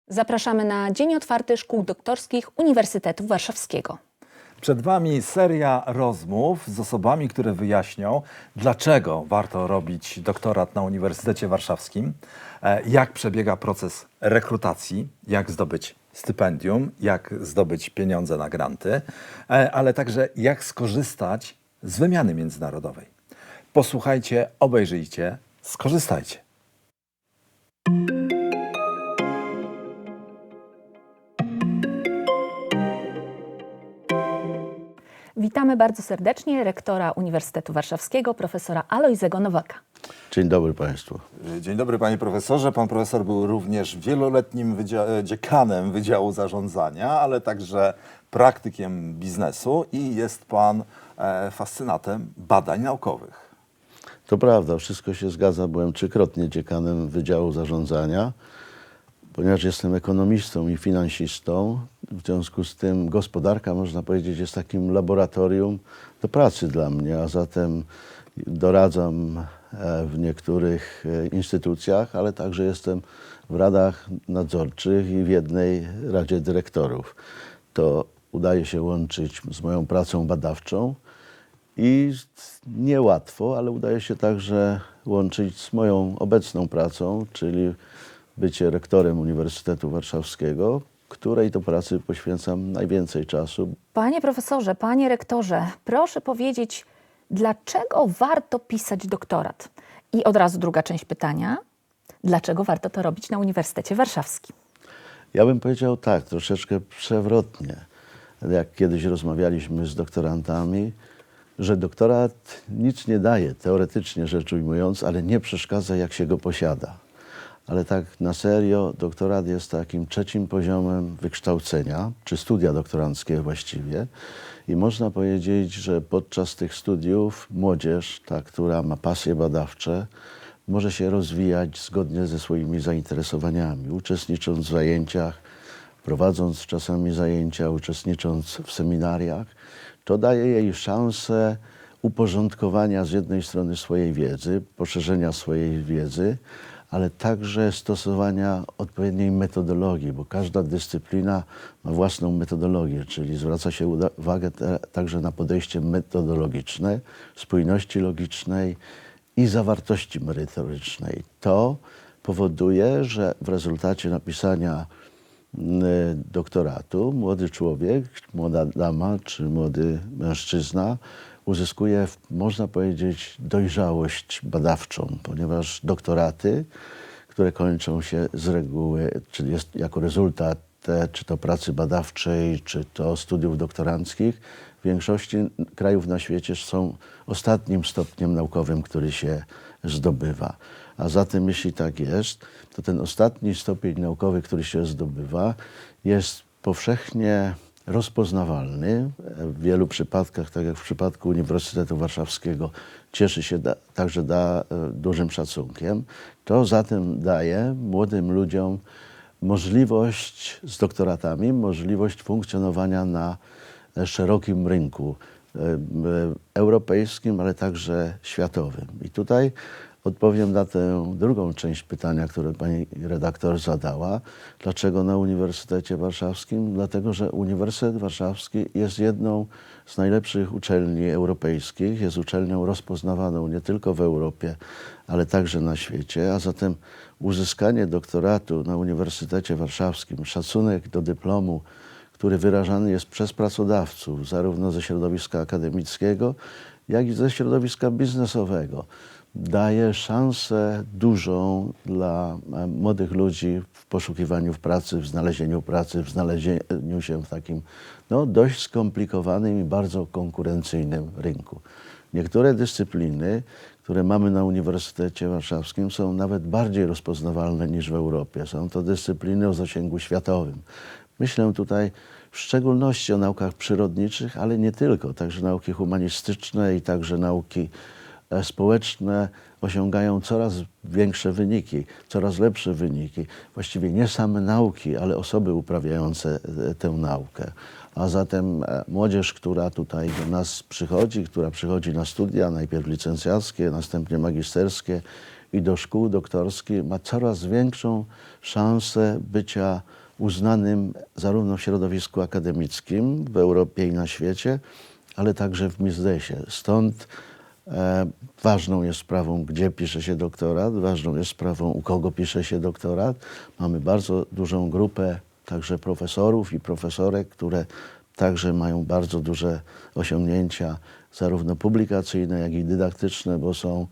Zapraszamy na Dzień Otwarty Szkół Doktorskich Uniwersytetu Warszawskiego. Przed Wami seria rozmów z osobami, które wyjaśnią, dlaczego warto robić doktorat na Uniwersytecie Warszawskim, jak przebiega proces rekrutacji, jak zdobyć stypendium, jak zdobyć pieniądze na granty, ale także jak skorzystać z wymiany międzynarodowej. Posłuchajcie, obejrzyjcie, skorzystajcie. Witamy bardzo serdecznie rektora Uniwersytetu Warszawskiego, profesora Alojzego Nowaka. Dzień dobry Państwu. Dzień dobry panie profesorze. Pan profesor był również wieloletnim dziekanem Wydziału Zarządzania, ale także praktykiem biznesu i jest pan fascynatem badań naukowych. To prawda, wszystko się zgadza. Byłem trzykrotnie dziekanem Wydziału Zarządzania, ponieważ jestem ekonomistą i finansistą. W związku z tym gospodarka, można powiedzieć, jest takim laboratorium do pracy dla mnie, a zatem doradzam w niektórych instytucjach, ale także jestem w radach nadzorczych i w jednej radzie dyrektorów. To udaje się łączyć z moją pracą badawczą i niełatwo, ale udaje się także łączyć z moją obecną pracą, czyli bycie rektorem Uniwersytetu Warszawskiego, której to pracy poświęcam najwięcej czasu. Panie profesorze, panie rektorze, proszę powiedzieć, dlaczego warto pisać doktorat? I od razu druga część pytania, dlaczego warto to robić na Uniwersytecie Warszawskim? Ja bym powiedział tak, troszeczkę przewrotnie, jak kiedyś rozmawialiśmy z doktorantami, że doktorat nic nie daje, teoretycznie rzecz ujmując, ale nie przeszkadza, jak się go posiada. Ale tak na serio, doktorat jest takim trzecim poziomem wykształcenia, czy studia doktoranckie właściwie. I można powiedzieć, że podczas tych studiów młodzież, ta, która ma pasje badawcze, może się rozwijać zgodnie ze swoimi zainteresowaniami, uczestnicząc w zajęciach, prowadząc czasami zajęcia, uczestnicząc w seminariach. To daje jej szansę uporządkowania z jednej strony swojej wiedzy, poszerzenia swojej wiedzy, ale także stosowania odpowiedniej metodologii, bo każda dyscyplina ma własną metodologię, czyli zwraca się uwagę także na podejście metodologiczne, spójności logicznej i zawartości merytorycznej. To powoduje, że w rezultacie napisania doktoratu młody człowiek, młoda dama czy młody mężczyzna uzyskuje, można powiedzieć, dojrzałość badawczą, ponieważ doktoraty, które kończą się z reguły, czyli jest jako rezultat czy to pracy badawczej, czy to studiów doktoranckich, w większości krajów na świecie są ostatnim stopniem naukowym, który się zdobywa. A zatem, jeśli tak jest, to ten ostatni stopień naukowy, który się zdobywa, jest powszechnie rozpoznawalny. W wielu przypadkach, tak jak w przypadku Uniwersytetu Warszawskiego, cieszy się także dużym szacunkiem. To zatem daje młodym ludziom możliwość z doktoratami, możliwość funkcjonowania na szerokim rynku europejskim, ale także światowym. I tutaj odpowiem na tę drugą część pytania, które pani redaktor zadała. Dlaczego na Uniwersytecie Warszawskim? Dlatego, że Uniwersytet Warszawski jest jedną z najlepszych uczelni europejskich. Jest uczelnią rozpoznawaną nie tylko w Europie, ale także na świecie. A zatem uzyskanie doktoratu na Uniwersytecie Warszawskim, szacunek do dyplomu, który wyrażany jest przez pracodawców, zarówno ze środowiska akademickiego, jak i ze środowiska biznesowego, daje szansę dużą dla młodych ludzi w poszukiwaniu pracy, w znalezieniu pracy, w znalezieniu się w takim dość skomplikowanym i bardzo konkurencyjnym rynku. Niektóre dyscypliny, które mamy na Uniwersytecie Warszawskim, są nawet bardziej rozpoznawalne niż w Europie. Są to dyscypliny o zasięgu światowym. Myślę tutaj w szczególności o naukach przyrodniczych, ale nie tylko. Także nauki humanistyczne i także nauki społeczne osiągają coraz większe wyniki, coraz lepsze wyniki. Właściwie nie same nauki, ale osoby uprawiające tę naukę. A zatem młodzież, która tutaj do nas przychodzi, która przychodzi na studia, najpierw licencjackie, następnie magisterskie i do szkół doktorskich, ma coraz większą szansę bycia uznanym zarówno w środowisku akademickim w Europie i na świecie, ale także w biznesie. Stąd ważną jest sprawą, gdzie pisze się doktorat, ważną jest sprawą, u kogo pisze się doktorat. Mamy bardzo dużą grupę także profesorów i profesorek, które także mają bardzo duże osiągnięcia, zarówno publikacyjne, jak i dydaktyczne, bo są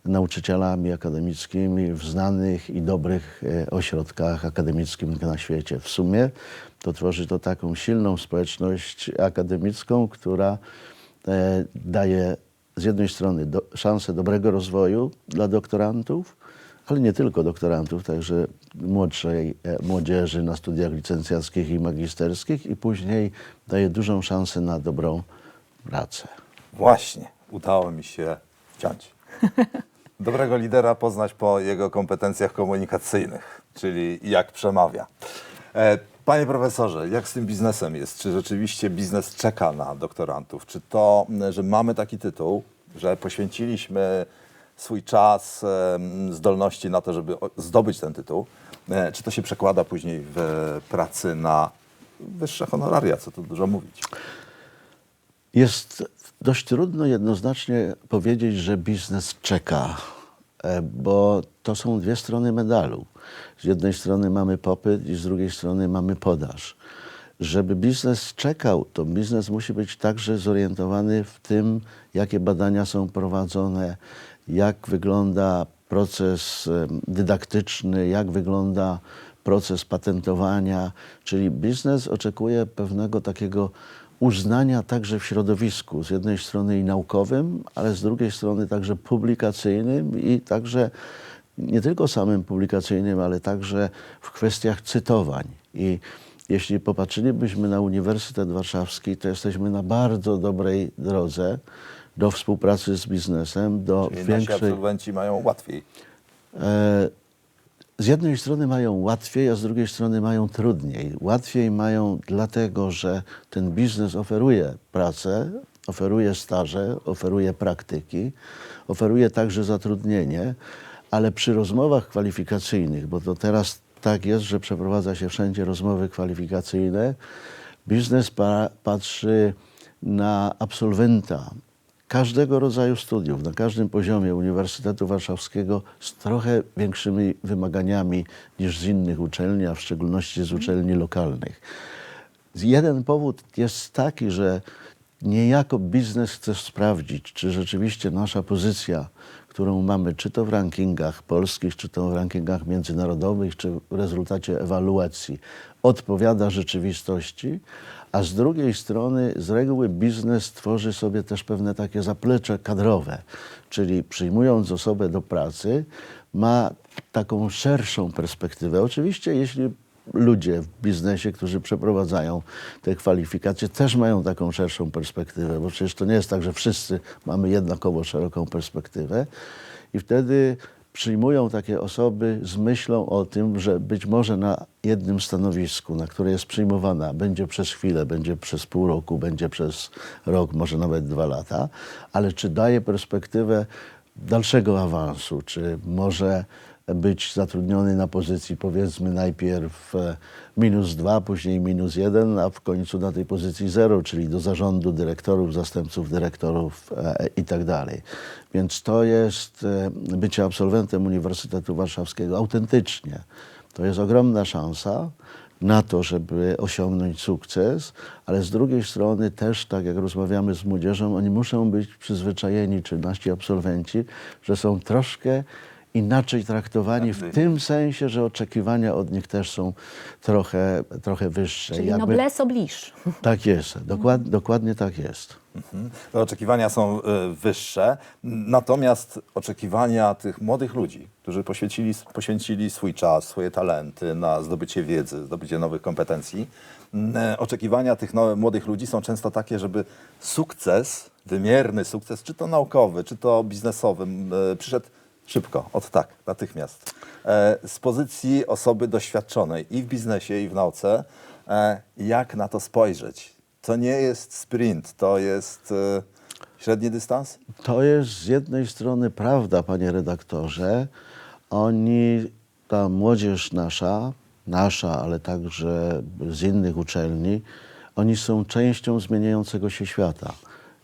nauczycielami akademickimi w znanych i dobrych ośrodkach akademickich na świecie. W sumie to tworzy to taką silną społeczność akademicką, która daje z jednej strony szansę dobrego rozwoju dla doktorantów, ale nie tylko doktorantów, także młodszej młodzieży na studiach licencjackich i magisterskich i później daje dużą szansę na dobrą pracę. Właśnie, udało mi się wciąć. Dobrego lidera poznać po jego kompetencjach komunikacyjnych, czyli jak przemawia. Panie profesorze, jak z tym biznesem jest? Czy rzeczywiście biznes czeka na doktorantów? Czy to, że mamy taki tytuł, że poświęciliśmy swój czas, zdolności na to, żeby zdobyć ten tytuł, czy to się przekłada później w pracy na wyższe honoraria, co tu dużo mówić? Jest dość trudno jednoznacznie powiedzieć, że biznes czeka, bo to są dwie strony medalu. Z jednej strony mamy popyt i z drugiej strony mamy podaż. Żeby biznes czekał, to biznes musi być także zorientowany w tym, jakie badania są prowadzone, jak wygląda proces dydaktyczny, jak wygląda proces patentowania. Czyli biznes oczekuje pewnego takiego uznania także w środowisku, z jednej strony i naukowym, ale z drugiej strony także publikacyjnym i także nie tylko samym publikacyjnym, ale także w kwestiach cytowań. I jeśli popatrzylibyśmy na Uniwersytet Warszawski, to jesteśmy na bardzo dobrej drodze do współpracy z biznesem, do Czyli nasi większej... absolwenci mają łatwiej. Z jednej strony mają łatwiej, a z drugiej strony mają trudniej. Łatwiej mają dlatego, że ten biznes oferuje pracę, oferuje staże, oferuje praktyki, oferuje także zatrudnienie, ale przy rozmowach kwalifikacyjnych, bo to teraz tak jest, że przeprowadza się wszędzie rozmowy kwalifikacyjne, biznes patrzy na absolwenta każdego rodzaju studiów, na każdym poziomie Uniwersytetu Warszawskiego z trochę większymi wymaganiami niż z innych uczelni, a w szczególności z uczelni lokalnych. Jeden powód jest taki, że niejako biznes chce sprawdzić, czy rzeczywiście nasza pozycja, którą mamy, czy to w rankingach polskich, czy to w rankingach międzynarodowych, czy w rezultacie ewaluacji, odpowiada rzeczywistości, a z drugiej strony z reguły biznes tworzy sobie też pewne takie zaplecze kadrowe, czyli przyjmując osobę do pracy, ma taką szerszą perspektywę. Oczywiście jeśli ludzie w biznesie, którzy przeprowadzają te kwalifikacje, też mają taką szerszą perspektywę, bo przecież to nie jest tak, że wszyscy mamy jednakowo szeroką perspektywę i wtedy przyjmują takie osoby z myślą o tym, że być może na jednym stanowisku, na które jest przyjmowana, będzie przez chwilę, będzie przez pół roku, będzie przez rok, może nawet 2 lata, ale czy daje perspektywę dalszego awansu, czy może być zatrudniony na pozycji powiedzmy najpierw -2, później -1, a w końcu na tej pozycji 0, czyli do zarządu dyrektorów, zastępców dyrektorów i tak dalej. Więc to jest bycie absolwentem Uniwersytetu Warszawskiego autentycznie. To jest ogromna szansa na to, żeby osiągnąć sukces, ale z drugiej strony też, tak jak rozmawiamy z młodzieżą, oni muszą być przyzwyczajeni, czy nasi absolwenci, że są troszkę inaczej traktowani w tym sensie, że oczekiwania od nich też są trochę wyższe. Czyli noblesse oblige. Tak jest, dokładnie tak jest. Te oczekiwania są wyższe, natomiast oczekiwania tych młodych ludzi, którzy poświęcili swój czas, swoje talenty na zdobycie wiedzy, zdobycie nowych kompetencji, oczekiwania tych młodych ludzi są często takie, żeby sukces, wymierny sukces, czy to naukowy, czy to biznesowy, przyszedł szybko, natychmiast. Z pozycji osoby doświadczonej i w biznesie, i w nauce, jak na to spojrzeć? to nie jest sprint, to jest średni dystans? To jest z jednej strony prawda, panie redaktorze. Oni, ta młodzież nasza, ale także z innych uczelni, oni są częścią zmieniającego się świata.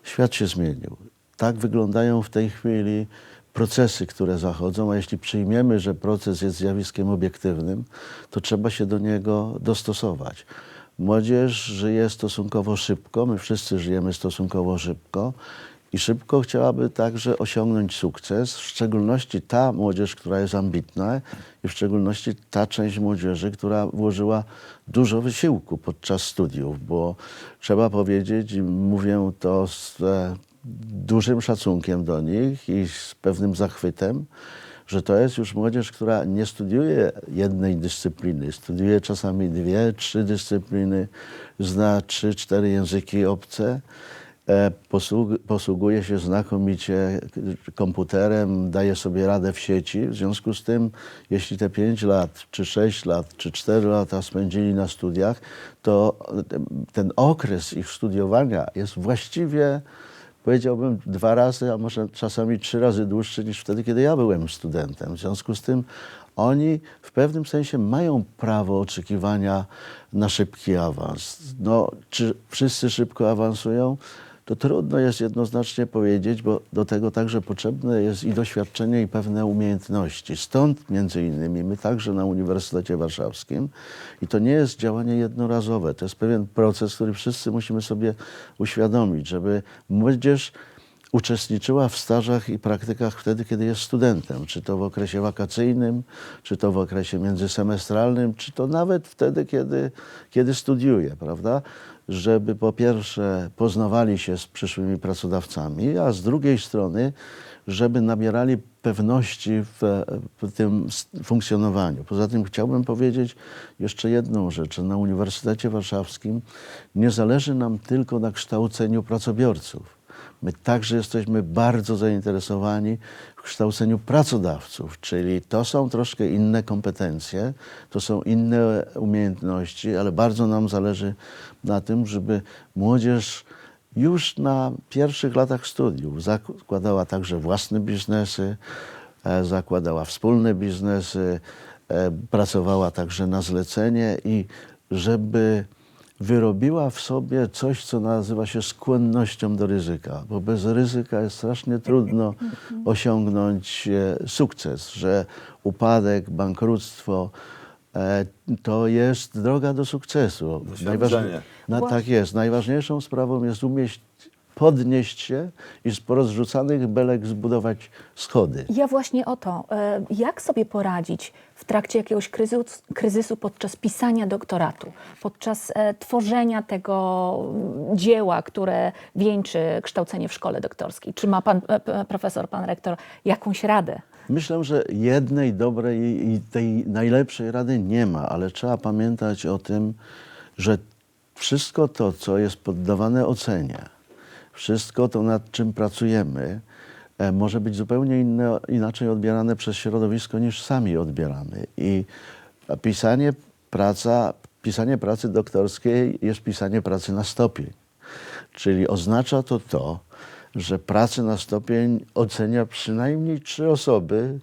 Świat się zmienił. Tak wyglądają w tej chwili procesy, które zachodzą, a jeśli przyjmiemy, że proces jest zjawiskiem obiektywnym, to trzeba się do niego dostosować. Młodzież żyje stosunkowo szybko, my wszyscy żyjemy stosunkowo szybko i szybko chciałaby także osiągnąć sukces, w szczególności ta młodzież, która jest ambitna i w szczególności ta część młodzieży, która włożyła dużo wysiłku podczas studiów, bo trzeba powiedzieć, i mówię to z dużym szacunkiem do nich i z pewnym zachwytem, że to jest już młodzież, która nie studiuje jednej dyscypliny, studiuje czasami 2, 3 dyscypliny, zna 3, 4 języki obce, posługuje się znakomicie komputerem, daje sobie radę w sieci. W związku z tym, jeśli te 5 lat, czy 6 lat, czy 4 lata spędzili na studiach, to ten okres ich studiowania jest właściwie, powiedziałbym, 2 razy, a może czasami 3 razy dłuższy niż wtedy, kiedy ja byłem studentem. W związku z tym oni w pewnym sensie mają prawo oczekiwania na szybki awans. No, czy wszyscy szybko awansują? To trudno jest jednoznacznie powiedzieć, bo do tego także potrzebne jest i doświadczenie, i pewne umiejętności. Stąd między innymi my także na Uniwersytecie Warszawskim, i to nie jest działanie jednorazowe, to jest pewien proces, który wszyscy musimy sobie uświadomić, żeby młodzież uczestniczyła w stażach i praktykach wtedy, kiedy jest studentem, czy to w okresie wakacyjnym, czy to w okresie międzysemestralnym, czy to nawet wtedy, kiedy studiuje, prawda? Żeby po pierwsze poznawali się z przyszłymi pracodawcami, a z drugiej strony, żeby nabierali pewności w tym funkcjonowaniu. Poza tym chciałbym powiedzieć jeszcze jedną rzecz. Na Uniwersytecie Warszawskim nie zależy nam tylko na kształceniu pracobiorców. My także jesteśmy bardzo zainteresowani w kształceniu pracodawców, czyli to są troszkę inne kompetencje, to są inne umiejętności, ale bardzo nam zależy na tym, żeby młodzież już na pierwszych latach studiów zakładała także własne biznesy, zakładała wspólne biznesy, pracowała także na zlecenie i żeby wyrobiła w sobie coś, co nazywa się skłonnością do ryzyka, bo bez ryzyka jest strasznie trudno osiągnąć sukces, że upadek, bankructwo to jest droga do sukcesu. Doświadczenie. Tak jest. Najważniejszą sprawą jest podnieść się i z porozrzucanych belek zbudować schody. Ja właśnie o to, jak sobie poradzić w trakcie jakiegoś kryzysu podczas pisania doktoratu, podczas tworzenia tego dzieła, które wieńczy kształcenie w szkole doktorskiej? Czy ma pan profesor, pan rektor jakąś radę? Myślę, że jednej dobrej i tej najlepszej rady nie ma, ale trzeba pamiętać o tym, że wszystko to, co jest poddawane ocenie, wszystko to, nad czym pracujemy, może być zupełnie inaczej odbierane przez środowisko, niż sami odbieramy. I pisanie pracy doktorskiej jest pisanie pracy na stopień. Czyli oznacza to, że pracę na stopień ocenia przynajmniej 3 osoby,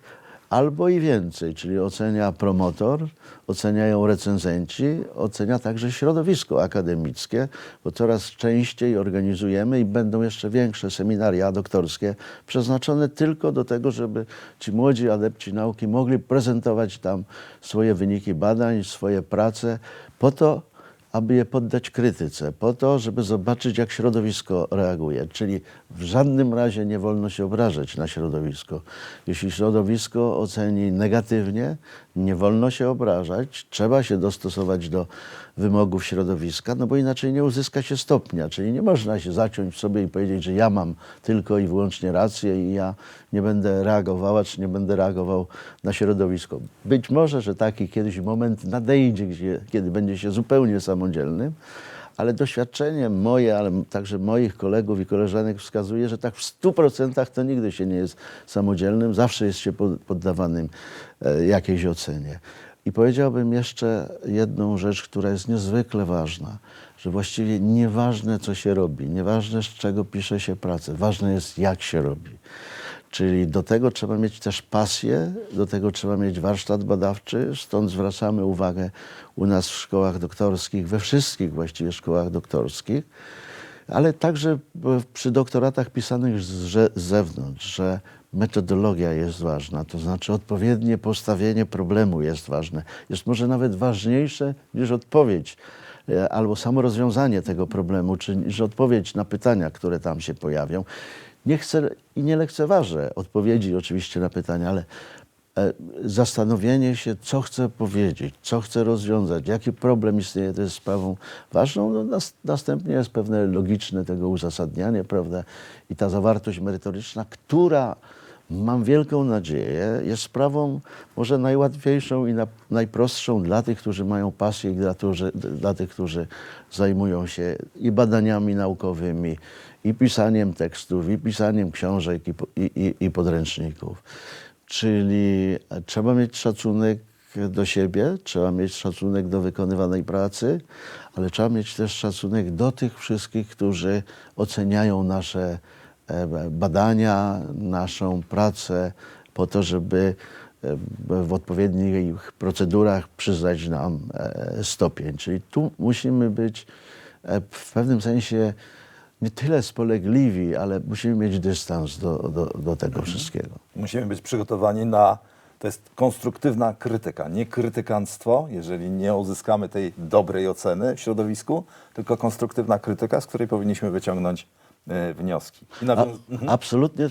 albo i więcej, czyli ocenia promotor, oceniają recenzenci, ocenia także środowisko akademickie, bo coraz częściej organizujemy i będą jeszcze większe seminaria doktorskie przeznaczone tylko do tego, żeby ci młodzi adepci nauki mogli prezentować tam swoje wyniki badań, swoje prace, po to, aby je poddać krytyce, po to, żeby zobaczyć, jak środowisko reaguje. Czyli w żadnym razie nie wolno się obrażać na środowisko. Jeśli środowisko oceni negatywnie, nie wolno się obrażać, trzeba się dostosować do wymogów środowiska, no bo inaczej nie uzyska się stopnia. Czyli nie można się zaciąć sobie i powiedzieć, że ja mam tylko i wyłącznie rację i ja nie będę reagowała, czy nie będę reagował na środowisko. Być może, że taki kiedyś moment nadejdzie, kiedy będzie się zupełnie samodzielnym, ale doświadczenie moje, ale także moich kolegów i koleżanek wskazuje, że tak w 100% to nigdy się nie jest samodzielnym, zawsze jest się poddawanym jakiejś ocenie. I powiedziałbym jeszcze jedną rzecz, która jest niezwykle ważna, że właściwie nieważne, co się robi, nieważne, z czego pisze się pracę, ważne jest, jak się robi. Czyli do tego trzeba mieć też pasję, do tego trzeba mieć warsztat badawczy, stąd zwracamy uwagę u nas w szkołach doktorskich, we wszystkich właściwie szkołach doktorskich, ale także przy doktoratach pisanych z zewnątrz, że metodologia jest ważna, to znaczy odpowiednie postawienie problemu jest ważne. Jest może nawet ważniejsze niż odpowiedź albo samo rozwiązanie tego problemu, czy niż odpowiedź na pytania, które tam się pojawią. Nie chcę i nie lekceważę odpowiedzi oczywiście na pytania, ale zastanowienie się, co chcę powiedzieć, co chcę rozwiązać, jaki problem istnieje, to jest sprawą ważną. No, następnie jest pewne logiczne tego uzasadnianie, prawda? I ta zawartość merytoryczna, która, mam wielką nadzieję, jest sprawą może najłatwiejszą i najprostszą dla tych, którzy mają pasję i dla tych, którzy zajmują się i badaniami naukowymi, i pisaniem tekstów, i pisaniem książek, i podręczników. Czyli trzeba mieć szacunek do siebie, trzeba mieć szacunek do wykonywanej pracy, ale trzeba mieć też szacunek do tych wszystkich, którzy oceniają nasze badania, naszą pracę po to, żeby w odpowiednich procedurach przyznać nam stopień. Czyli tu musimy być w pewnym sensie nie tyle spolegliwi, ale musimy mieć dystans do tego wszystkiego. Musimy być przygotowani na, to jest konstruktywna krytyka, nie krytykanstwo, jeżeli nie uzyskamy tej dobrej oceny w środowisku, tylko konstruktywna krytyka, z której powinniśmy wyciągnąć wnioski. Absolutnie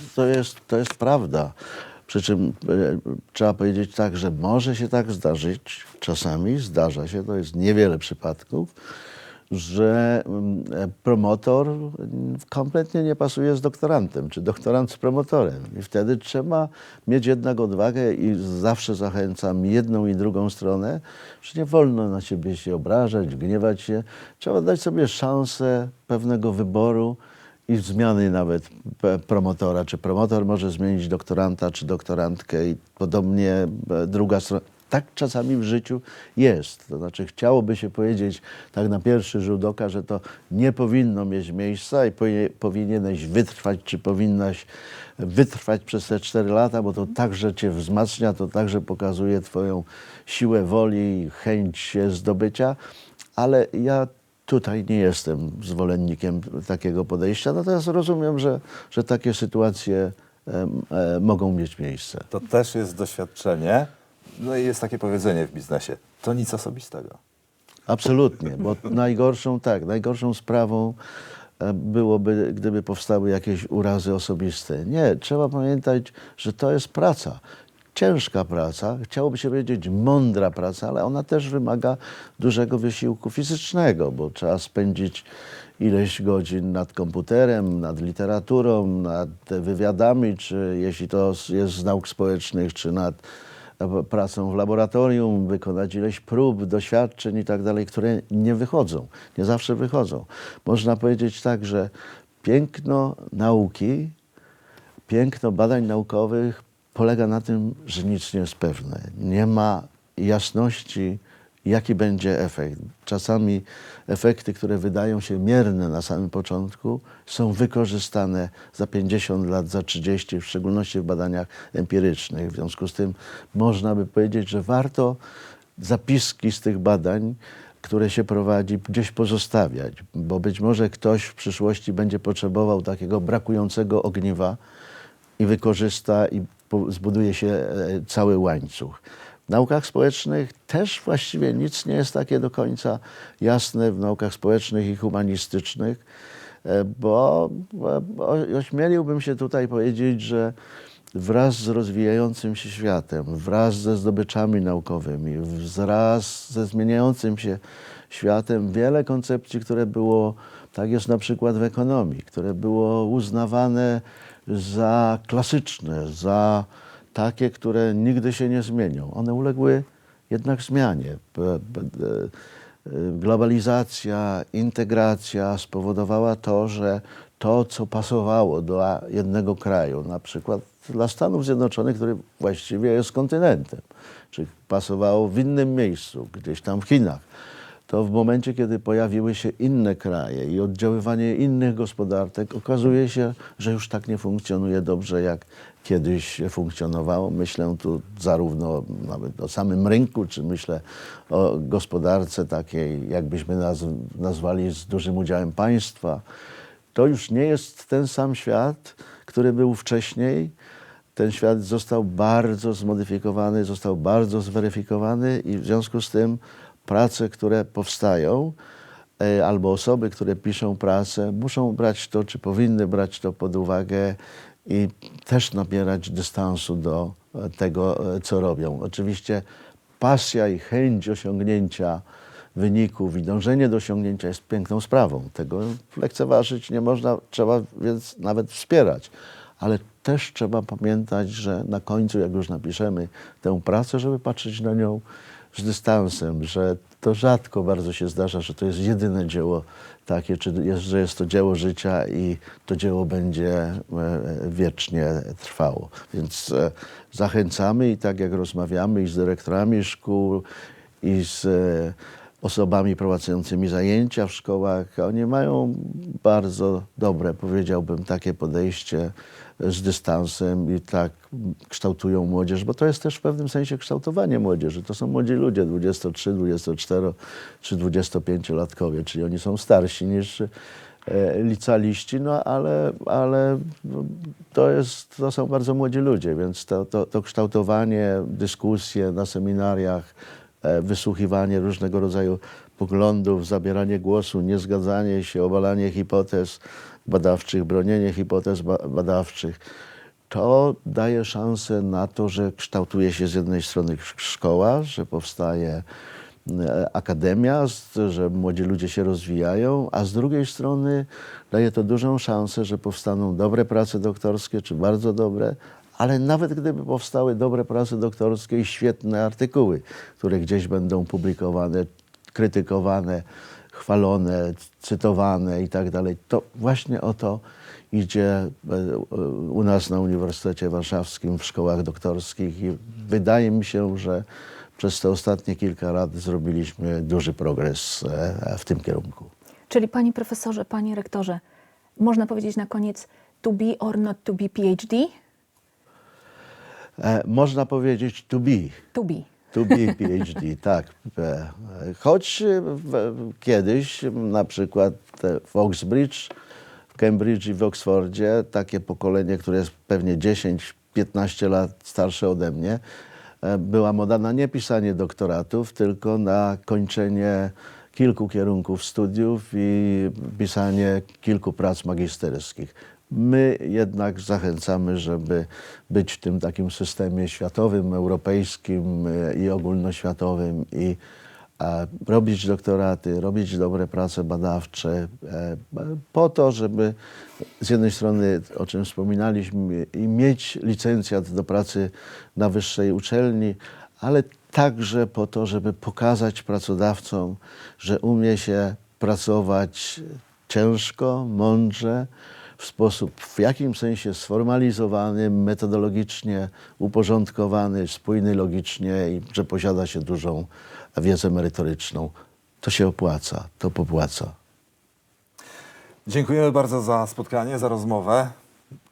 to jest prawda. Przy czym trzeba powiedzieć tak, że może się tak zdarzyć, czasami zdarza się, to jest niewiele przypadków, że promotor kompletnie nie pasuje z doktorantem, czy doktorant z promotorem. I wtedy trzeba mieć jednak odwagę i zawsze zachęcam jedną i drugą stronę, że nie wolno na siebie się obrażać, gniewać się. Trzeba dać sobie szansę pewnego wyboru i zmiany nawet promotora. Czy promotor może zmienić doktoranta, czy doktorantkę i podobnie druga strona. Tak czasami w życiu jest. To znaczy chciałoby się powiedzieć tak na pierwszy rzut oka, że to nie powinno mieć miejsca i powinieneś wytrwać, czy powinnaś wytrwać przez te 4 lata, bo to także cię wzmacnia, to także pokazuje twoją siłę woli i chęć zdobycia, ale ja tutaj nie jestem zwolennikiem takiego podejścia, natomiast rozumiem, że takie sytuacje mogą mieć miejsce. To też jest doświadczenie. No i jest takie powiedzenie w biznesie, to nic osobistego. Absolutnie, bo najgorszą sprawą byłoby, gdyby powstały jakieś urazy osobiste. Nie, trzeba pamiętać, że to jest praca. Ciężka praca, chciałoby się powiedzieć mądra praca, ale ona też wymaga dużego wysiłku fizycznego, bo trzeba spędzić ileś godzin nad komputerem, nad literaturą, nad wywiadami, czy jeśli to jest z nauk społecznych, czy nad pracą w laboratorium, wykonać ileś prób, doświadczeń i tak dalej, które nie wychodzą, nie zawsze wychodzą. Można powiedzieć tak, że piękno nauki, piękno badań naukowych polega na tym, że nic nie jest pewne. Nie ma jasności, jaki będzie efekt. Czasami efekty, które wydają się mierne na samym początku, są wykorzystane za 50 lat, za 30, w szczególności w badaniach empirycznych. W związku z tym można by powiedzieć, że warto zapiski z tych badań, które się prowadzi, gdzieś pozostawiać, bo być może ktoś w przyszłości będzie potrzebował takiego brakującego ogniwa i wykorzysta i zbuduje się cały łańcuch. W naukach społecznych też właściwie nic nie jest takie do końca jasne, w naukach społecznych i humanistycznych, bo ośmieliłbym się tutaj powiedzieć, że wraz z rozwijającym się światem, wraz ze zdobyczami naukowymi, wraz ze zmieniającym się światem, wiele koncepcji, które było, tak jest na przykład w ekonomii, które było uznawane za klasyczne, za takie, które nigdy się nie zmienią. One uległy jednak zmianie. Globalizacja, integracja spowodowała to, że to, co pasowało do jednego kraju, na przykład dla Stanów Zjednoczonych, który właściwie jest kontynentem, czy pasowało w innym miejscu, gdzieś tam w Chinach, to w momencie, kiedy pojawiły się inne kraje i oddziaływanie innych gospodarek, okazuje się, że już tak nie funkcjonuje dobrze, jak kiedyś funkcjonowało. Myślę tu zarówno nawet o samym rynku, czy myślę o gospodarce takiej, jakbyśmy nazwali, z dużym udziałem państwa. To już nie jest ten sam świat, który był wcześniej. Ten świat został bardzo zmodyfikowany, został bardzo zweryfikowany i w związku z tym prace, które powstają, albo osoby, które piszą pracę, muszą brać to, czy powinny brać to pod uwagę i też nabierać dystansu do tego, co robią. Oczywiście pasja i chęć osiągnięcia wyników i dążenie do osiągnięcia jest piękną sprawą. Tego lekceważyć nie można, trzeba więc nawet wspierać. Ale też trzeba pamiętać, że na końcu, jak już napiszemy tę pracę, żeby patrzeć na nią z dystansem, że to rzadko bardzo się zdarza, że to jest jedyne dzieło takie, że jest to dzieło życia i to dzieło będzie wiecznie trwało. Więc zachęcamy i tak jak rozmawiamy i z dyrektorami szkół, i z osobami prowadzącymi zajęcia w szkołach, oni mają bardzo dobre, powiedziałbym, takie podejście z dystansem i tak kształtują młodzież, bo to jest też w pewnym sensie kształtowanie młodzieży. To są młodzi ludzie, 23, 24 czy 25-latkowie, czyli oni są starsi niż licealiści, no ale to są bardzo młodzi ludzie, więc to kształtowanie, dyskusje na seminariach, wysłuchiwanie różnego rodzaju poglądów, zabieranie głosu, niezgadzanie się, obalanie hipotez badawczych, bronienie hipotez badawczych, to daje szansę na to, że kształtuje się z jednej strony szkoła, że powstaje akademia, że młodzi ludzie się rozwijają, a z drugiej strony daje to dużą szansę, że powstaną dobre prace doktorskie, czy bardzo dobre, ale nawet gdyby powstały dobre prace doktorskie i świetne artykuły, które gdzieś będą publikowane, krytykowane, chwalone, cytowane i tak dalej, to właśnie o to idzie u nas na Uniwersytecie Warszawskim w szkołach doktorskich i wydaje mi się, że przez te ostatnie kilka lat zrobiliśmy duży progres w tym kierunku. Czyli panie profesorze, panie rektorze, można powiedzieć na koniec to be or not to be PhD? Można powiedzieć to be. To be. To be PhD, tak. Choć kiedyś, na przykład w Oxbridge, w Cambridge i w Oxfordzie, takie pokolenie, które jest pewnie 10-15 lat starsze ode mnie, była moda na nie pisanie doktoratów, tylko na kończenie kilku kierunków studiów i pisanie kilku prac magisterskich. My jednak zachęcamy, żeby być w tym takim systemie światowym, europejskim i ogólnoświatowym i robić doktoraty, robić dobre prace badawcze po to, żeby z jednej strony, o czym wspominaliśmy, i mieć licencjat do pracy na wyższej uczelni, ale także po to, żeby pokazać pracodawcom, że umie się pracować ciężko, mądrze, w sposób w jakimś sensie sformalizowany, metodologicznie uporządkowany, spójny logicznie i że posiada się dużą wiedzę merytoryczną. To się opłaca, to popłaca. Dziękujemy bardzo za spotkanie, za rozmowę.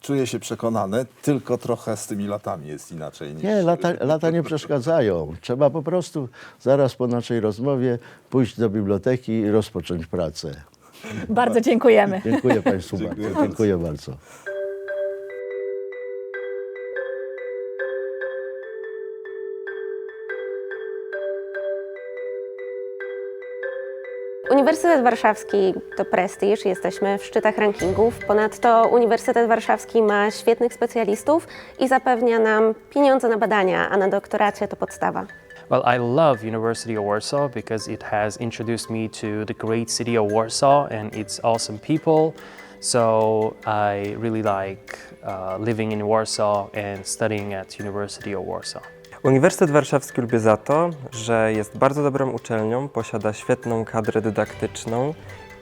Czuję się przekonany, tylko trochę z tymi latami jest inaczej. Nie, lata nie przeszkadzają. Trzeba po prostu zaraz po naszej rozmowie pójść do biblioteki i rozpocząć pracę. Bardzo dziękujemy. Dziękuję Państwu bardzo. Dziękuję bardzo. Uniwersytet Warszawski to prestiż, jesteśmy w szczytach rankingów. Ponadto Uniwersytet Warszawski ma świetnych specjalistów i zapewnia nam pieniądze na badania, a na doktoracie to podstawa. Well, I love University of Warsaw because it has introduced me to the great city of Warsaw and its awesome people. So I really like living in Warsaw and studying at University of Warsaw. Uniwersytet Warszawski lubię za to, że jest bardzo dobrą uczelnią, posiada świetną kadrę dydaktyczną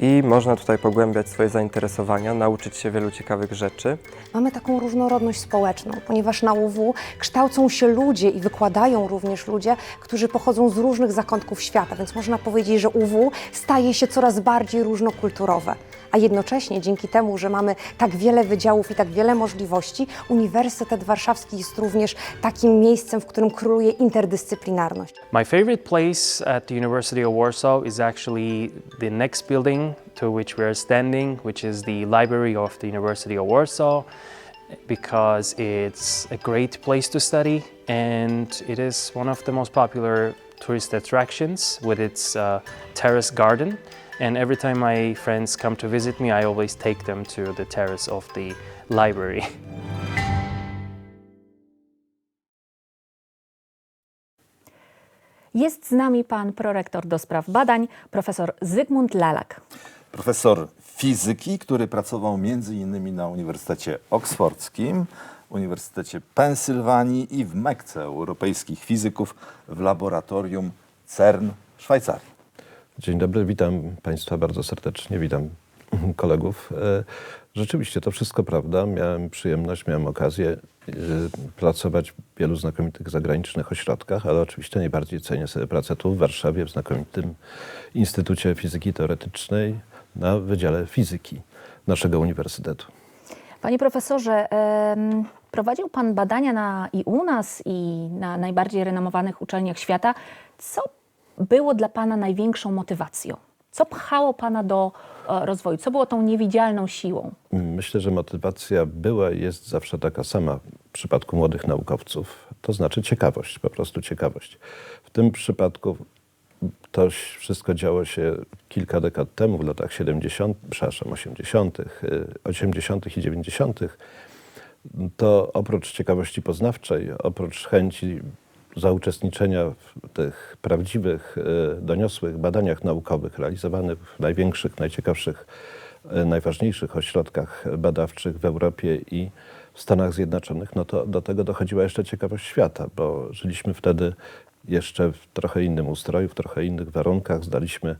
i można tutaj pogłębiać swoje zainteresowania, nauczyć się wielu ciekawych rzeczy. Mamy taką różnorodność społeczną, ponieważ na UW kształcą się ludzie i wykładają również ludzie, którzy pochodzą z różnych zakątków świata, więc można powiedzieć, że UW staje się coraz bardziej różnokulturowe. A jednocześnie dzięki temu, że mamy tak wiele wydziałów i tak wiele możliwości, Uniwersytet Warszawski jest również takim miejscem, w którym króluje interdyscyplinarność. My favorite place at the University of Warsaw is actually the next building to which we are standing, which is the Library of the University of Warsaw, because it's a great place to study and it is one of the most popular tourist attractions with its terrace garden. And every time my friends come to visit me, I always take them to the terrace of the library. Jest z nami pan prorektor do spraw badań, profesor Zygmunt Lalak. Profesor fizyki, który pracował między innymi na Uniwersytecie Oksfordzkim, Uniwersytecie Pensylwanii i w Mekce europejskich fizyków w laboratorium CERN w Szwajcarii. Dzień dobry, witam Państwa bardzo serdecznie, witam kolegów. Rzeczywiście to wszystko prawda. Miałem przyjemność, miałem okazję pracować w wielu znakomitych zagranicznych ośrodkach, ale oczywiście najbardziej cenię sobie pracę tu w Warszawie, w znakomitym Instytucie Fizyki Teoretycznej na Wydziale Fizyki naszego uniwersytetu. Panie profesorze, prowadził pan badania i u nas, i na najbardziej renomowanych uczelniach świata. Co było dla pana największą motywacją? Co pchało pana do rozwoju? Co było tą niewidzialną siłą? Myślę, że motywacja była i jest zawsze taka sama w przypadku młodych naukowców. To znaczy ciekawość, po prostu ciekawość. W tym przypadku to wszystko działo się kilka dekad temu, w latach 80. i 90. To oprócz ciekawości poznawczej, oprócz chęci zauczestniczenia w tych prawdziwych, doniosłych badaniach naukowych realizowanych w największych, najciekawszych, najważniejszych ośrodkach badawczych w Europie i w Stanach Zjednoczonych, no to do tego dochodziła jeszcze ciekawość świata, bo żyliśmy wtedy jeszcze w trochę innym ustroju, w trochę innych warunkach. Zdaliśmy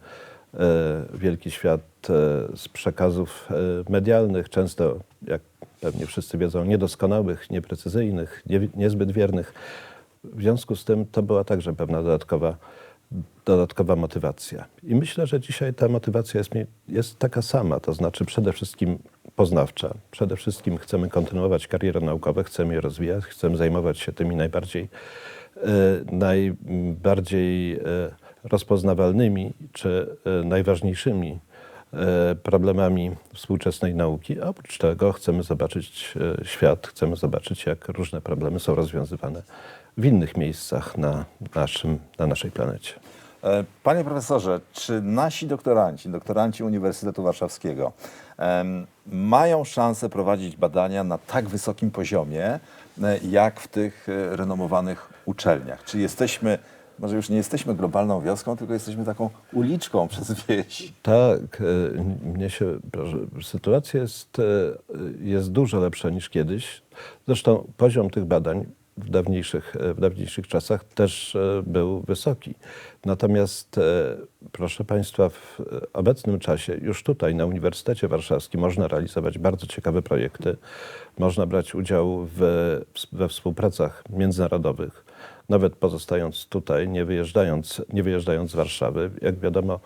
wielki świat z przekazów medialnych, często, jak pewnie wszyscy wiedzą, niedoskonałych, nieprecyzyjnych, niezbyt wiernych. W związku z tym to była także pewna dodatkowa motywacja. I myślę, że dzisiaj ta motywacja jest taka sama, to znaczy przede wszystkim poznawcza. Przede wszystkim chcemy kontynuować karierę naukową, chcemy je rozwijać, chcemy zajmować się tymi najbardziej rozpoznawalnymi czy najważniejszymi problemami współczesnej nauki, a oprócz tego chcemy zobaczyć świat, chcemy zobaczyć, jak różne problemy są rozwiązywane w innych miejscach na naszej planecie. Panie profesorze, czy nasi doktoranci Uniwersytetu Warszawskiego mają szansę prowadzić badania na tak wysokim poziomie, jak w tych renomowanych uczelniach? Czy jesteśmy, może już nie jesteśmy globalną wioską, tylko jesteśmy taką uliczką przez wieś? Tak, sytuacja jest dużo lepsza niż kiedyś. Zresztą poziom tych badań w dawniejszych czasach też był wysoki. Natomiast, proszę Państwa, w obecnym czasie już tutaj na Uniwersytecie Warszawskim można realizować bardzo ciekawe projekty. Można brać udział we współpracach międzynarodowych, nawet pozostając tutaj, nie wyjeżdżając z Warszawy. Jak wiadomo,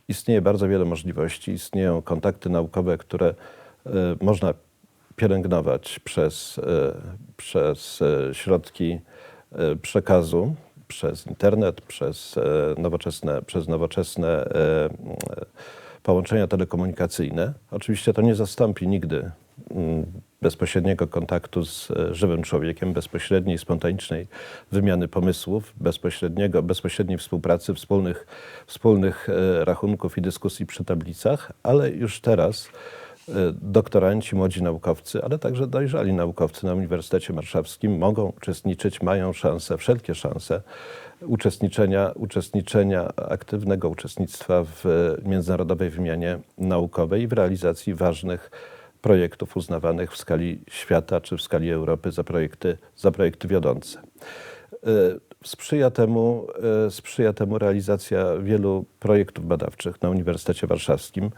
istnieje bardzo wiele możliwości, istnieją kontakty naukowe, które można pielęgnować przez środki przekazu, przez internet, przez nowoczesne połączenia telekomunikacyjne. Oczywiście to nie zastąpi nigdy bezpośredniego kontaktu z żywym człowiekiem, bezpośredniej, spontanicznej wymiany pomysłów, bezpośredniej współpracy, wspólnych rachunków i dyskusji przy tablicach, ale już teraz doktoranci, młodzi naukowcy, ale także dojrzali naukowcy na Uniwersytecie Warszawskim mogą uczestniczyć, mają szansę, wszelkie szanse aktywnego uczestnictwa w międzynarodowej wymianie naukowej i w realizacji ważnych projektów uznawanych w skali świata czy w skali Europy za projekty wiodące. Sprzyja temu realizacja wielu projektów badawczych na Uniwersytecie Warszawskim,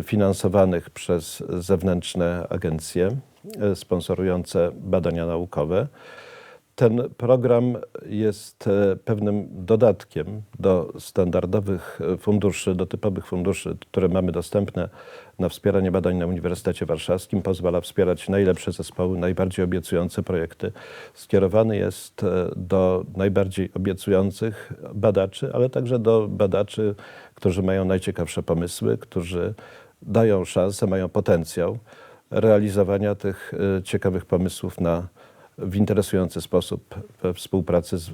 finansowanych przez zewnętrzne agencje sponsorujące badania naukowe. Ten program jest pewnym dodatkiem do standardowych funduszy, do typowych funduszy, które mamy dostępne na wspieranie badań na Uniwersytecie Warszawskim. Pozwala wspierać najlepsze zespoły, najbardziej obiecujące projekty. Skierowany jest do najbardziej obiecujących badaczy, ale także do badaczy, którzy mają najciekawsze pomysły, którzy dają szansę, mają potencjał realizowania tych ciekawych pomysłów w interesujący sposób we współpracy z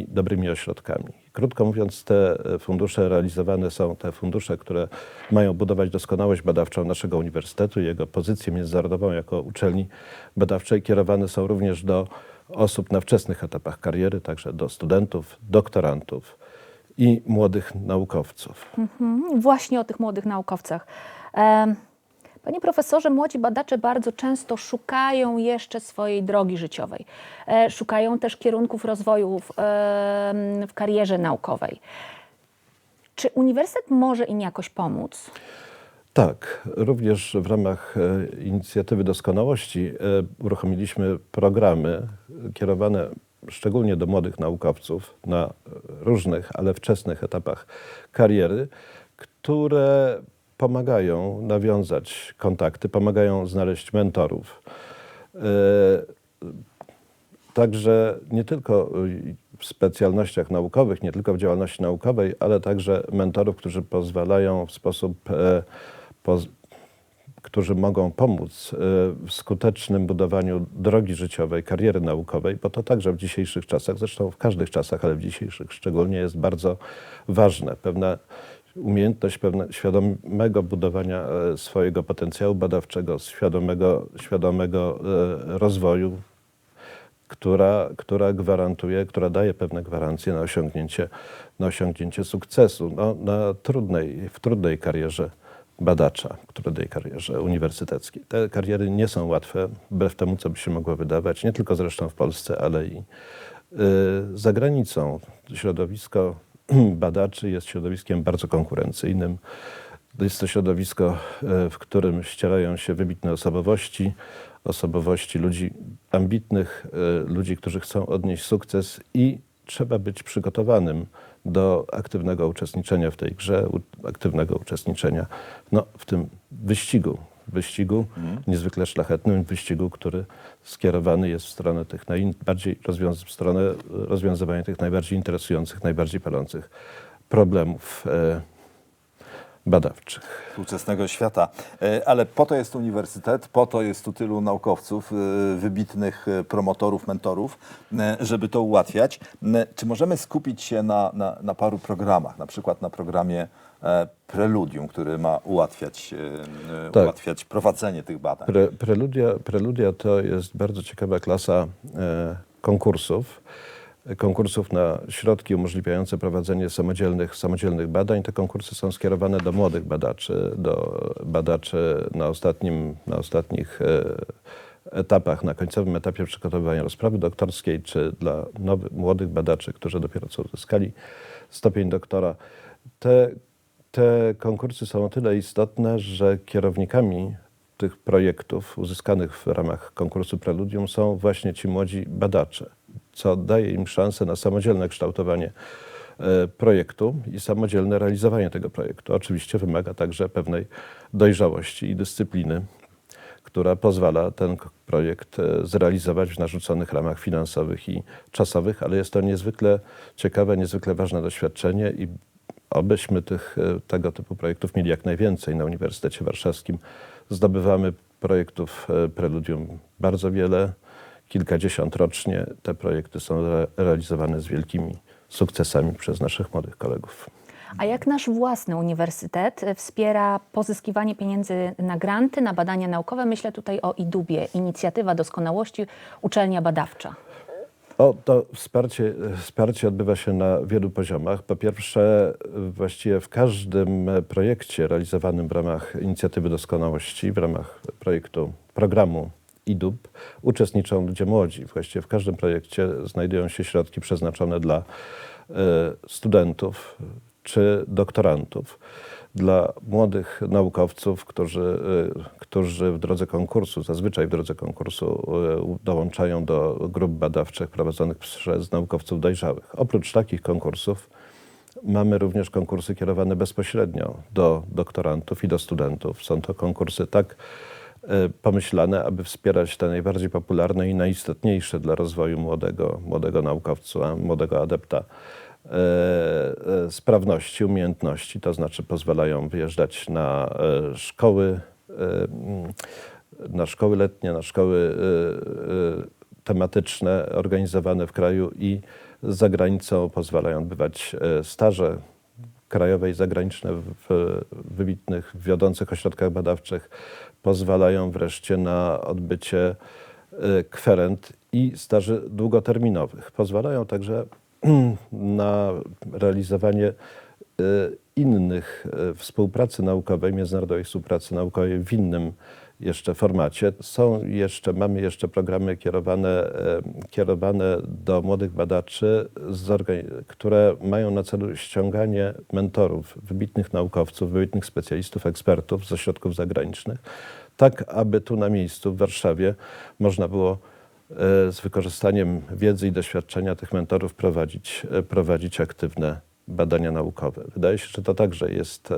dobrymi ośrodkami. Krótko mówiąc, te fundusze realizowane są, te fundusze, które mają budować doskonałość badawczą naszego uniwersytetu i jego pozycję międzynarodową jako uczelni badawczej, kierowane są również do osób na wczesnych etapach kariery, także do studentów, doktorantów i młodych naukowców. Właśnie o tych młodych naukowcach. Panie profesorze, młodzi badacze bardzo często szukają jeszcze swojej drogi życiowej. Szukają też kierunków rozwoju w karierze naukowej. Czy uniwersytet może im jakoś pomóc? Tak, również w ramach inicjatywy doskonałości uruchomiliśmy programy kierowane szczególnie do młodych naukowców na różnych, ale wczesnych etapach kariery, które pomagają nawiązać kontakty, pomagają znaleźć mentorów. Także nie tylko w specjalnościach naukowych, nie tylko w działalności naukowej, ale także mentorów, którzy pozwalają w sposób, którzy mogą pomóc w skutecznym budowaniu drogi życiowej, kariery naukowej, bo to także w dzisiejszych czasach, zresztą w każdych czasach, ale w dzisiejszych szczególnie jest bardzo ważne. Pewna umiejętność świadomego budowania swojego potencjału badawczego, świadomego rozwoju, która gwarantuje, która daje pewne gwarancje na osiągnięcie sukcesu w trudnej karierze badacza, w trudnej karierze uniwersyteckiej. Te kariery nie są łatwe, wbrew temu, co by się mogło wydawać, nie tylko zresztą w Polsce, ale i za granicą. Środowisko badaczy jest środowiskiem bardzo konkurencyjnym. Jest to środowisko, w którym ścierają się wybitne osobowości ludzi ambitnych, ludzi, którzy chcą odnieść sukces i trzeba być przygotowanym do aktywnego uczestniczenia w tej grze, aktywnego uczestniczenia w tym wyścigu niezwykle szlachetnym, wyścigu, który skierowany jest w stronę tych rozwiązywania tych najbardziej interesujących, najbardziej palących problemów badawczych. Współczesnego świata. Ale po to jest uniwersytet, po to jest tu tylu naukowców, wybitnych promotorów, mentorów, żeby to ułatwiać. Czy możemy skupić się na paru programach, na przykład na programie Preludium, który ma ułatwiać prowadzenie tych badań? Preludia to jest bardzo ciekawa klasa konkursów na środki umożliwiające prowadzenie samodzielnych badań. Te konkursy są skierowane do młodych badaczy, na ostatnich etapach, na końcowym etapie przygotowywania rozprawy doktorskiej, czy dla młodych badaczy, którzy dopiero co uzyskali stopień doktora. Te konkursy są o tyle istotne, że kierownikami tych projektów uzyskanych w ramach konkursu Preludium są właśnie ci młodzi badacze, co daje im szansę na samodzielne kształtowanie projektu i samodzielne realizowanie tego projektu. Oczywiście wymaga także pewnej dojrzałości i dyscypliny, która pozwala ten projekt zrealizować w narzuconych ramach finansowych i czasowych, ale jest to niezwykle ciekawe, niezwykle ważne doświadczenie i obyśmy tego typu projektów mieli jak najwięcej na Uniwersytecie Warszawskim. Zdobywamy projektów Preludium bardzo wiele, kilkadziesiąt rocznie. Te projekty są realizowane z wielkimi sukcesami przez naszych młodych kolegów. A jak nasz własny uniwersytet wspiera pozyskiwanie pieniędzy na granty, na badania naukowe? Myślę tutaj o IDUB-ie, Inicjatywa Doskonałości, Uczelnia Badawcza. To wsparcie odbywa się na wielu poziomach. Po pierwsze, właściwie w każdym projekcie realizowanym w ramach Inicjatywy Doskonałości, w ramach programu IDUB uczestniczą ludzie młodzi. Właściwie w każdym projekcie znajdują się środki przeznaczone dla studentów czy doktorantów. Dla młodych naukowców, którzy w drodze konkursu, zazwyczaj w drodze konkursu dołączają do grup badawczych prowadzonych przez naukowców dojrzałych. Oprócz takich konkursów mamy również konkursy kierowane bezpośrednio do doktorantów i do studentów. Są to konkursy tak pomyślane, aby wspierać te najbardziej popularne i najistotniejsze dla rozwoju młodego naukowca, młodego adepta sprawności, umiejętności, to znaczy pozwalają wyjeżdżać na szkoły letnie, na szkoły tematyczne organizowane w kraju i za granicą, pozwalają odbywać staże krajowe i zagraniczne w wybitnych, wiodących ośrodkach badawczych, pozwalają wreszcie na odbycie kwerend i staży długoterminowych. Pozwalają także na realizowanie innych współpracy naukowej, międzynarodowej współpracy naukowej w innym jeszcze formacie. Mamy jeszcze programy kierowane do młodych badaczy, które mają na celu ściąganie mentorów, wybitnych naukowców, wybitnych specjalistów, ekspertów z ośrodków zagranicznych, tak aby tu na miejscu w Warszawie można było z wykorzystaniem wiedzy i doświadczenia tych mentorów prowadzić aktywne badania naukowe. Wydaje się, że to także jest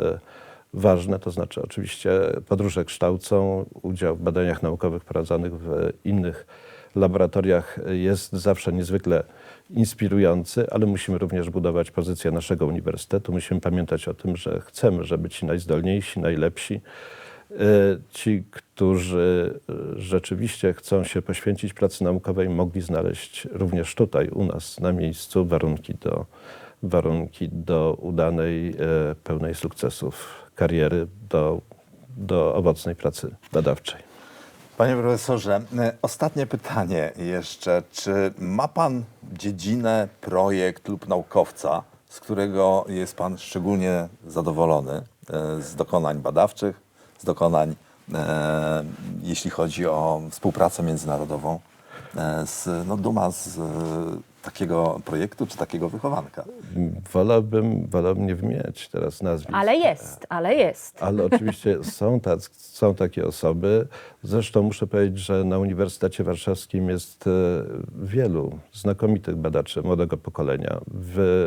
ważne, to znaczy oczywiście podróże kształcą, udział w badaniach naukowych prowadzonych w innych laboratoriach jest zawsze niezwykle inspirujący, ale musimy również budować pozycję naszego uniwersytetu. Musimy pamiętać o tym, że chcemy, żeby ci najzdolniejsi, najlepsi, ci, którzy rzeczywiście chcą się poświęcić pracy naukowej, mogli znaleźć również tutaj, u nas, na miejscu warunki do udanej, pełnej sukcesów kariery, do owocnej pracy badawczej. Panie profesorze, ostatnie pytanie jeszcze. Czy ma pan dziedzinę, projekt lub naukowca, z którego jest pan szczególnie zadowolony z dokonań badawczych, z dokonań, jeśli chodzi o współpracę międzynarodową, duma z takiego projektu czy takiego wychowanka? Wolałbym nie wymieniać teraz nazwisk. Ale jest. Ale oczywiście są takie osoby. Zresztą muszę powiedzieć, że na Uniwersytecie Warszawskim jest wielu znakomitych badaczy młodego pokolenia.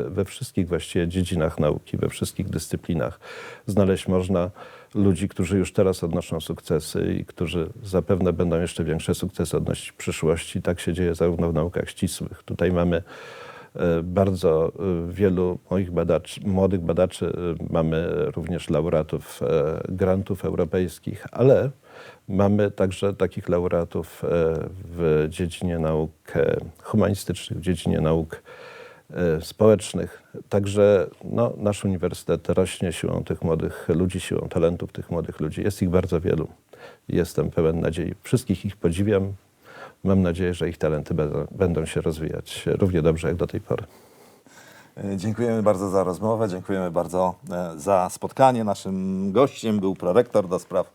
We wszystkich właściwie dziedzinach nauki, we wszystkich dyscyplinach znaleźć można ludzi, którzy już teraz odnoszą sukcesy i którzy zapewne będą jeszcze większe sukcesy odnosić w przyszłości. Tak się dzieje zarówno w naukach ścisłych. Tutaj mamy bardzo wielu młodych badaczy, mamy również laureatów grantów europejskich, ale mamy także takich laureatów w dziedzinie nauk humanistycznych, w dziedzinie nauk społecznych. Także nasz uniwersytet rośnie siłą tych młodych ludzi, siłą talentów tych młodych ludzi. Jest ich bardzo wielu. Jestem pełen nadziei. Wszystkich ich podziwiam. Mam nadzieję, że ich talenty będą się rozwijać równie dobrze jak do tej pory. Dziękujemy bardzo za rozmowę, dziękujemy bardzo za spotkanie. Naszym gościem był prorektor do spraw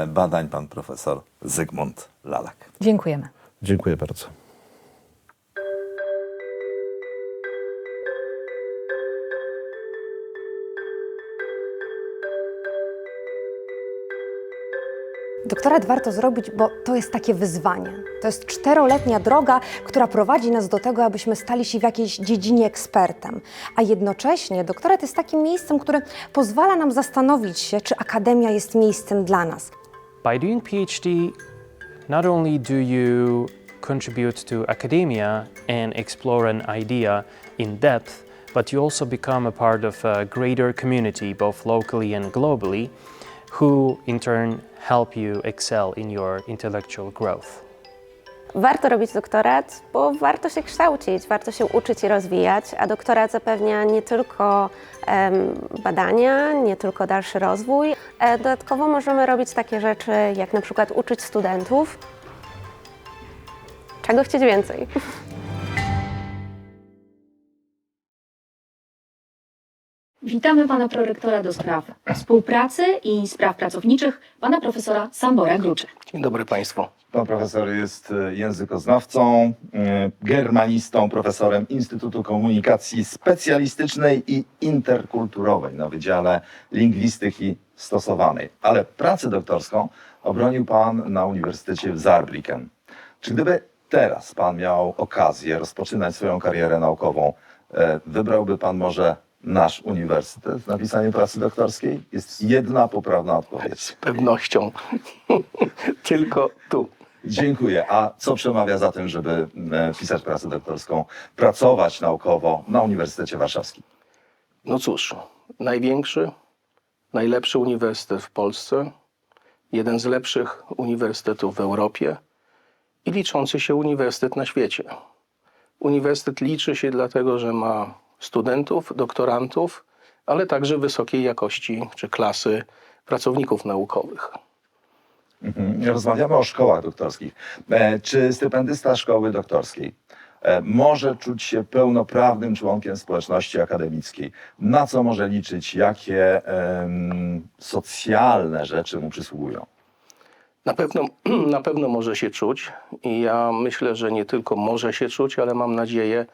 badań, pan profesor Zygmunt Lalak. Dziękujemy. Dziękuję bardzo. Doktorat warto zrobić, bo to jest takie wyzwanie. To jest 4-letnia droga, która prowadzi nas do tego, abyśmy stali się w jakiejś dziedzinie ekspertem. A jednocześnie doktorat jest takim miejscem, które pozwala nam zastanowić się, czy akademia jest miejscem dla nas. By doing PhD, not only do you contribute to academia and explore an idea in depth, but you also become a part of a greater community, both locally and globally, who in turn help you excel in your intellectual growth. Warto robić doktorat, bo warto się kształcić, warto się uczyć i rozwijać, a doktorat zapewnia nie tylko badania, nie tylko dalszy rozwój. Dodatkowo możemy robić takie rzeczy, jak na przykład uczyć studentów. Czego chcieć więcej? Witamy pana prorektora do spraw współpracy i spraw pracowniczych, pana profesora Sambora Gruczy. Dzień dobry Państwu. Pan profesor jest językoznawcą, germanistą, profesorem Instytutu Komunikacji Specjalistycznej i Interkulturowej na Wydziale Lingwistyki Stosowanej. Ale pracę doktorską obronił pan na Uniwersytecie w Saarbrücken. Czy gdyby teraz pan miał okazję rozpoczynać swoją karierę naukową, wybrałby pan może nasz uniwersytet na pisanie pracy doktorskiej? Jest jedna poprawna odpowiedź. Z pewnością. Tylko tu. Dziękuję. A co przemawia za tym, żeby pisać pracę doktorską, pracować naukowo na Uniwersytecie Warszawskim? No cóż, największy, najlepszy uniwersytet w Polsce, jeden z lepszych uniwersytetów w Europie i liczący się uniwersytet na świecie. Uniwersytet liczy się dlatego, że ma studentów, doktorantów, ale także wysokiej jakości czy klasy pracowników naukowych. Rozmawiamy o szkołach doktorskich. Czy stypendysta szkoły doktorskiej może czuć się pełnoprawnym członkiem społeczności akademickiej? Na co może liczyć? Jakie socjalne rzeczy mu przysługują? Na pewno może się czuć i ja myślę, że nie tylko może się czuć, ale mam nadzieję,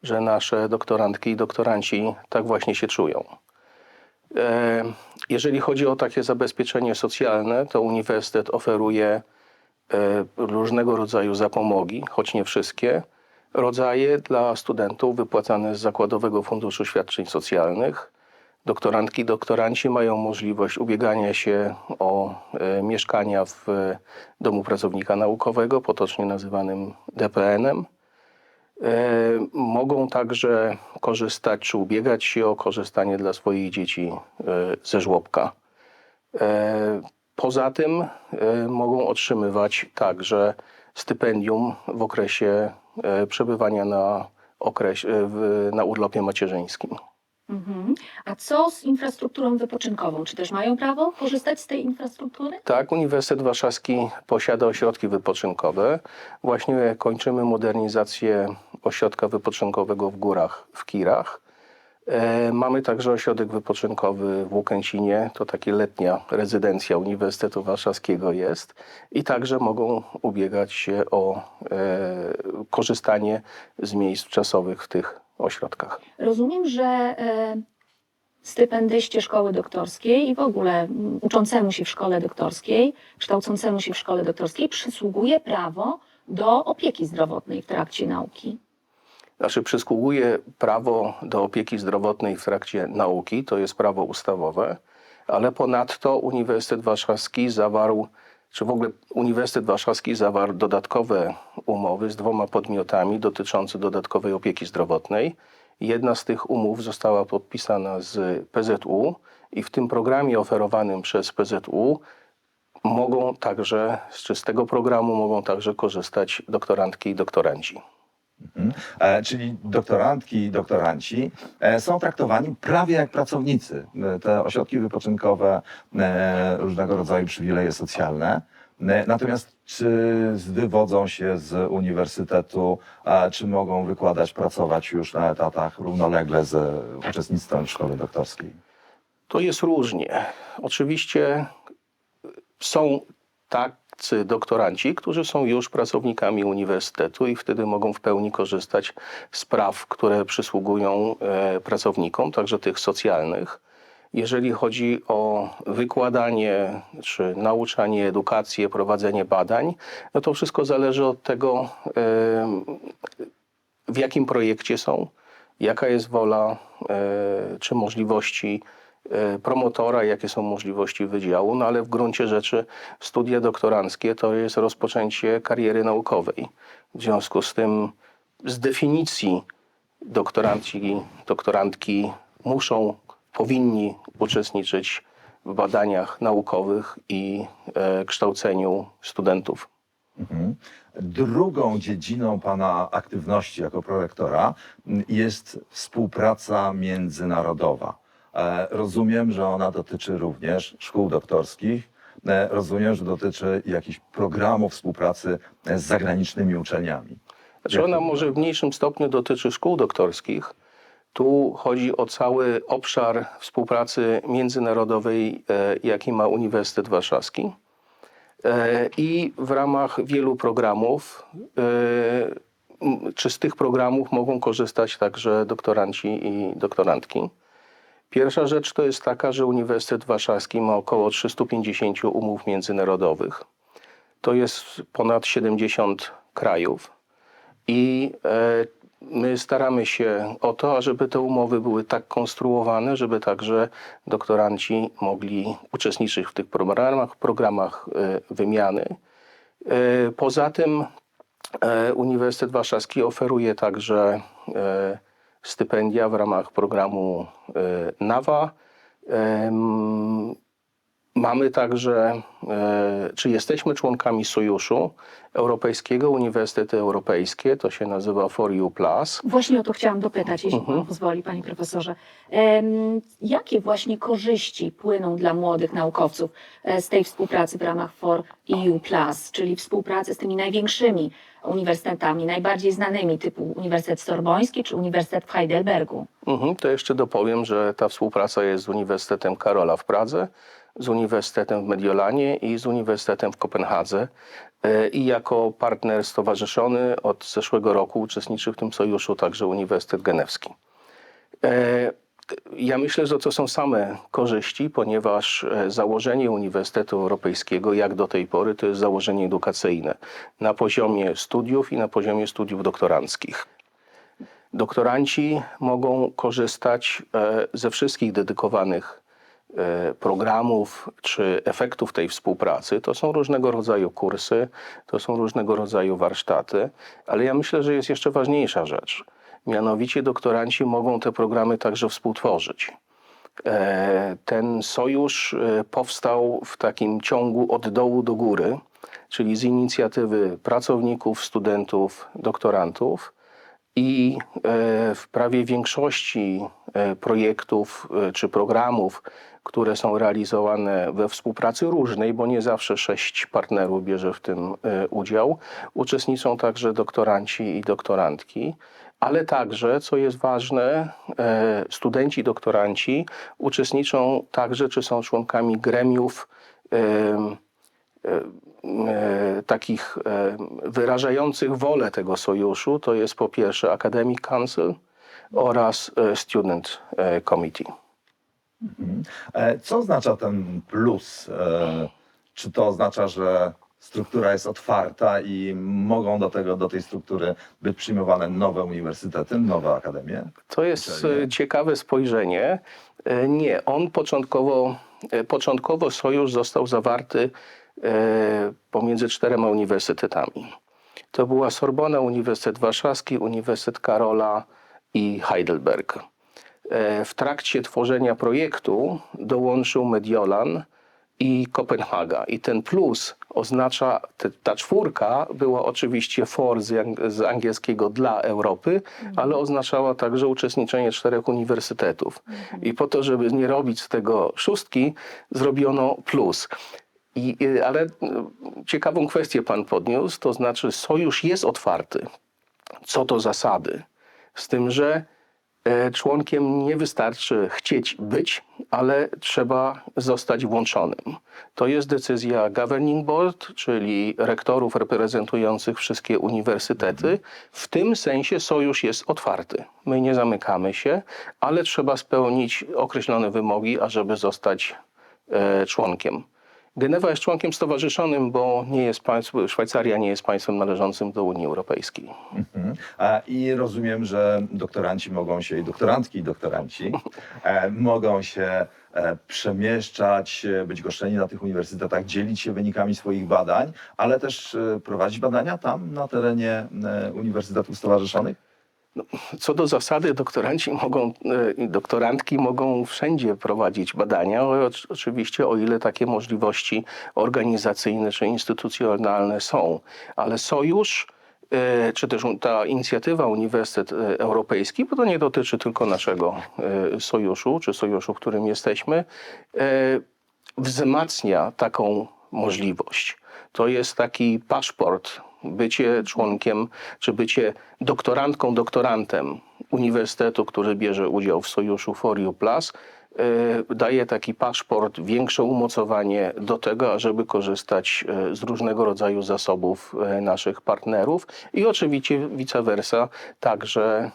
że nasze doktorantki i doktoranci tak właśnie się czują. Jeżeli chodzi o takie zabezpieczenie socjalne, to uniwersytet oferuje różnego rodzaju zapomogi, choć nie wszystkie rodzaje dla studentów wypłacane z Zakładowego Funduszu Świadczeń Socjalnych. Doktorantki i doktoranci mają możliwość ubiegania się o mieszkania w Domu Pracownika Naukowego, potocznie nazywanym DPN-em. Mogą także korzystać czy ubiegać się o korzystanie dla swoich dzieci ze żłobka. Poza tym mogą otrzymywać także stypendium w okresie przebywania na urlopie macierzyńskim. A co z infrastrukturą wypoczynkową? Czy też mają prawo korzystać z tej infrastruktury? Tak, Uniwersytet Warszawski posiada ośrodki wypoczynkowe. Właśnie kończymy modernizację ośrodka wypoczynkowego w Górach, w Kirach. Mamy także ośrodek wypoczynkowy w Łukęcinie, to taka letnia rezydencja Uniwersytetu Warszawskiego jest i także mogą ubiegać się o korzystanie z miejsc czasowych w tych ośrodkach. Rozumiem, że stypendyście szkoły doktorskiej i w ogóle uczącemu się w szkole doktorskiej, kształcącemu się w szkole doktorskiej przysługuje prawo do opieki zdrowotnej w trakcie nauki. Znaczy przysługuje prawo do opieki zdrowotnej w trakcie nauki, to jest prawo ustawowe, ale ponadto Uniwersytet Warszawski zawarł dodatkowe umowy z 2 podmiotami dotyczące dodatkowej opieki zdrowotnej. Jedna z tych umów została podpisana z PZU i w tym programie oferowanym przez PZU z tego programu mogą także korzystać doktorantki i doktoranci. Czyli doktorantki i doktoranci są traktowani prawie jak pracownicy. Te ośrodki wypoczynkowe, różnego rodzaju przywileje socjalne. Natomiast czy wywodzą się z uniwersytetu, czy mogą wykładać, pracować już na etatach równolegle z uczestnictwem w szkole doktorskiej? To jest różnie. Oczywiście są tacy doktoranci, którzy są już pracownikami uniwersytetu i wtedy mogą w pełni korzystać z praw, które przysługują pracownikom, także tych socjalnych. Jeżeli chodzi o wykładanie, czy nauczanie, edukację, prowadzenie badań, no to wszystko zależy od tego, w jakim projekcie są, jaka jest wola, czy możliwości promotora, jakie są możliwości wydziału, no ale w gruncie rzeczy studia doktoranckie to jest rozpoczęcie kariery naukowej. W związku z tym z definicji doktorantki powinni uczestniczyć w badaniach naukowych i kształceniu studentów. Drugą dziedziną pana aktywności jako prorektora jest współpraca międzynarodowa. Rozumiem, że ona dotyczy również szkół doktorskich. Rozumiem, że dotyczy jakichś programów współpracy z zagranicznymi uczelniami. Znaczy ona może w mniejszym stopniu dotyczy szkół doktorskich, Tu chodzi o cały obszar współpracy międzynarodowej, jaki ma Uniwersytet Warszawski. I w ramach wielu programów, czy z tych programów mogą korzystać także doktoranci i doktorantki. Pierwsza rzecz to jest taka, że Uniwersytet Warszawski ma około 350 umów międzynarodowych. To jest ponad 70 krajów i my staramy się o to, ażeby te umowy były tak konstruowane, żeby także doktoranci mogli uczestniczyć w tych programach wymiany. Poza tym Uniwersytet Warszawski oferuje także stypendia w ramach programu NAWA. Mamy także, czy jesteśmy członkami Sojuszu Europejskiego, Uniwersytety Europejskie, to się nazywa For You Plus. Właśnie o to chciałam dopytać, jeśli pan pozwoli, panie profesorze. Jakie właśnie korzyści płyną dla młodych naukowców z tej współpracy w ramach For EU Plus, czyli współpracy z tymi największymi uniwersytetami, najbardziej znanymi, typu Uniwersytet Sorboński czy Uniwersytet w Heidelbergu? To jeszcze dopowiem, że ta współpraca jest z Uniwersytetem Karola w Pradze, z Uniwersytetem w Mediolanie i z Uniwersytetem w Kopenhadze. I jako partner stowarzyszony od zeszłego roku uczestniczy w tym sojuszu także Uniwersytet Genewski. Ja myślę, że to są same korzyści, ponieważ założenie Uniwersytetu Europejskiego, jak do tej pory, to jest założenie edukacyjne na poziomie studiów i na poziomie studiów doktoranckich. Doktoranci mogą korzystać ze wszystkich dedykowanych programów czy efektów tej współpracy. To są różnego rodzaju kursy, to są różnego rodzaju warsztaty, ale ja myślę, że jest jeszcze ważniejsza rzecz. Mianowicie doktoranci mogą te programy także współtworzyć. Ten sojusz powstał w takim ciągu od dołu do góry, czyli z inicjatywy pracowników, studentów, doktorantów. I w prawie większości projektów czy programów, które są realizowane we współpracy różnej, bo nie zawsze 6 partnerów bierze w tym udział, uczestniczą także doktoranci i doktorantki, ale także, co jest ważne, studenci, doktoranci uczestniczą także, czy są członkami gremiów takich wyrażających wolę tego sojuszu. To jest po pierwsze Academic Council oraz Student Committee. Co oznacza ten plus? Czy to oznacza, że struktura jest otwarta i mogą do tej struktury być przyjmowane nowe uniwersytety, nowe akademie? To jest uczelnie? ciekawe spojrzenie. Nie, on początkowo sojusz został zawarty pomiędzy 4 uniwersytetami. To była Sorbona, Uniwersytet Warszawski, Uniwersytet Karola i Heidelberg. W trakcie tworzenia projektu dołączył Mediolan i Kopenhaga. I ten plus oznacza, ta 4 była oczywiście for z angielskiego dla Europy, ale oznaczała także uczestniczenie 4 uniwersytetów. I po to, żeby nie robić z tego 6, zrobiono plus. Ale ciekawą kwestię pan podniósł, to znaczy sojusz jest otwarty co do zasady, z tym, że członkiem nie wystarczy chcieć być, ale trzeba zostać włączonym. To jest decyzja Governing Board, czyli rektorów reprezentujących wszystkie uniwersytety. W tym sensie sojusz jest otwarty. My nie zamykamy się, ale trzeba spełnić określone wymogi, ażeby zostać członkiem. Genewa jest członkiem stowarzyszonym, bo Szwajcaria nie jest państwem należącym do Unii Europejskiej. I rozumiem, że doktoranci mogą się, i doktorantki, i doktoranci mogą się przemieszczać, być goszczeni na tych uniwersytetach, dzielić się wynikami swoich badań, ale też prowadzić badania tam na terenie uniwersytetów stowarzyszonych? Co do zasady, doktoranci i doktorantki mogą wszędzie prowadzić badania, oczywiście o ile takie możliwości organizacyjne czy instytucjonalne są. Ale sojusz, czy też ta inicjatywa Uniwersytet Europejski, bo to nie dotyczy tylko naszego sojuszu, czy sojuszu, w którym jesteśmy, wzmacnia taką możliwość. To jest taki paszport, bycie członkiem, czy bycie doktorantką, doktorantem uniwersytetu, który bierze udział w sojuszu For You Plus, daje taki paszport, większe umocowanie do tego, ażeby korzystać z różnego rodzaju zasobów naszych partnerów i oczywiście vice versa, także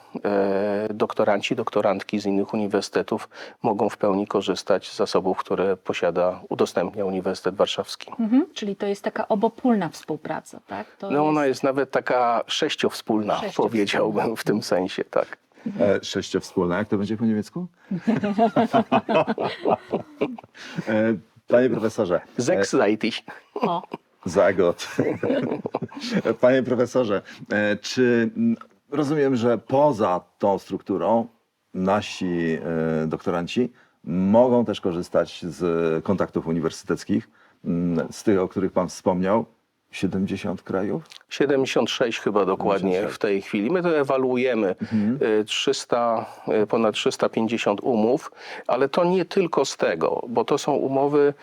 doktoranci, doktorantki z innych uniwersytetów mogą w pełni korzystać z zasobów, które udostępnia Uniwersytet Warszawski. Czyli to jest taka obopólna współpraca, tak? To No ona jest nawet taka sześciowspólna, Sześciowspólna. powiedziałbym w tym sensie, tak. Sześciowspólna, jak to będzie po niemiecku? Panie profesorze. Sechsseitig. O, Zagot. Panie profesorze, czy rozumiem, że poza tą strukturą nasi doktoranci mogą też korzystać z kontaktów uniwersyteckich, z tych, o których pan wspomniał? 70 krajów? 76 chyba dokładnie 76. w tej chwili. My to ewaluujemy. 300, ponad 350 umów, ale to nie tylko z tego, bo to są umowy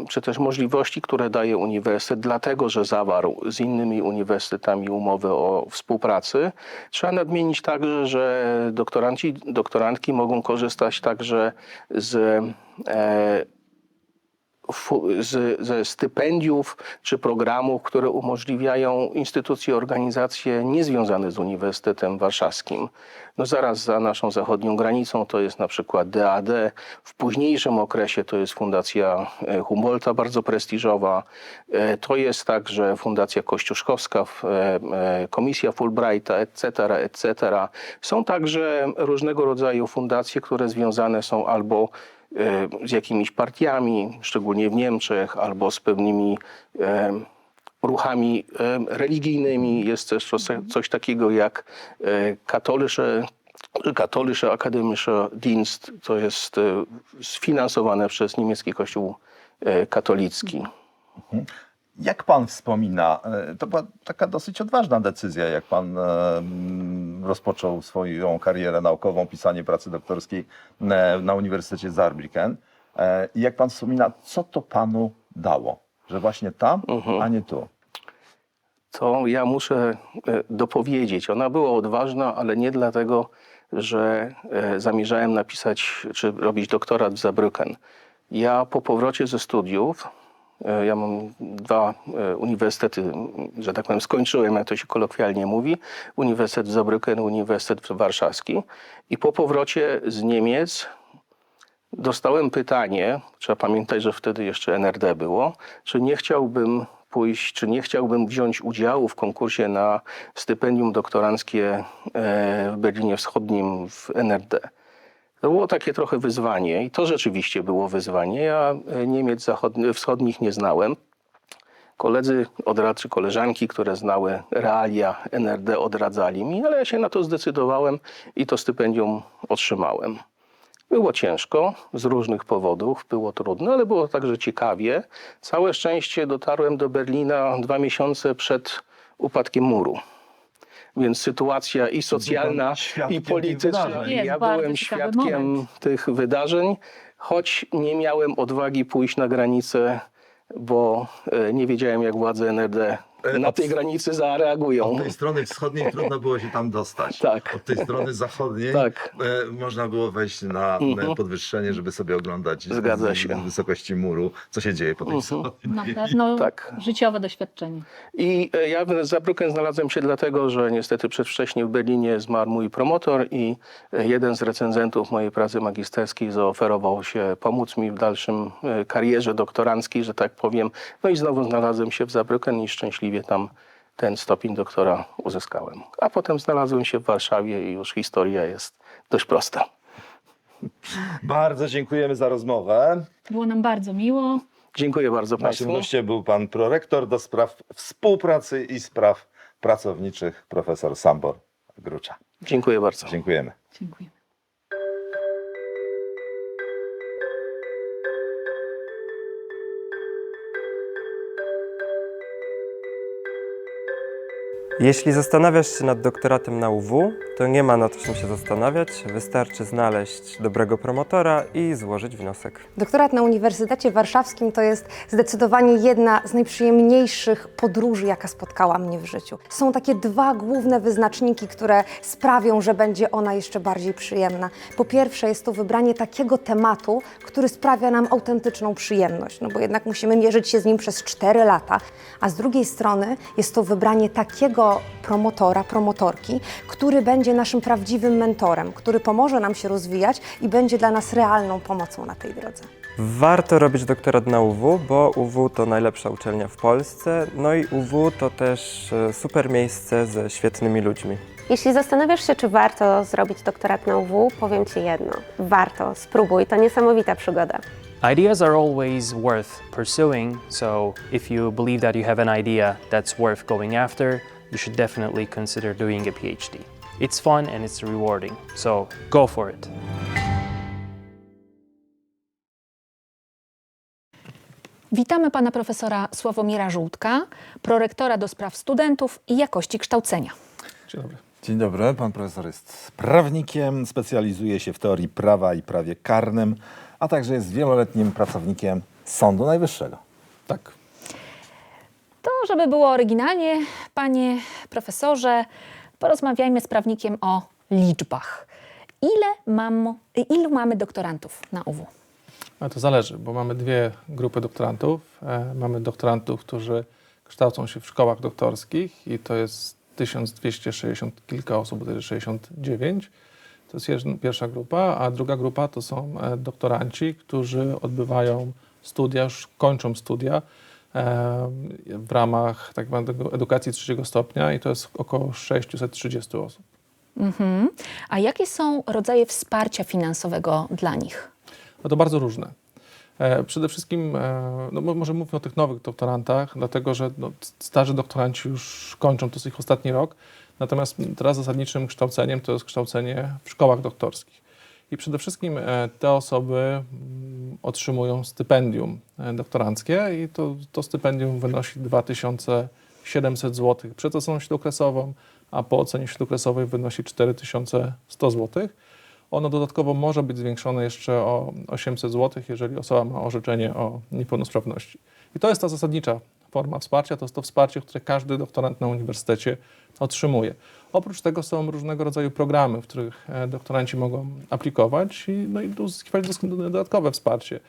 czy też możliwości, które daje uniwersytet, dlatego że zawarł z innymi uniwersytetami umowę o współpracy. Trzeba nadmienić także, że doktoranci, doktorantki mogą korzystać także ze stypendiów czy programów, które umożliwiają instytucje, organizacje niezwiązane z Uniwersytetem Warszawskim. No zaraz za naszą zachodnią granicą to jest na przykład DAD, w późniejszym okresie to jest Fundacja Humboldta, bardzo prestiżowa. To jest także Fundacja Kościuszkowska, Komisja Fulbrighta, etc. Są także różnego rodzaju fundacje, które związane są albo z jakimiś partiami, szczególnie w Niemczech, albo z pewnymi ruchami religijnymi. Jest też coś takiego jak Katholische Akademischer Dienst, to jest sfinansowane przez niemiecki Kościół katolicki. Jak pan wspomina, to była taka dosyć odważna decyzja, jak pan rozpoczął swoją karierę naukową, pisanie pracy doktorskiej na Uniwersytecie Saarbrücken. I jak pan wspomina, co to panu dało, że właśnie tam, a nie tu? To ja muszę dopowiedzieć. Ona była odważna, ale nie dlatego, że zamierzałem napisać czy robić doktorat w Saarbrücken. Ja po powrocie ze studiów, ja mam 2 uniwersytety, że tak powiem, skończyłem, jak to się kolokwialnie mówi. Uniwersytet w Saarbrücken, Uniwersytet Warszawski. I po powrocie z Niemiec dostałem pytanie, trzeba pamiętać, że wtedy jeszcze NRD było, czy nie chciałbym pójść, czy nie chciałbym wziąć udziału w konkursie na stypendium doktoranckie w Berlinie Wschodnim w NRD. To było takie trochę wyzwanie i to rzeczywiście było wyzwanie. Ja Niemiec wschodnich nie znałem. Koledzy czy koleżanki, które znały realia NRD, odradzali mi, ale ja się na to zdecydowałem i to stypendium otrzymałem. Było ciężko z różnych powodów, było trudno, ale było także ciekawie. Całe szczęście dotarłem do Berlina 2 miesiące przed upadkiem muru. Więc sytuacja i socjalna, i polityczna. Ja byłem świadkiem tych wydarzeń, choć nie miałem odwagi pójść na granicę, bo nie wiedziałem, jak władze NRD na tej granicy zareagują. Od tej strony wschodniej trudno było się tam dostać. Tak. Od tej strony zachodniej Tak. można było wejść na podwyższenie, żeby sobie oglądać Zgadza się. z wysokości muru, co się dzieje po tej stronie. na pewno Tak. życiowe doświadczenie. I ja w Saarbrücken znalazłem się dlatego, że niestety przedwcześnie w Berlinie zmarł mój promotor i jeden z recenzentów mojej pracy magisterskiej zaoferował się pomóc mi w dalszym karierze doktoranckiej, że tak powiem. No i znowu znalazłem się w Saarbrücken i szczęśliwie tam ten stopień doktora uzyskałem. A potem znalazłem się w Warszawie i już historia jest dość prosta. Bardzo dziękujemy za rozmowę. Było nam bardzo miło. Dziękuję bardzo Naszym Państwu. gościem był pan prorektor do spraw współpracy i spraw pracowniczych, profesor Sambor Grucza. Dziękuję bardzo. Dziękujemy. Dziękuję. Jeśli zastanawiasz się nad doktoratem na UW, to nie ma nad czym się zastanawiać. Wystarczy znaleźć dobrego promotora i złożyć wniosek. Doktorat na Uniwersytecie Warszawskim to jest zdecydowanie jedna z najprzyjemniejszych podróży, jaka spotkała mnie w życiu. Są takie dwa główne wyznaczniki, które sprawią, że będzie ona jeszcze bardziej przyjemna. Po pierwsze jest to wybranie takiego tematu, który sprawia nam autentyczną przyjemność, no bo jednak musimy mierzyć się z nim przez 4 lata, a z drugiej strony jest to wybranie takiego promotora, promotorki, który będzie naszym prawdziwym mentorem, który pomoże nam się rozwijać i będzie dla nas realną pomocą na tej drodze. Warto robić doktorat na UW, bo UW to najlepsza uczelnia w Polsce, no i UW to też super miejsce ze świetnymi ludźmi. Jeśli zastanawiasz się, czy warto zrobić doktorat na UW, powiem Ci jedno. Warto, spróbuj, to niesamowita przygoda. Ideas are always worth pursuing, so if you believe that you have an idea that's worth going after, you should definitely consider doing a PhD. It's fun and it's rewarding, so go for it. Witamy pana profesora Sławomira Żółtka, prorektora do spraw studentów i jakości kształcenia. Dzień dobry. Dzień dobry, pan profesor jest prawnikiem, specjalizuje się w teorii prawa i prawie karnym, a także jest wieloletnim pracownikiem Sądu Najwyższego. Tak. To, żeby było oryginalnie, panie profesorze, porozmawiajmy z prawnikiem o liczbach. Ilu mamy doktorantów na UW? Ale to zależy, bo mamy dwie grupy doktorantów. Mamy doktorantów, którzy kształcą się w szkołach doktorskich i to jest 1260 kilka osób, bodajże 69. To jest pierwsza grupa, a druga grupa to są doktoranci, którzy odbywają studia, już kończą studia w ramach tak zwanej edukacji trzeciego stopnia i to jest około 630 osób. A jakie są rodzaje wsparcia finansowego dla nich? No to bardzo różne. Przede wszystkim, no może mówimy o tych nowych doktorantach, dlatego że starzy doktoranci już kończą, to jest ich ostatni rok, natomiast teraz zasadniczym kształceniem to jest kształcenie w szkołach doktorskich. I przede wszystkim te osoby otrzymują stypendium doktoranckie i to stypendium wynosi 2700 zł przed oceną śródokresową, a po ocenie śródokresowej wynosi 4100 zł. Ono dodatkowo może być zwiększone jeszcze o 800 zł, jeżeli osoba ma orzeczenie o niepełnosprawności. I to jest ta zasadnicza forma wsparcia, to jest to wsparcie, które każdy doktorant na uniwersytecie otrzymuje. Oprócz tego są różnego rodzaju programy, w których doktoranci mogą aplikować i uzyskiwać dodatkowe wsparcie.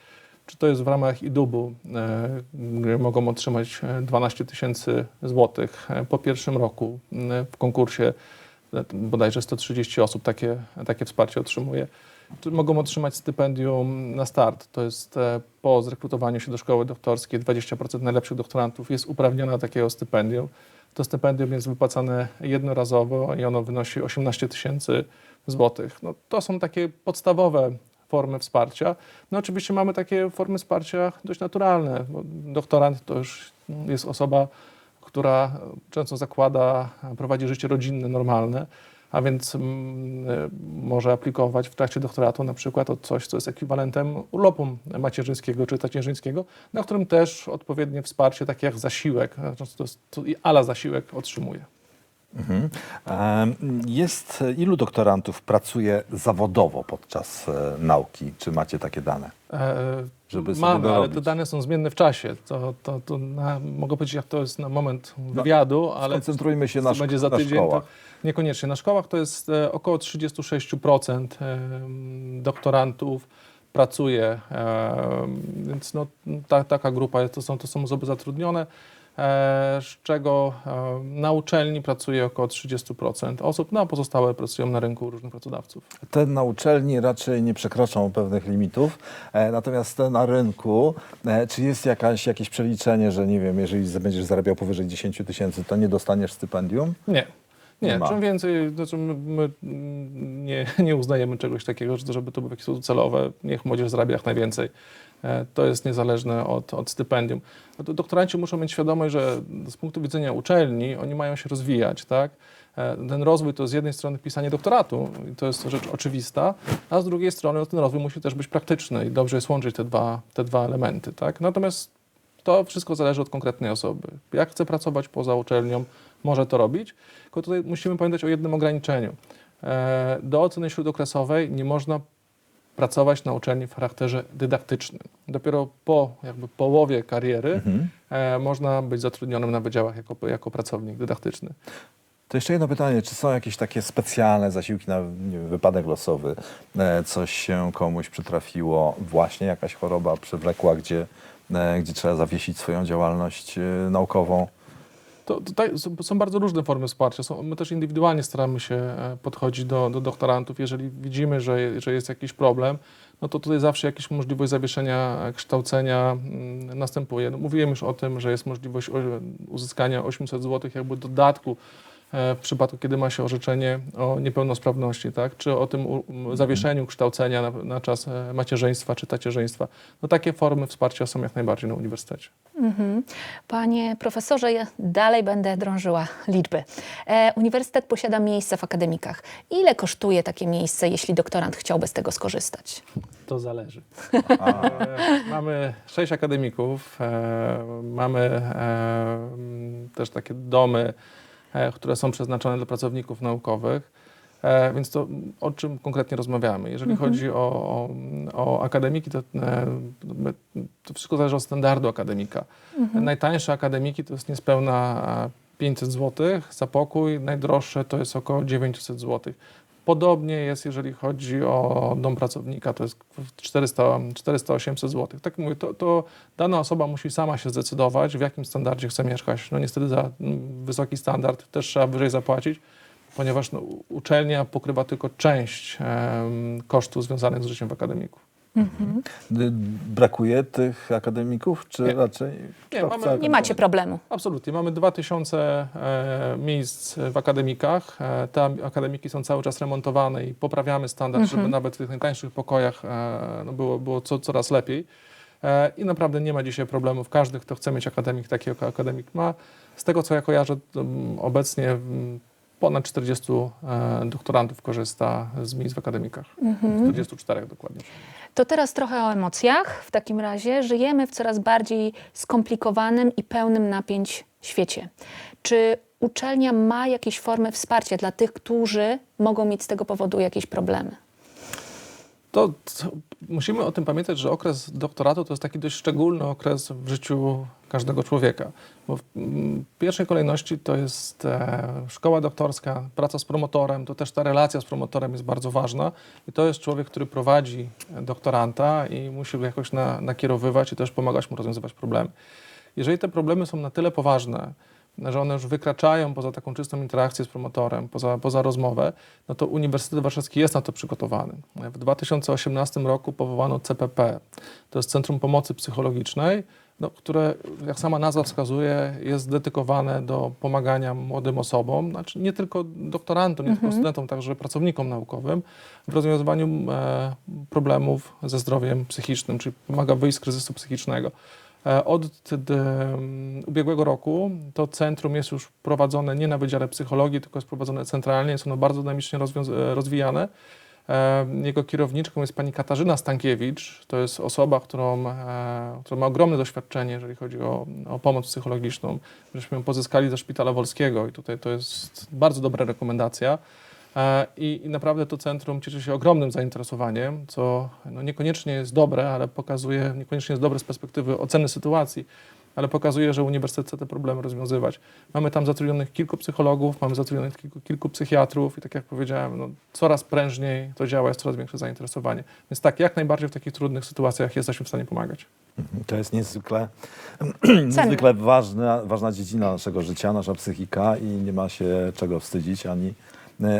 Czy to jest w ramach IDUB-u, gdzie mogą otrzymać 12 000 złotych po pierwszym roku w konkursie, bodajże 130 osób takie wsparcie otrzymuje. Mogą otrzymać stypendium na start, to jest po zrekrutowaniu się do szkoły doktorskiej 20% najlepszych doktorantów jest uprawnione do takiego stypendium. To stypendium jest wypłacane jednorazowo i ono wynosi 18 000 złotych. No, to są takie podstawowe formy wsparcia. No oczywiście mamy takie formy wsparcia dość naturalne. Bo doktorant to już jest osoba, która często prowadzi życie rodzinne, normalne, a więc może aplikować w trakcie doktoratu na przykład o coś, co jest ekwivalentem urlopu macierzyńskiego czy tacierzyńskiego, na którym też odpowiednie wsparcie, takie jak zasiłek, ala zasiłek otrzymuje. Ilu doktorantów pracuje zawodowo podczas nauki? Czy macie takie dane? Żeby sobie Mamy, ale dorobić? te dane są zmienne w czasie. Mogę powiedzieć, jak to jest na moment wywiadu, ale Skoncentrujmy się co na będzie za na tydzień, szkołach. to niekoniecznie. Na szkołach to jest około 36% doktorantów pracuje, więc taka grupa to są osoby zatrudnione, z czego na uczelni pracuje około 30% osób, no a pozostałe pracują na rynku różnych pracodawców. Te na uczelni raczej nie przekroczą pewnych limitów, natomiast te na rynku, czy jest jakieś przeliczenie, że nie wiem, jeżeli będziesz zarabiał powyżej 10 000, to nie dostaniesz stypendium? Nie, ma. czym więcej, my nie uznajemy czegoś takiego, żeby to było w jakiś sposób celowe. Niech młodzież zarabia jak najwięcej. To jest niezależne od stypendium. Doktoranci muszą mieć świadomość, że z punktu widzenia uczelni oni mają się rozwijać, tak? Ten rozwój to z jednej strony pisanie doktoratu, i to jest rzecz oczywista, a z drugiej strony ten rozwój musi też być praktyczny i dobrze jest łączyć te dwa elementy, tak? Natomiast To wszystko zależy od konkretnej osoby. Jak chce pracować poza uczelnią, może to robić. Tylko tutaj musimy pamiętać o jednym ograniczeniu. Do oceny śródokresowej nie można pracować na uczelni w charakterze dydaktycznym. Dopiero po jakby połowie kariery można być zatrudnionym na wydziałach jako pracownik dydaktyczny. To jeszcze jedno pytanie, czy są jakieś takie specjalne zasiłki na nie wiem, wypadek losowy, coś się komuś przytrafiło, właśnie jakaś choroba przewlekła, gdzie trzeba zawiesić swoją działalność naukową? Tutaj są bardzo różne formy wsparcia. My też indywidualnie staramy się podchodzić do doktorantów. Jeżeli widzimy, że jest jakiś problem, no to tutaj zawsze jakaś możliwość zawieszenia kształcenia następuje. No, mówiłem już o tym, że jest możliwość uzyskania 800 zł jakby dodatku w przypadku, kiedy ma się orzeczenie o niepełnosprawności, tak? Czy o tym zawieszeniu kształcenia na czas macierzyństwa czy tacierzyństwa. No takie formy wsparcia są jak najbardziej na uniwersytecie. Panie profesorze, ja dalej będę drążyła liczby. Uniwersytet posiada miejsca w akademikach. Ile kosztuje takie miejsce, jeśli doktorant chciałby z tego skorzystać? To zależy. Mamy 6 akademików, mamy też takie domy, które są przeznaczone dla pracowników naukowych, więc to o czym konkretnie rozmawiamy? Jeżeli chodzi o akademiki, to wszystko zależy od standardu akademika. Najtańsze akademiki to jest niespełna 500 zł za pokój, najdroższe to jest około 900 zł. Podobnie jest, jeżeli chodzi o dom pracownika, to jest 400-800 zł. Tak mówię, to dana osoba musi sama się zdecydować, w jakim standardzie chce mieszkać. No niestety za wysoki standard też trzeba wyżej zapłacić, ponieważ uczelnia pokrywa tylko część kosztów związanych z życiem w akademiku. Brakuje tych akademików, czy raczej? Nie macie problemu. Absolutnie. Mamy 2000 miejsc w akademikach. Te akademiki są cały czas remontowane i poprawiamy standard, żeby nawet w tych najtańszych pokojach było coraz lepiej. I naprawdę nie ma dzisiaj problemów. Każdy, kto chce mieć akademik, taki akademik ma. Z tego, co ja kojarzę, obecnie ponad 40 doktorantów korzysta z miejsc w akademikach. 44 dokładnie. To teraz trochę o emocjach. W takim razie żyjemy w coraz bardziej skomplikowanym i pełnym napięć świecie. Czy uczelnia ma jakieś formy wsparcia dla tych, którzy mogą mieć z tego powodu jakieś problemy? To musimy o tym pamiętać, że okres doktoratu to jest taki dość szczególny okres w życiu każdego człowieka. Bo w pierwszej kolejności to jest szkoła doktorska, praca z promotorem, to też ta relacja z promotorem jest bardzo ważna i to jest człowiek, który prowadzi doktoranta i musi go jakoś nakierowywać i też pomagać mu rozwiązywać problemy. Jeżeli te problemy są na tyle poważne, że one już wykraczają poza taką czystą interakcję z promotorem, poza rozmowę, no to Uniwersytet Warszawski jest na to przygotowany. W 2018 roku powołano CPP, to jest Centrum Pomocy Psychologicznej, które, jak sama nazwa wskazuje, jest dedykowane do pomagania młodym osobom, znaczy nie tylko doktorantom, nie tylko studentom, także pracownikom naukowym w rozwiązywaniu problemów ze zdrowiem psychicznym, czyli pomaga wyjść z kryzysu psychicznego. Od ubiegłego roku to centrum jest już prowadzone nie na Wydziale Psychologii, tylko jest prowadzone centralnie, jest ono bardzo dynamicznie rozwijane. Jego kierowniczką jest pani Katarzyna Stankiewicz. To jest osoba, która ma ogromne doświadczenie, jeżeli chodzi o pomoc psychologiczną. Żeśmy ją pozyskali ze Szpitala Wolskiego i tutaj to jest bardzo dobra rekomendacja. I naprawdę to centrum cieszy się ogromnym zainteresowaniem, co niekoniecznie jest dobre, ale pokazuje, niekoniecznie jest dobre z perspektywy oceny sytuacji, ale pokazuje, że uniwersytet chce te problemy rozwiązywać. Mamy tam zatrudnionych kilku psychologów, mamy zatrudnionych kilku psychiatrów i tak jak powiedziałem, coraz prężniej to działa, jest coraz większe zainteresowanie. Więc tak, jak najbardziej w takich trudnych sytuacjach jesteśmy w stanie pomagać. To jest niezwykle ważna dziedzina naszego życia, nasza psychika i nie ma się czego wstydzić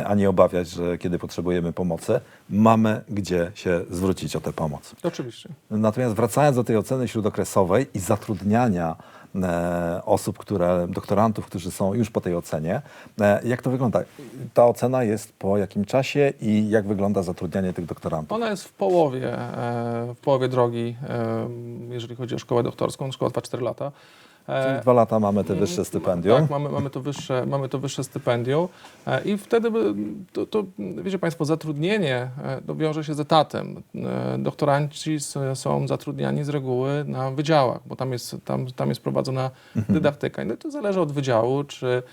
ani obawiać, że kiedy potrzebujemy pomocy, mamy gdzie się zwrócić o tę pomoc. Oczywiście. Natomiast wracając do tej oceny śródokresowej i zatrudniania osób, doktorantów, którzy są już po tej ocenie, jak to wygląda? Ta ocena jest po jakim czasie i jak wygląda zatrudnianie tych doktorantów? Ona jest w połowie drogi, jeżeli chodzi o szkołę doktorską, szkoła trwa 4 lata. Czyli 2 lata mamy te wyższe stypendium. Tak, mamy to wyższe stypendium i wtedy wiecie Państwo, zatrudnienie wiąże się z etatem. Doktoranci są zatrudniani z reguły na wydziałach, bo tam jest prowadzona dydaktyka. No i to zależy od wydziału, czy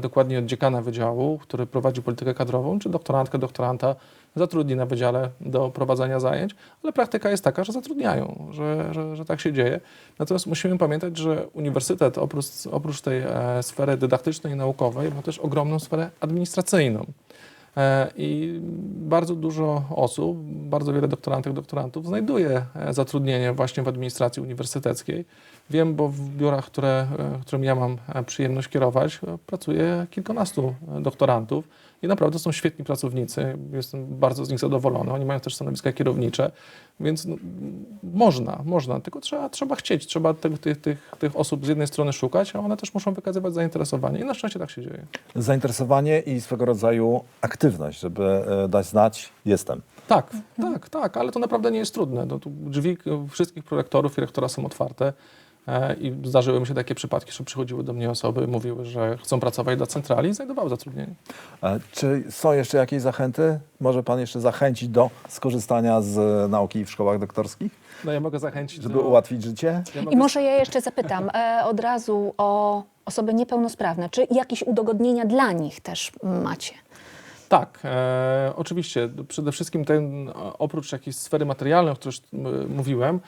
dokładnie od dziekana wydziału, który prowadzi politykę kadrową, czy doktoranta zatrudni na wydziale do prowadzenia zajęć, ale praktyka jest taka, że zatrudniają, że tak się dzieje. Natomiast musimy pamiętać, że uniwersytet oprócz tej sfery dydaktycznej i naukowej ma też ogromną sferę administracyjną. I bardzo dużo osób, bardzo wiele doktorantów znajduje zatrudnienie właśnie w administracji uniwersyteckiej. Wiem, bo w biurach, którym ja mam przyjemność kierować, pracuje kilkunastu doktorantów i naprawdę są świetni pracownicy. Jestem bardzo z nich zadowolony. Oni mają też stanowiska kierownicze, więc można, tylko trzeba chcieć, trzeba tych osób z jednej strony szukać, a one też muszą wykazywać zainteresowanie i na szczęście tak się dzieje. Zainteresowanie i swego rodzaju aktywność, żeby dać znać, jestem. Tak, ale to naprawdę nie jest trudne. No, tu drzwi wszystkich prorektorów i rektora są otwarte. I zdarzyły mi się takie przypadki, że przychodziły do mnie osoby, mówiły, że chcą pracować dla centrali i znajdowały zatrudnienie. Czy są jeszcze jakieś zachęty? Może pan jeszcze zachęcić do skorzystania z nauki w szkołach doktorskich? No ja mogę zachęcić, żeby ułatwić życie? I może ja jeszcze zapytam od razu o osoby niepełnosprawne. Czy jakieś udogodnienia dla nich też macie? Tak, oczywiście. Przede wszystkim oprócz jakiejś sfery materialnej, o której już mówiłem,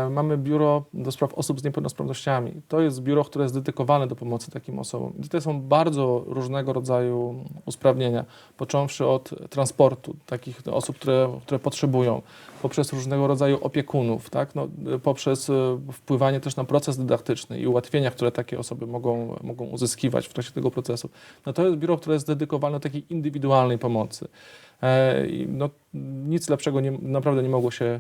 mamy biuro do spraw osób z niepełnosprawnościami. To jest biuro, które jest dedykowane do pomocy takim osobom. I to są bardzo różnego rodzaju usprawnienia, począwszy od transportu takich osób, które potrzebują, poprzez różnego rodzaju opiekunów, tak? No, poprzez wpływanie też na proces dydaktyczny i ułatwienia, które takie osoby mogą uzyskiwać w trakcie tego procesu. No, to jest biuro, które jest dedykowane do takiej indywidualnej pomocy. No, nic lepszego naprawdę nie mogło się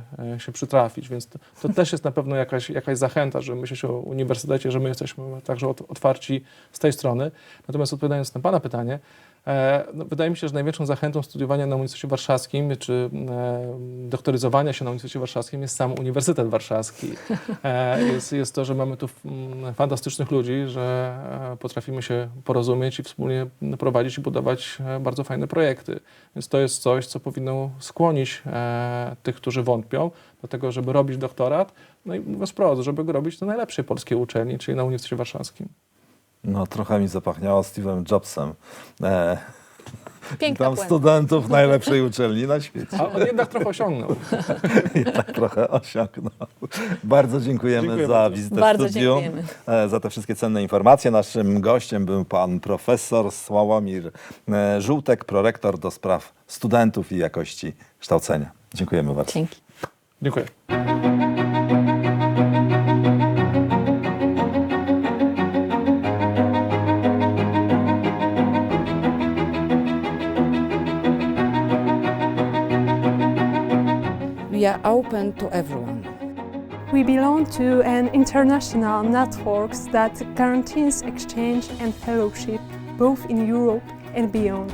przytrafić, więc to też jest na pewno jakaś zachęta, że myślę się o uniwersytecie, że my jesteśmy także otwarci z tej strony. Natomiast odpowiadając na Pana pytanie, no, wydaje mi się, że największą zachętą studiowania na Uniwersytecie Warszawskim czy doktoryzowania się na Uniwersytecie Warszawskim jest sam Uniwersytet Warszawski. Jest to, że mamy tu fantastycznych ludzi, że potrafimy się porozumieć i wspólnie prowadzić i budować bardzo fajne projekty. Więc to jest coś, co powinno skłonić tych, którzy wątpią, do tego, żeby robić doktorat, no i mówiąc wprost, żeby go robić na najlepszej polskiej uczelni, czyli na Uniwersytecie Warszawskim. No trochę mi zapachniało Steve'em Jobsem. Piękna Tam puenta. studentów najlepszej uczelni na świecie. A on jednak trochę osiągnął. Jednak trochę osiągnął. Bardzo dziękujemy Dziękuję za bardzo. wizytę Bardzo w studiu, dziękujemy. za te wszystkie cenne informacje. Naszym gościem był pan profesor Sławomir Żółtek, prorektor do spraw studentów i jakości kształcenia. Dziękujemy bardzo. Dzięki. Dziękuję. We are open to everyone. We belong to an international network that guarantees exchange and fellowship both in Europe and beyond.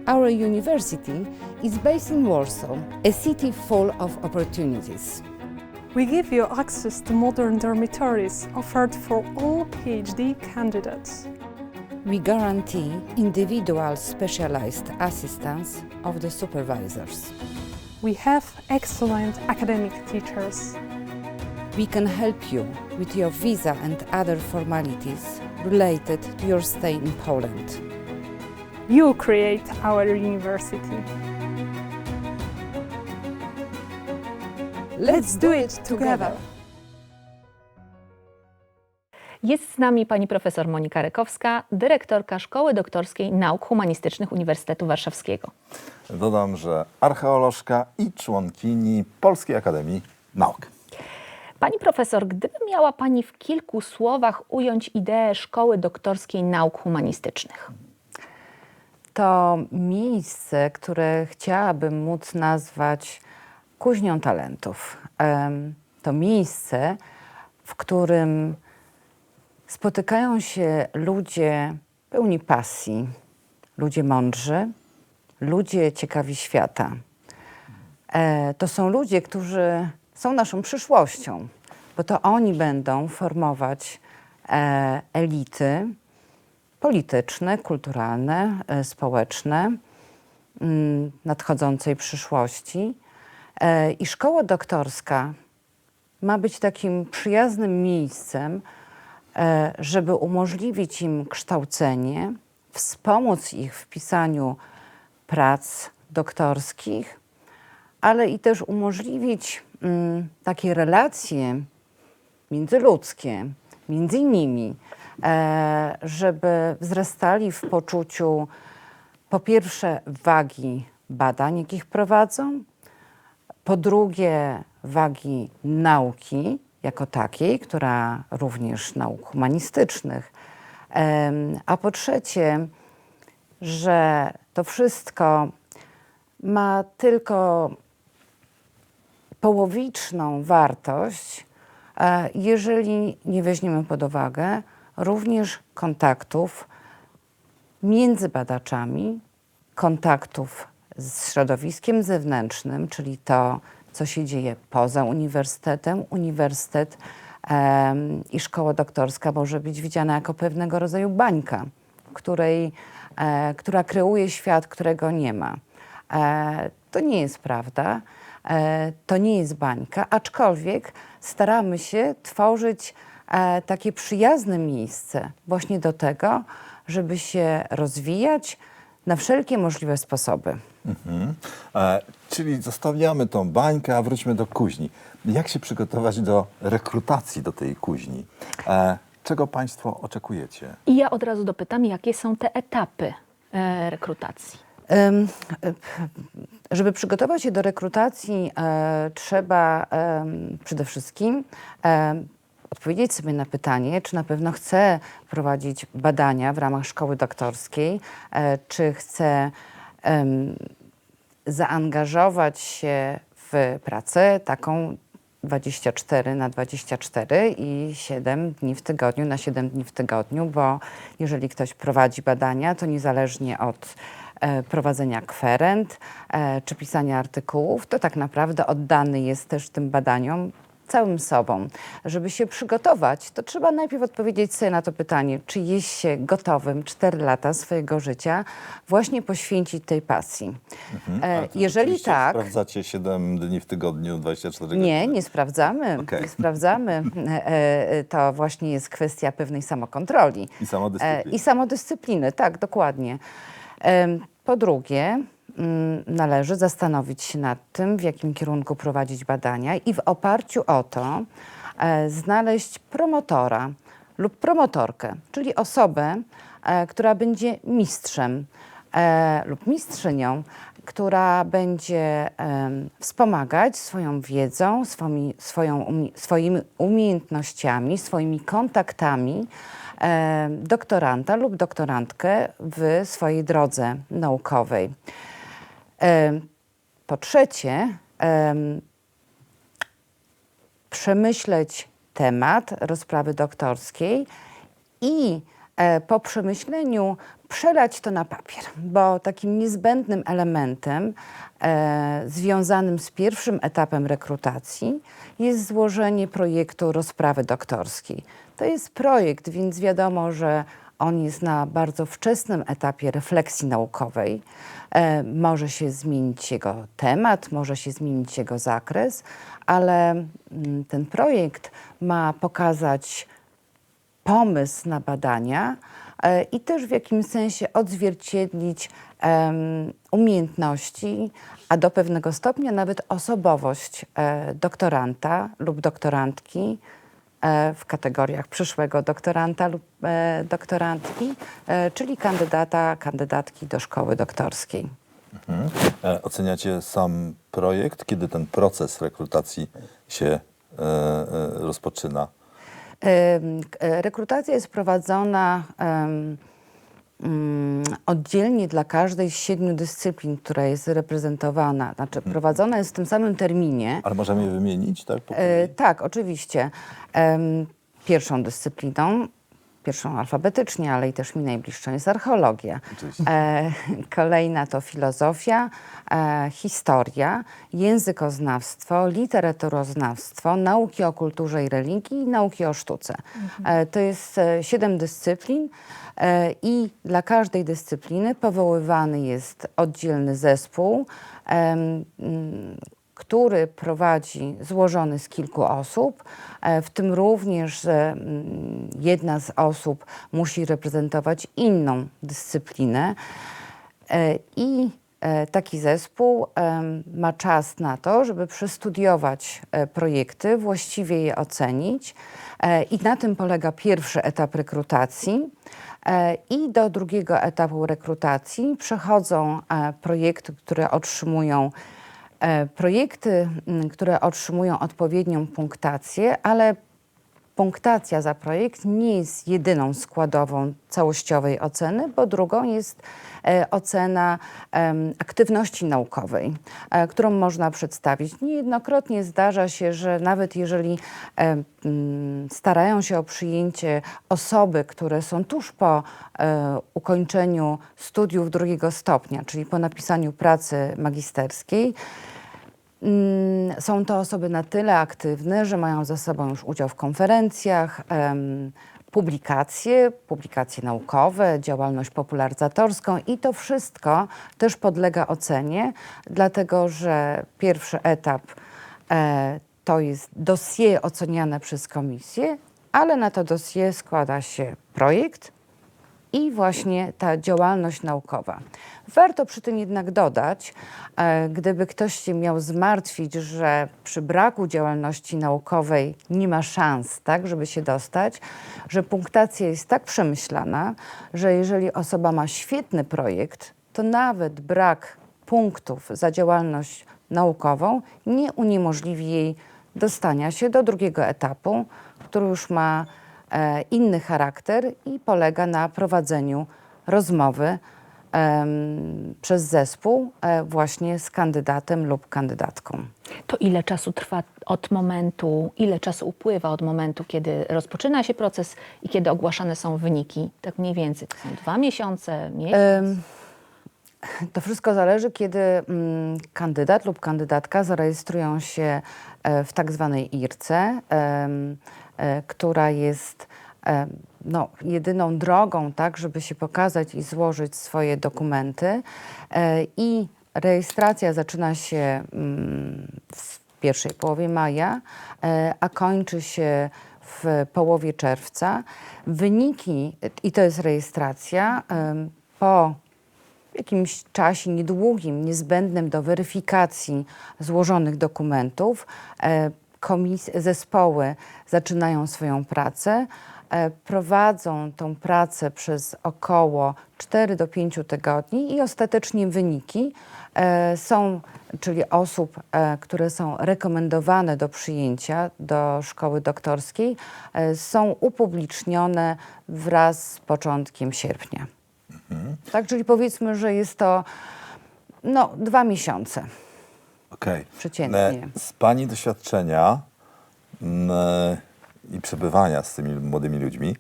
Our university is based in Warsaw, a city full of opportunities. We give you access to modern dormitories offered for all PhD candidates. We guarantee individual specialized assistance of the supervisors. We have excellent academic teachers. We can help you with your visa and other formalities related to your stay in Poland. You create our university. Let's do it together. Jest z nami pani profesor Monika Rykowska, dyrektorka Szkoły Doktorskiej Nauk Humanistycznych Uniwersytetu Warszawskiego. Dodam, że archeolożka i członkini Polskiej Akademii Nauk. Pani profesor, gdyby miała pani w kilku słowach ująć ideę Szkoły Doktorskiej Nauk Humanistycznych? To miejsce, które chciałabym móc nazwać kuźnią talentów. To miejsce, w którym spotykają się ludzie pełni pasji, ludzie mądrzy, ludzie ciekawi świata. To są ludzie, którzy są naszą przyszłością, bo to oni będą formować elity polityczne, kulturalne, społeczne nadchodzącej przyszłości. I szkoła doktorska ma być takim przyjaznym miejscem, żeby umożliwić im kształcenie, wspomóc ich w pisaniu prac doktorskich, ale i też umożliwić takie relacje międzyludzkie, między nimi, żeby wzrastali w poczuciu po pierwsze wagi badań, jakich prowadzą, po drugie wagi nauki jako takiej, która również nauk humanistycznych, a po trzecie, że to wszystko ma tylko połowiczną wartość, jeżeli nie weźmiemy pod uwagę również kontaktów między badaczami, kontaktów z środowiskiem zewnętrznym, czyli to, co się dzieje poza uniwersytetem. Uniwersytet i szkoła doktorska może być widziana jako pewnego rodzaju bańka, która kreuje świat, którego nie ma. To nie jest prawda, to nie jest bańka, aczkolwiek staramy się tworzyć takie przyjazne miejsce właśnie do tego, żeby się rozwijać na wszelkie możliwe sposoby. Czyli zostawiamy tą bańkę, a wróćmy do kuźni. Jak się przygotować do rekrutacji do tej kuźni? Czego Państwo oczekujecie? I ja od razu dopytam, jakie są te etapy rekrutacji? Żeby przygotować się do rekrutacji, trzeba przede wszystkim odpowiedzieć sobie na pytanie, czy na pewno chcę prowadzić badania w ramach szkoły doktorskiej, czy chcę zaangażować się w pracę taką 24/24 i 7 dni w tygodniu na 7 dni w tygodniu, bo jeżeli ktoś prowadzi badania, to niezależnie od prowadzenia kwerend czy pisania artykułów, to tak naprawdę oddany jest też tym badaniom całym sobą. Żeby się przygotować, to trzeba najpierw odpowiedzieć sobie na to pytanie, czy jest się gotowym 4 lata swojego życia właśnie poświęcić tej pasji. Jeżeli tak... Sprawdzacie 7 dni w tygodniu, 24 godziny? Nie sprawdzamy. Okay. Nie sprawdzamy. To właśnie jest kwestia pewnej samokontroli. I samodyscypliny. I samodyscypliny, tak, dokładnie. Po drugie, należy zastanowić się nad tym, w jakim kierunku prowadzić badania i w oparciu o to znaleźć promotora lub promotorkę, czyli osobę, która będzie mistrzem lub mistrzynią, która będzie wspomagać swoją wiedzą, swoimi umiejętnościami, swoimi kontaktami doktoranta lub doktorantkę w swojej drodze naukowej. Po trzecie, przemyśleć temat rozprawy doktorskiej i po przemyśleniu przelać to na papier, bo takim niezbędnym elementem związanym z pierwszym etapem rekrutacji jest złożenie projektu rozprawy doktorskiej. To jest projekt, więc wiadomo, że on jest na bardzo wczesnym etapie refleksji naukowej. Może się zmienić jego temat, może się zmienić jego zakres, ale ten projekt ma pokazać pomysł na badania i też w jakimś sensie odzwierciedlić umiejętności, a do pewnego stopnia nawet osobowość doktoranta lub doktorantki w kategoriach przyszłego doktoranta lub doktorantki, czyli kandydatki do szkoły doktorskiej. Oceniacie sam projekt? Kiedy ten proces rekrutacji się rozpoczyna? Rekrutacja jest prowadzona oddzielnie dla każdej z 7 dyscyplin, która jest reprezentowana. Znaczy prowadzona jest w tym samym terminie. Ale możemy je wymienić, tak? Tak, oczywiście. Pierwszą dyscypliną pierwszą alfabetycznie, ale i też mi najbliższą jest archeologia. Oczywiście. Kolejna to filozofia, historia, językoznawstwo, literaturoznawstwo, nauki o kulturze i religii i nauki o sztuce. To jest 7 dyscyplin i dla każdej dyscypliny powoływany jest oddzielny zespół, który prowadzi złożony z kilku osób, w tym również jedna z osób musi reprezentować inną dyscyplinę i taki zespół ma czas na to, żeby przestudiować projekty, właściwie je ocenić i na tym polega pierwszy etap rekrutacji. I do drugiego etapu rekrutacji przechodzą projekty, które otrzymują odpowiednią punktację, ale punktacja za projekt nie jest jedyną składową całościowej oceny, bo drugą jest ocena aktywności naukowej, którą można przedstawić. Niejednokrotnie zdarza się, że nawet jeżeli starają się o przyjęcie osoby, które są tuż po ukończeniu studiów 2. stopnia, czyli po napisaniu pracy magisterskiej, są to osoby na tyle aktywne, że mają za sobą już udział w konferencjach, publikacje naukowe, działalność popularyzatorską i to wszystko też podlega ocenie, dlatego że pierwszy etap to jest dossier oceniane przez komisję, ale na to dossier składa się projekt i właśnie ta działalność naukowa. Warto przy tym jednak dodać, gdyby ktoś się miał zmartwić, że przy braku działalności naukowej nie ma szans, tak, żeby się dostać, że punktacja jest tak przemyślana, że jeżeli osoba ma świetny projekt, to nawet brak punktów za działalność naukową nie uniemożliwi jej dostania się do drugiego etapu, który już ma inny charakter i polega na prowadzeniu rozmowy przez zespół właśnie z kandydatem lub kandydatką. To ile czasu trwa ile czasu upływa od momentu, kiedy rozpoczyna się proces i kiedy ogłaszane są wyniki? Tak mniej więcej. To są 2 miesiące, miesiąc? To wszystko zależy, kiedy kandydat lub kandydatka zarejestrują się w tak zwanej IRCE, która jest jedyną drogą, tak, żeby się pokazać i złożyć swoje dokumenty. I rejestracja zaczyna się w pierwszej połowie maja, a kończy się w połowie czerwca. Wyniki, i to jest rejestracja, po jakimś czasie niedługim, niezbędnym do weryfikacji złożonych dokumentów, zespoły zaczynają swoją pracę, prowadzą tą pracę przez około 4 do 5 tygodni i ostatecznie wyniki są, czyli osób, które są rekomendowane do przyjęcia do szkoły doktorskiej, są upublicznione wraz z początkiem sierpnia. Tak, czyli powiedzmy, że jest to 2 miesiące. Okej. Przeciętnie. Z Pani doświadczenia i przebywania z tymi młodymi ludźmi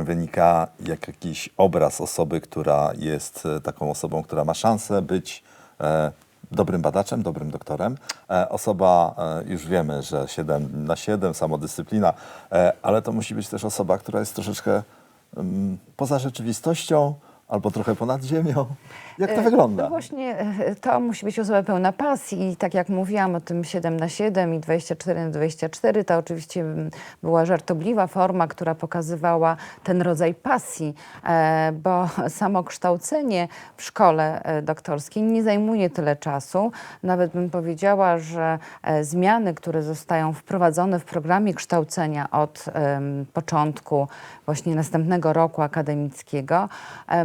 wynika jakiś obraz osoby, która jest taką osobą, która ma szansę być dobrym badaczem, dobrym doktorem. Osoba, już wiemy, że 7/7, samodyscyplina, ale to musi być też osoba, która jest troszeczkę poza rzeczywistością, albo trochę ponad ziemią. Jak to wygląda? No właśnie, to musi być osoba pełna pasji i tak jak mówiłam o tym 7/7 i 24/24, to oczywiście była żartobliwa forma, która pokazywała ten rodzaj pasji, bo samo kształcenie w szkole doktorskiej nie zajmuje tyle czasu. Nawet bym powiedziała, że zmiany, które zostają wprowadzone w programie kształcenia od początku właśnie następnego roku akademickiego,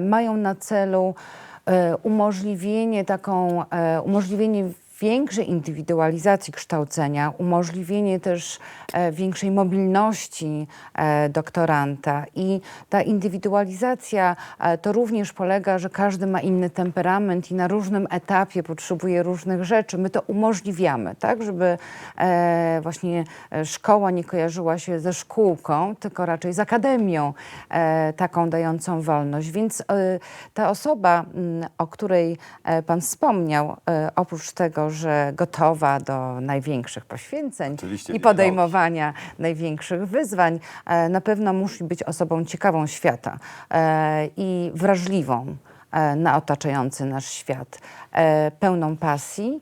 mają na celu umożliwienie większej indywidualizacji kształcenia, umożliwienie też większej mobilności doktoranta. I ta indywidualizacja to również polega, że każdy ma inny temperament i na różnym etapie potrzebuje różnych rzeczy. My to umożliwiamy, tak, żeby właśnie szkoła nie kojarzyła się ze szkółką, tylko raczej z akademią taką dającą wolność. Więc ta osoba, o której Pan wspomniał, oprócz tego, że gotowa do największych poświęceń Oczywiście, i podejmowania największych wyzwań, na pewno musi być osobą ciekawą świata i wrażliwą na otaczający nasz świat, pełną pasji,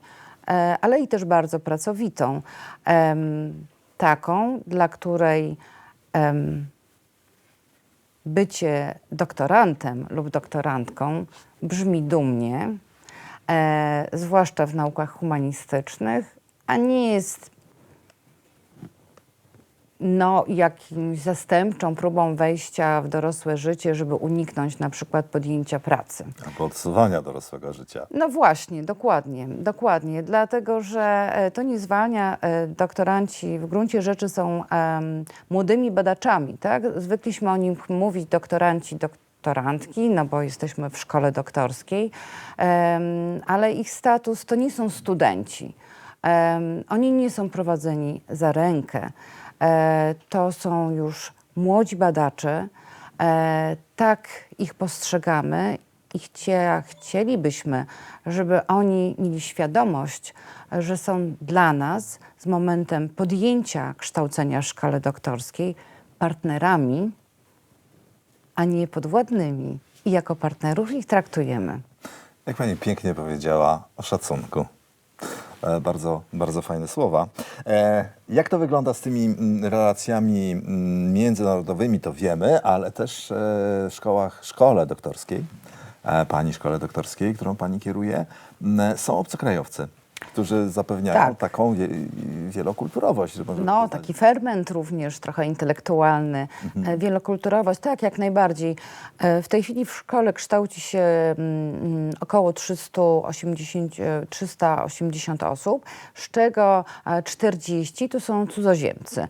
ale i też bardzo pracowitą, taką, dla której bycie doktorantem lub doktorantką brzmi dumnie, zwłaszcza w naukach humanistycznych, a nie jest jakimś zastępczą próbą wejścia w dorosłe życie, żeby uniknąć na przykład podjęcia pracy. Albo odsuwania dorosłego życia. No właśnie, dokładnie, dlatego że to nie zwalnia, doktoranci w gruncie rzeczy są młodymi badaczami, tak? Zwykliśmy o nich mówić doktoranci, doktorantki, no bo jesteśmy w szkole doktorskiej, ale ich status to nie są studenci. Oni nie są prowadzeni za rękę. To są już młodzi badacze, tak ich postrzegamy i chcielibyśmy, żeby oni mieli świadomość, że są dla nas z momentem podjęcia kształcenia w szkole doktorskiej partnerami, a nie podwładnymi. I jako partnerów ich traktujemy. Jak pani pięknie powiedziała o szacunku. Bardzo, bardzo fajne słowa. Jak to wygląda z tymi relacjami międzynarodowymi, to wiemy, ale też w szkole doktorskiej, pani szkole doktorskiej, którą pani kieruje, są obcokrajowcy, którzy zapewniają taką wielokulturowość. Że można taki ferment również trochę intelektualny, wielokulturowość, tak, jak najbardziej. W tej chwili w szkole kształci się około 380 osób, z czego 40 to są cudzoziemcy,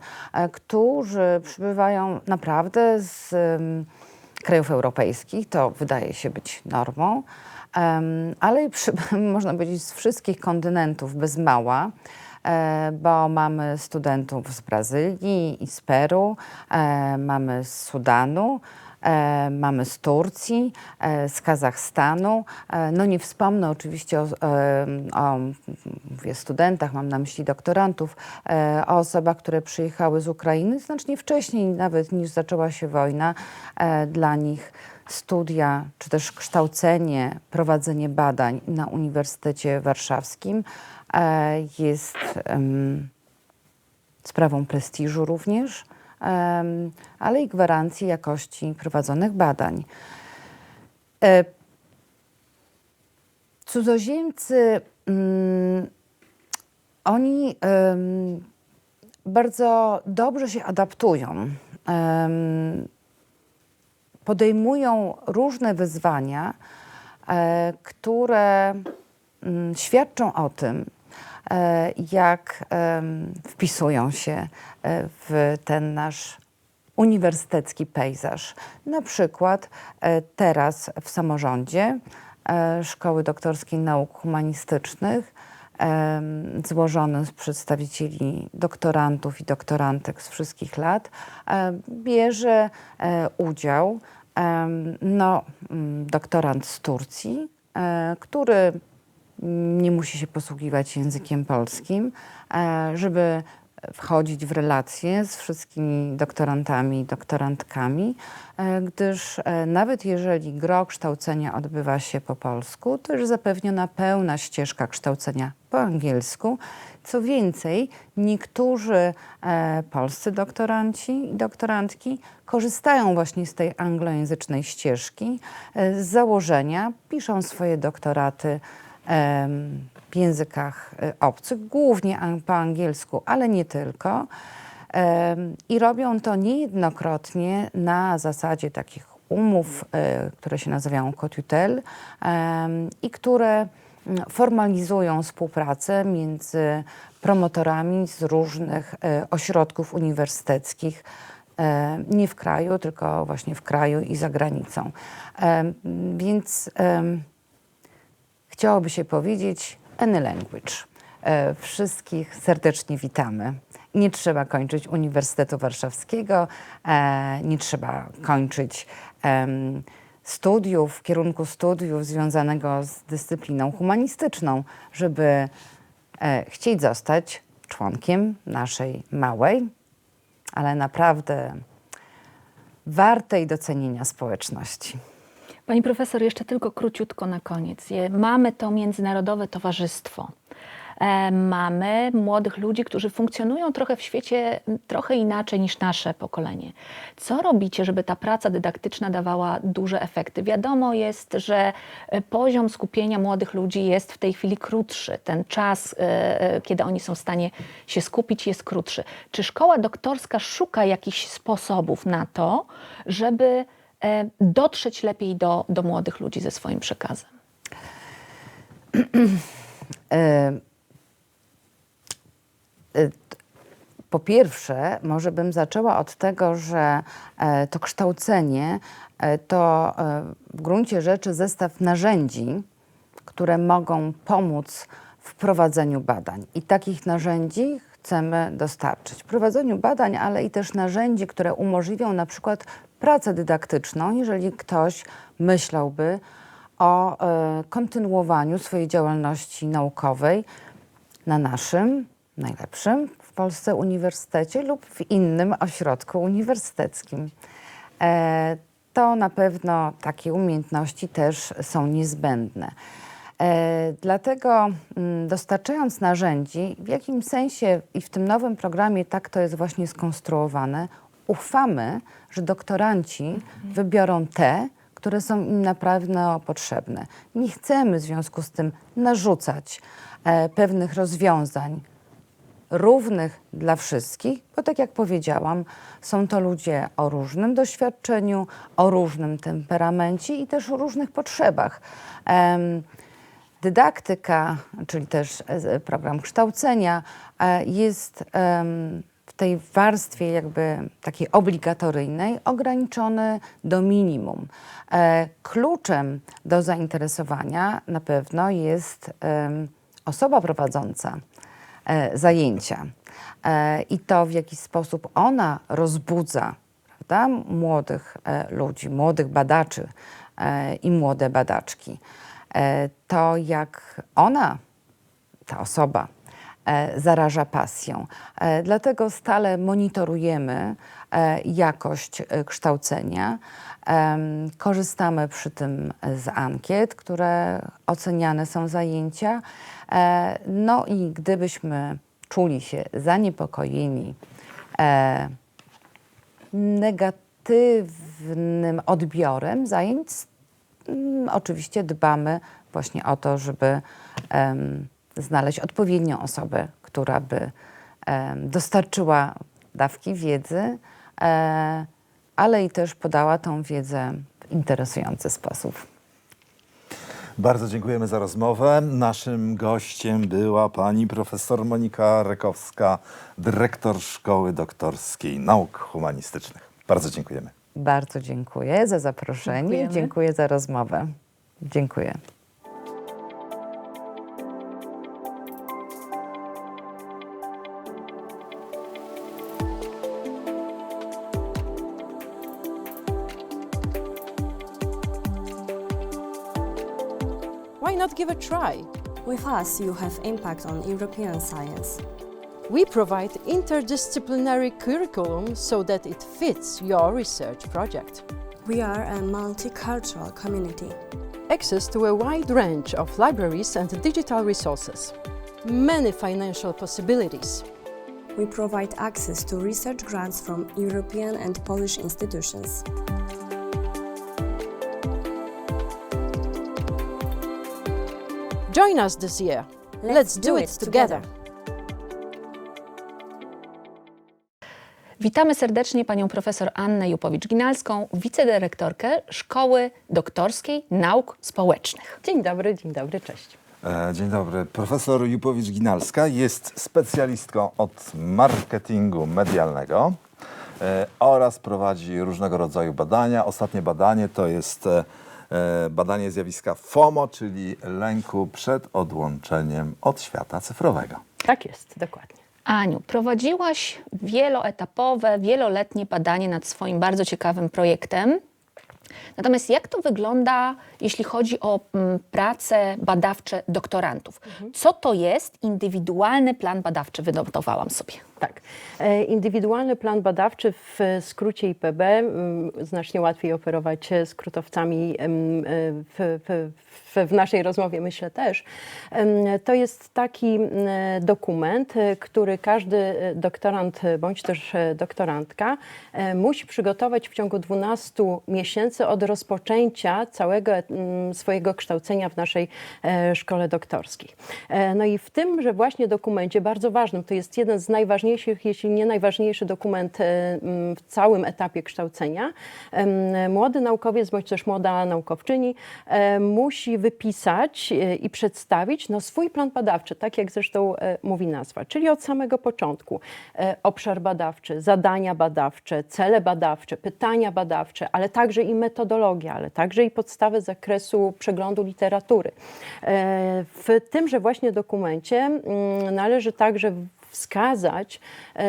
którzy przybywają naprawdę z krajów europejskich, to wydaje się być normą, ale i można powiedzieć z wszystkich kontynentów bez mała, bo mamy studentów z Brazylii i z Peru, mamy z Sudanu, mamy z Turcji, z Kazachstanu. No nie wspomnę oczywiście mówię studentach, mam na myśli doktorantów, o osobach, które przyjechały z Ukrainy znacznie wcześniej, nawet niż zaczęła się wojna. Dla nich studia, czy też kształcenie, prowadzenie badań na Uniwersytecie Warszawskim jest sprawą prestiżu również, ale i gwarancji jakości prowadzonych badań. Cudzoziemcy, oni bardzo dobrze się adaptują. Podejmują różne wyzwania, które świadczą o tym, jak wpisują się w ten nasz uniwersytecki pejzaż. Na przykład teraz w samorządzie Szkoły Doktorskiej Nauk Humanistycznych, złożony z przedstawicieli doktorantów i doktorantek z wszystkich lat, bierze udział doktorant z Turcji, który nie musi się posługiwać językiem polskim, żeby wchodzić w relacje z wszystkimi doktorantami i doktorantkami, gdyż nawet jeżeli gro kształcenia odbywa się po polsku, to już zapewniona pełna ścieżka kształcenia po angielsku. Co więcej, niektórzy polscy doktoranci i doktorantki korzystają właśnie z tej anglojęzycznej ścieżki. Z założenia piszą swoje doktoraty w językach obcych, głównie po angielsku, ale nie tylko. I robią to niejednokrotnie na zasadzie takich umów, które się nazywają co-tutelle i które formalizują współpracę między promotorami z różnych ośrodków uniwersyteckich, nie w kraju, tylko właśnie w kraju i za granicą. Więc chciałoby się powiedzieć any language. Wszystkich serdecznie witamy. Nie trzeba kończyć Uniwersytetu Warszawskiego, nie trzeba kończyć studiów, kierunku studiów związanego z dyscypliną humanistyczną, żeby chcieć zostać członkiem naszej małej, ale naprawdę wartej docenienia społeczności. Pani profesor, jeszcze tylko króciutko na koniec. Mamy to międzynarodowe towarzystwo. Mamy młodych ludzi, którzy funkcjonują trochę w świecie trochę inaczej niż nasze pokolenie. Co robicie, żeby ta praca dydaktyczna dawała duże efekty? Wiadomo jest, że poziom skupienia młodych ludzi jest w tej chwili krótszy. Ten czas, kiedy oni są w stanie się skupić, jest krótszy. Czy szkoła doktorska szuka jakichś sposobów na to, żeby dotrzeć lepiej do młodych ludzi ze swoim przekazem? Po pierwsze, może bym zaczęła od tego, że to kształcenie to w gruncie rzeczy zestaw narzędzi, które mogą pomóc w prowadzeniu badań. I takich narzędzi chcemy dostarczyć. W prowadzeniu badań, ale i też narzędzi, które umożliwią na przykład pracę dydaktyczną, jeżeli ktoś myślałby o kontynuowaniu swojej działalności naukowej na naszym najlepszym w Polsce uniwersytecie lub w innym ośrodku uniwersyteckim. To na pewno takie umiejętności też są niezbędne. Dlatego dostarczając narzędzi, w jakimś sensie i w tym nowym programie tak to jest właśnie skonstruowane, ufamy, że doktoranci wybiorą te, które są im naprawdę potrzebne. Nie chcemy w związku z tym narzucać pewnych rozwiązań równych dla wszystkich, bo tak jak powiedziałam, są to ludzie o różnym doświadczeniu, o różnym temperamencie i też o różnych potrzebach. Dydaktyka, czyli też program kształcenia jest w tej warstwie jakby takiej obligatoryjnej ograniczony do minimum. Kluczem do zainteresowania na pewno jest osoba prowadząca zajęcia i to, w jaki sposób ona rozbudza, prawda, młodych ludzi, młodych badaczy i młode badaczki. To, jak ona, ta osoba, zaraża pasją. Dlatego stale monitorujemy jakość kształcenia. Korzystamy przy tym z ankiet, które oceniane są zajęcia. No i gdybyśmy czuli się zaniepokojeni negatywnym odbiorem zajęć, oczywiście dbamy właśnie o to, żeby znaleźć odpowiednią osobę, która by dostarczyła dawki wiedzy, ale i też podała tą wiedzę w interesujący sposób. Bardzo dziękujemy za rozmowę. Naszym gościem była pani profesor Monika Rekowska, dyrektor Szkoły Doktorskiej Nauk Humanistycznych. Bardzo dziękujemy. Bardzo dziękuję za zaproszenie. Dziękujemy. Dziękuję za rozmowę. Dziękuję. Why not give a try? With us, you have impact on European science. We provide interdisciplinary curriculum so that it fits your research project. We are a multicultural community. Access to a wide range of libraries and digital resources. Many financial possibilities. We provide access to research grants from European and Polish institutions. Join us this year. Let's do it together. Witamy serdecznie panią profesor Annę Jupowicz-Ginalską, wicedyrektorkę Szkoły Doktorskiej Nauk Społecznych. Dzień dobry, cześć. Dzień dobry. Profesor Jupowicz-Ginalska jest specjalistką od marketingu medialnego oraz prowadzi różnego rodzaju badania. Ostatnie badanie to jest badanie zjawiska FOMO, czyli lęku przed odłączeniem od świata cyfrowego. Tak jest, dokładnie. Aniu, prowadziłaś wieloetapowe, wieloletnie badanie nad swoim bardzo ciekawym projektem. Natomiast jak to wygląda, jeśli chodzi o prace badawcze doktorantów? Co to jest indywidualny plan badawczy? Wynotowałam sobie. Tak. Indywidualny plan badawczy, w skrócie IPB, znacznie łatwiej operować skrótowcami w naszej rozmowie, myślę też. To jest taki dokument, który każdy doktorant bądź też doktorantka musi przygotować w ciągu 12 miesięcy od rozpoczęcia całego swojego kształcenia w naszej szkole doktorskiej. No i w tymże właśnie dokumencie, bardzo ważnym, to jest jeden z najważniejszych, jeśli nie najważniejszy dokument w całym etapie kształcenia, młody naukowiec bądź też młoda naukowczyni musi wypisać i przedstawić swój plan badawczy, tak jak zresztą mówi nazwa, czyli od samego początku. Obszar badawczy, zadania badawcze, cele badawcze, pytania badawcze, ale także i metodologia, ale także i podstawy zakresu przeglądu literatury. W tymże właśnie dokumencie należy także wskazać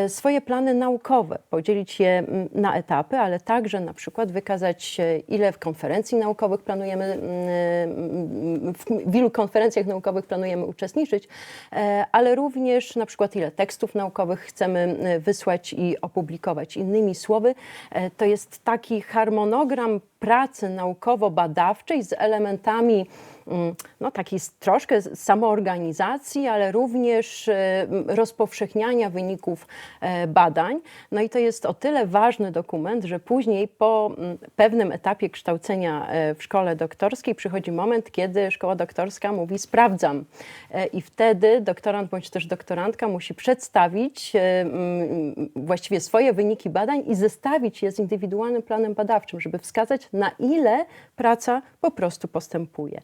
swoje plany naukowe, podzielić je na etapy, ale także na przykład wykazać, ile w konferencji naukowych planujemy, w ilu konferencjach naukowych planujemy uczestniczyć, ale również na przykład ile tekstów naukowych chcemy wysłać i opublikować. Innymi słowy, to jest taki harmonogram pracy naukowo-badawczej z elementami takiej troszkę samoorganizacji, ale również rozpowszechniania wyników badań. No i to jest o tyle ważny dokument, że później po pewnym etapie kształcenia w szkole doktorskiej przychodzi moment, kiedy szkoła doktorska mówi sprawdzam. I wtedy doktorant bądź też doktorantka musi przedstawić właściwie swoje wyniki badań i zestawić je z indywidualnym planem badawczym, żeby wskazać, na ile praca po prostu postępuje.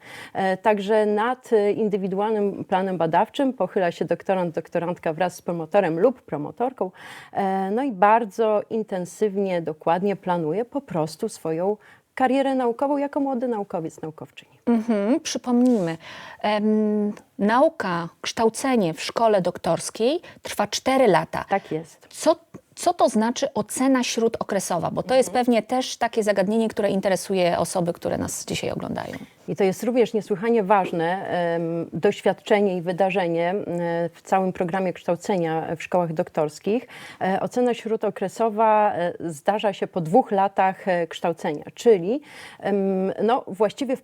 Także nad indywidualnym planem badawczym pochyla się doktorant, doktorantka wraz z promotorem lub promotorką, no i bardzo intensywnie, dokładnie planuje po prostu swoją karierę naukową jako młody naukowiec, naukowczyni. Przypomnijmy, nauka, kształcenie w szkole doktorskiej trwa 4 lata. Tak jest. Co to znaczy ocena śródokresowa? Bo to jest pewnie też takie zagadnienie, które interesuje osoby, które nas dzisiaj oglądają. I to jest również niesłychanie ważne doświadczenie i wydarzenie w całym programie kształcenia w szkołach doktorskich. Ocena śródokresowa zdarza się po 2 latach kształcenia, czyli właściwie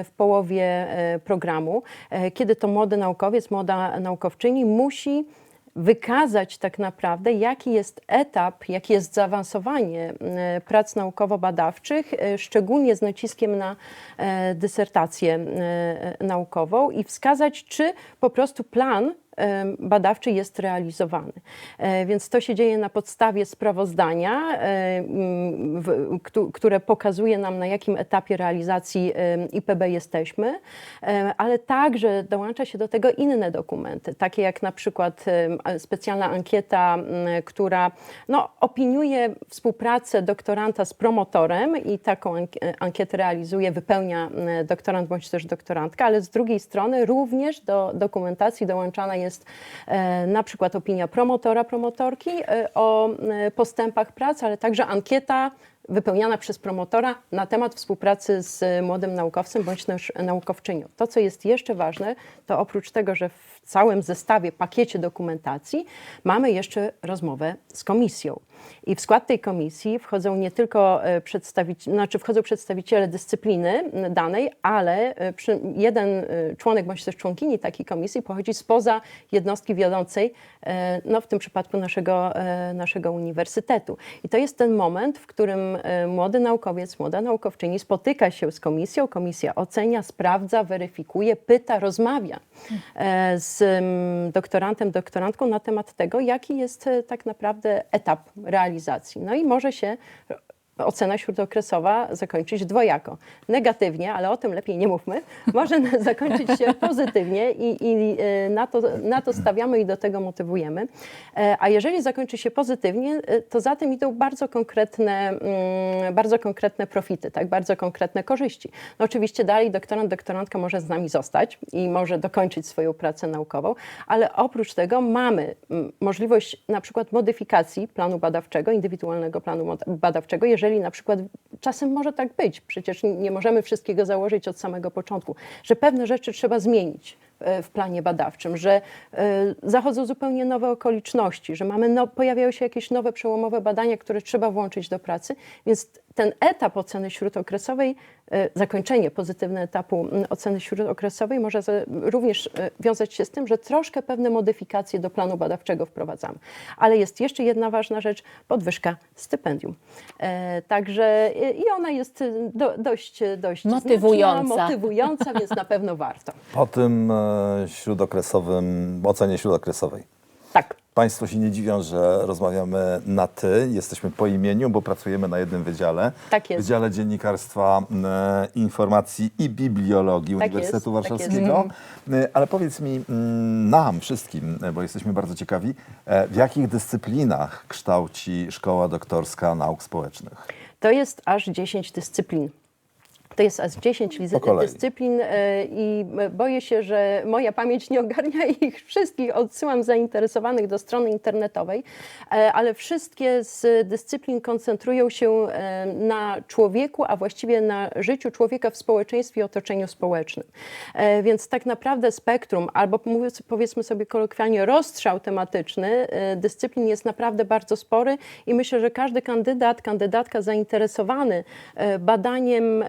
w połowie programu, kiedy to młody naukowiec, młoda naukowczyni musi wykazać tak naprawdę, jaki jest etap, jakie jest zaawansowanie prac naukowo-badawczych, szczególnie z naciskiem na dysertację naukową i wskazać, czy po prostu plan badawczy jest realizowany. Więc to się dzieje na podstawie sprawozdania, które pokazuje nam, na jakim etapie realizacji IPB jesteśmy, ale także dołącza się do tego inne dokumenty, takie jak na przykład specjalna ankieta, która opiniuje współpracę doktoranta z promotorem i taką ankietę realizuje, wypełnia doktorant bądź też doktorantka, ale z drugiej strony również do dokumentacji dołączana jest na przykład opinia promotora, promotorki o postępach prac, ale także ankieta wypełniana przez promotora na temat współpracy z młodym naukowcem bądź też naukowczynią. To, co jest jeszcze ważne, to oprócz tego, że w całym zestawie, pakiecie dokumentacji mamy jeszcze rozmowę z komisją. I w skład tej komisji wchodzą nie tylko wchodzą przedstawiciele dyscypliny danej, ale jeden członek bądź też członkini takiej komisji pochodzi spoza jednostki wiodącej, w tym przypadku naszego uniwersytetu. I to jest ten moment, w którym młody naukowiec, młoda naukowczyni spotyka się z komisją, komisja ocenia, sprawdza, weryfikuje, pyta, rozmawia z doktorantem, doktorantką na temat tego, jaki jest tak naprawdę etap realizacji. No i może się ocena śródokresowa zakończyć dwojako. Negatywnie, ale o tym lepiej nie mówmy, może zakończyć się pozytywnie i na to stawiamy i do tego motywujemy. A jeżeli zakończy się pozytywnie, to za tym idą bardzo konkretne profity, tak? Bardzo konkretne korzyści. No oczywiście dalej doktorantka może z nami zostać i może dokończyć swoją pracę naukową, ale oprócz tego mamy możliwość na przykład modyfikacji planu badawczego, indywidualnego planu badawczego, jeżeli na przykład czasem może tak być, przecież nie możemy wszystkiego założyć od samego początku, że pewne rzeczy trzeba zmienić w planie badawczym, że zachodzą zupełnie nowe okoliczności, że pojawiają się jakieś nowe przełomowe badania, które trzeba włączyć do pracy, więc ten etap oceny śródokresowej, zakończenie pozytywne etapu oceny śródokresowej może również wiązać się z tym, że troszkę pewne modyfikacje do planu badawczego wprowadzamy. Ale jest jeszcze jedna ważna rzecz, podwyżka stypendium. Także i ona jest dość Motywująca. motywująca, więc na pewno warto. Po tym ocenie śródokresowej. Tak. Państwo się nie dziwią, że rozmawiamy na ty, jesteśmy po imieniu, bo pracujemy na jednym wydziale. Tak jest. Wydziale Dziennikarstwa, Informacji i Bibliologii Tak Uniwersytetu jest, tak Warszawskiego. Ale powiedz mi, nam wszystkim, bo jesteśmy bardzo ciekawi, w jakich dyscyplinach kształci Szkoła Doktorska Nauk Społecznych? To jest aż 10 dyscyplin. To jest aż 10 dyscyplin i boję się, że moja pamięć nie ogarnia ich wszystkich. Odsyłam zainteresowanych do strony internetowej, ale wszystkie z dyscyplin koncentrują się na człowieku, a właściwie na życiu człowieka w społeczeństwie i otoczeniu społecznym. Więc tak naprawdę spektrum, albo powiedzmy sobie kolokwialnie rozstrzał tematyczny dyscyplin jest naprawdę bardzo spory i myślę, że każdy kandydatka zainteresowany badaniem,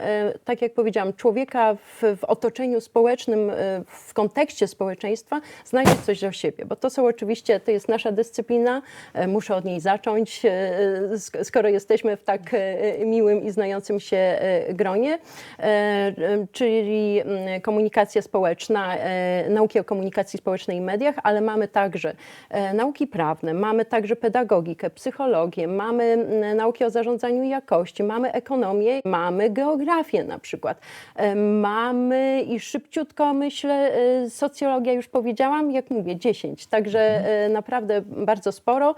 tak jak powiedziałam, człowieka w otoczeniu społecznym, w kontekście społeczeństwa znajdzie coś dla siebie, bo to jest nasza dyscyplina, muszę od niej zacząć, skoro jesteśmy w tak miłym i znającym się gronie, czyli komunikacja społeczna, nauki o komunikacji społecznej i mediach, ale mamy także nauki prawne, mamy także pedagogikę, psychologię, mamy nauki o zarządzaniu jakości, mamy ekonomię, mamy geografię na przykład. Mamy i szybciutko myślę, socjologia już powiedziałam, jak mówię, 10. Także naprawdę bardzo sporo.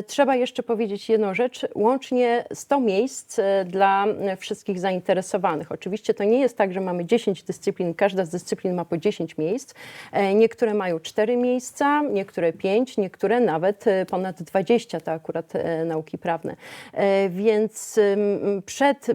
Trzeba jeszcze powiedzieć jedną rzecz, łącznie 100 miejsc dla wszystkich zainteresowanych. Oczywiście to nie jest tak, że mamy 10 dyscyplin, każda z dyscyplin ma po 10 miejsc. Niektóre mają 4 miejsca, niektóre 5, niektóre nawet ponad 20, to akurat nauki prawne. Więc przed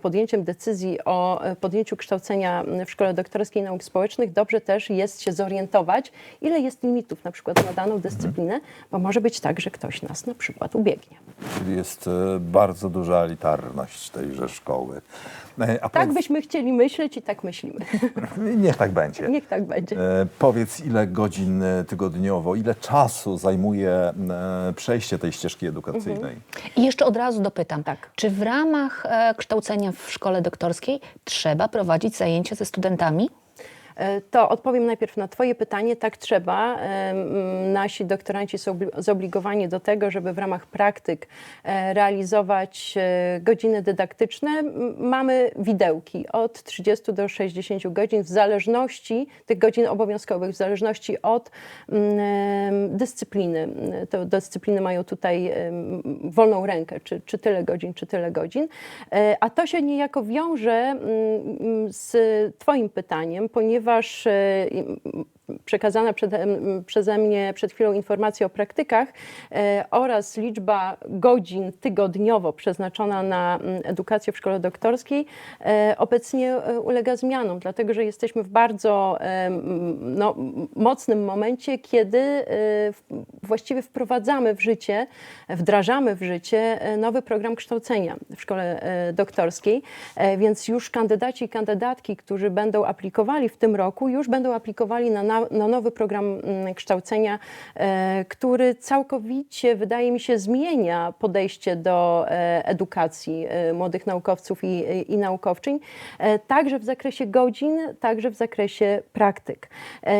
podjęciem decyzji o podjęciu kształcenia w Szkole Doktorskiej Nauk Społecznych dobrze też jest się zorientować, ile jest limitów na przykład na daną dyscyplinę, bo może być tak, że ktoś nas na przykład ubiegnie. Czyli jest bardzo duża elitarność tejże szkoły. Tak byśmy chcieli myśleć i tak myślimy. Niech tak będzie. Niech tak będzie. Powiedz, ile godzin tygodniowo, ile czasu zajmuje przejście tej ścieżki edukacyjnej? I jeszcze od razu dopytam, czy w ramach kształcenia w szkole doktorskiej trzeba prowadzić zajęcia ze studentami? To odpowiem najpierw na twoje pytanie. Tak trzeba. Nasi doktoranci są zobligowani do tego, żeby w ramach praktyk realizować godziny dydaktyczne. Mamy widełki od 30 do 60 godzin w zależności, tych godzin obowiązkowych, w zależności od dyscypliny. To dyscypliny mają tutaj wolną rękę, czy tyle godzin, czy tyle godzin. A to się niejako wiąże z twoim pytaniem, ponieważ przekazana przeze mnie przed chwilą informacja o praktykach oraz liczba godzin tygodniowo przeznaczona na edukację w szkole doktorskiej obecnie ulega zmianom, dlatego że jesteśmy w bardzo mocnym momencie, kiedy właściwie wdrażamy w życie nowy program kształcenia w szkole doktorskiej, więc już kandydaci i kandydatki, którzy będą aplikowali w tym roku, już będą aplikowali na na nowy program kształcenia, który całkowicie, wydaje mi się, zmienia podejście do edukacji młodych naukowców i naukowczyń, także w zakresie godzin, także w zakresie praktyk.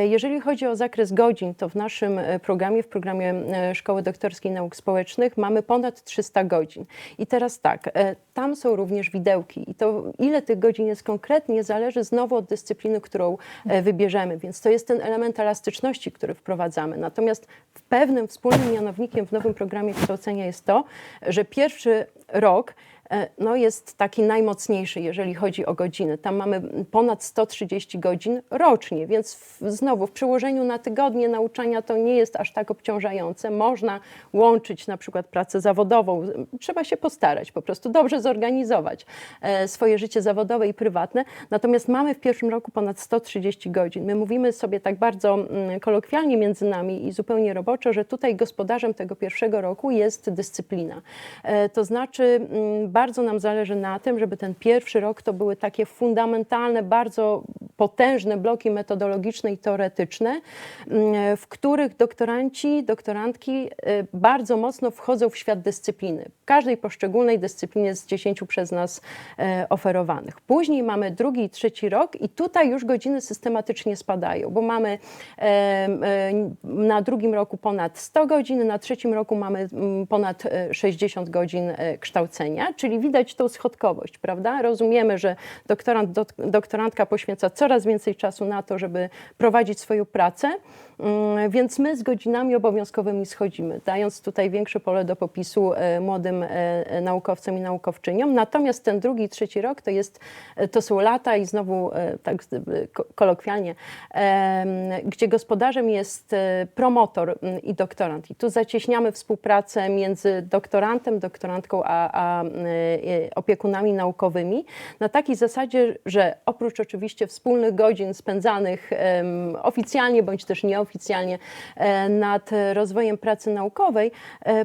Jeżeli chodzi o zakres godzin, to w naszym programie, w programie Szkoły Doktorskiej Nauk Społecznych mamy ponad 300 godzin. I teraz tak, tam są również widełki i to ile tych godzin jest konkretnie zależy znowu od dyscypliny, którą wybierzemy, więc to jest ten element elastyczności, który wprowadzamy. Natomiast pewnym wspólnym mianownikiem w nowym programie kształcenia jest to, że pierwszy rok jest taki najmocniejszy, jeżeli chodzi o godziny. Tam mamy ponad 130 godzin rocznie, więc znowu w przełożeniu na tygodnie nauczania to nie jest aż tak obciążające. Można łączyć na przykład pracę zawodową. Trzeba się postarać, po prostu dobrze zorganizować swoje życie zawodowe i prywatne. Natomiast mamy w pierwszym roku ponad 130 godzin. My mówimy sobie tak bardzo kolokwialnie między nami i zupełnie roboczo, że tutaj gospodarzem tego pierwszego roku jest dyscyplina. To znaczy bardzo nam zależy na tym, żeby ten pierwszy rok to były takie fundamentalne, bardzo potężne bloki metodologiczne i teoretyczne, w których doktoranci, doktorantki bardzo mocno wchodzą w świat dyscypliny. W każdej poszczególnej dyscyplinie z 10 przez nas oferowanych. Później mamy drugi i trzeci rok i tutaj już godziny systematycznie spadają, bo mamy na drugim roku ponad 100 godzin, na trzecim roku mamy ponad 60 godzin kształcenia, czyli widać tą schodkowość, prawda? Rozumiemy, że doktorant, doktorantka poświęca coraz więcej czasu na to, żeby prowadzić swoją pracę, więc my z godzinami obowiązkowymi schodzimy, dając tutaj większe pole do popisu młodym naukowcom i naukowczyniom. Natomiast ten drugi i trzeci rok to są lata i znowu tak kolokwialnie, gdzie gospodarzem jest promotor i doktorant. I tu zacieśniamy współpracę między doktorantem, doktorantką a opiekunami naukowymi na takiej zasadzie, że oprócz oczywiście wspólnych godzin spędzanych oficjalnie bądź też nieoficjalnie nad rozwojem pracy naukowej,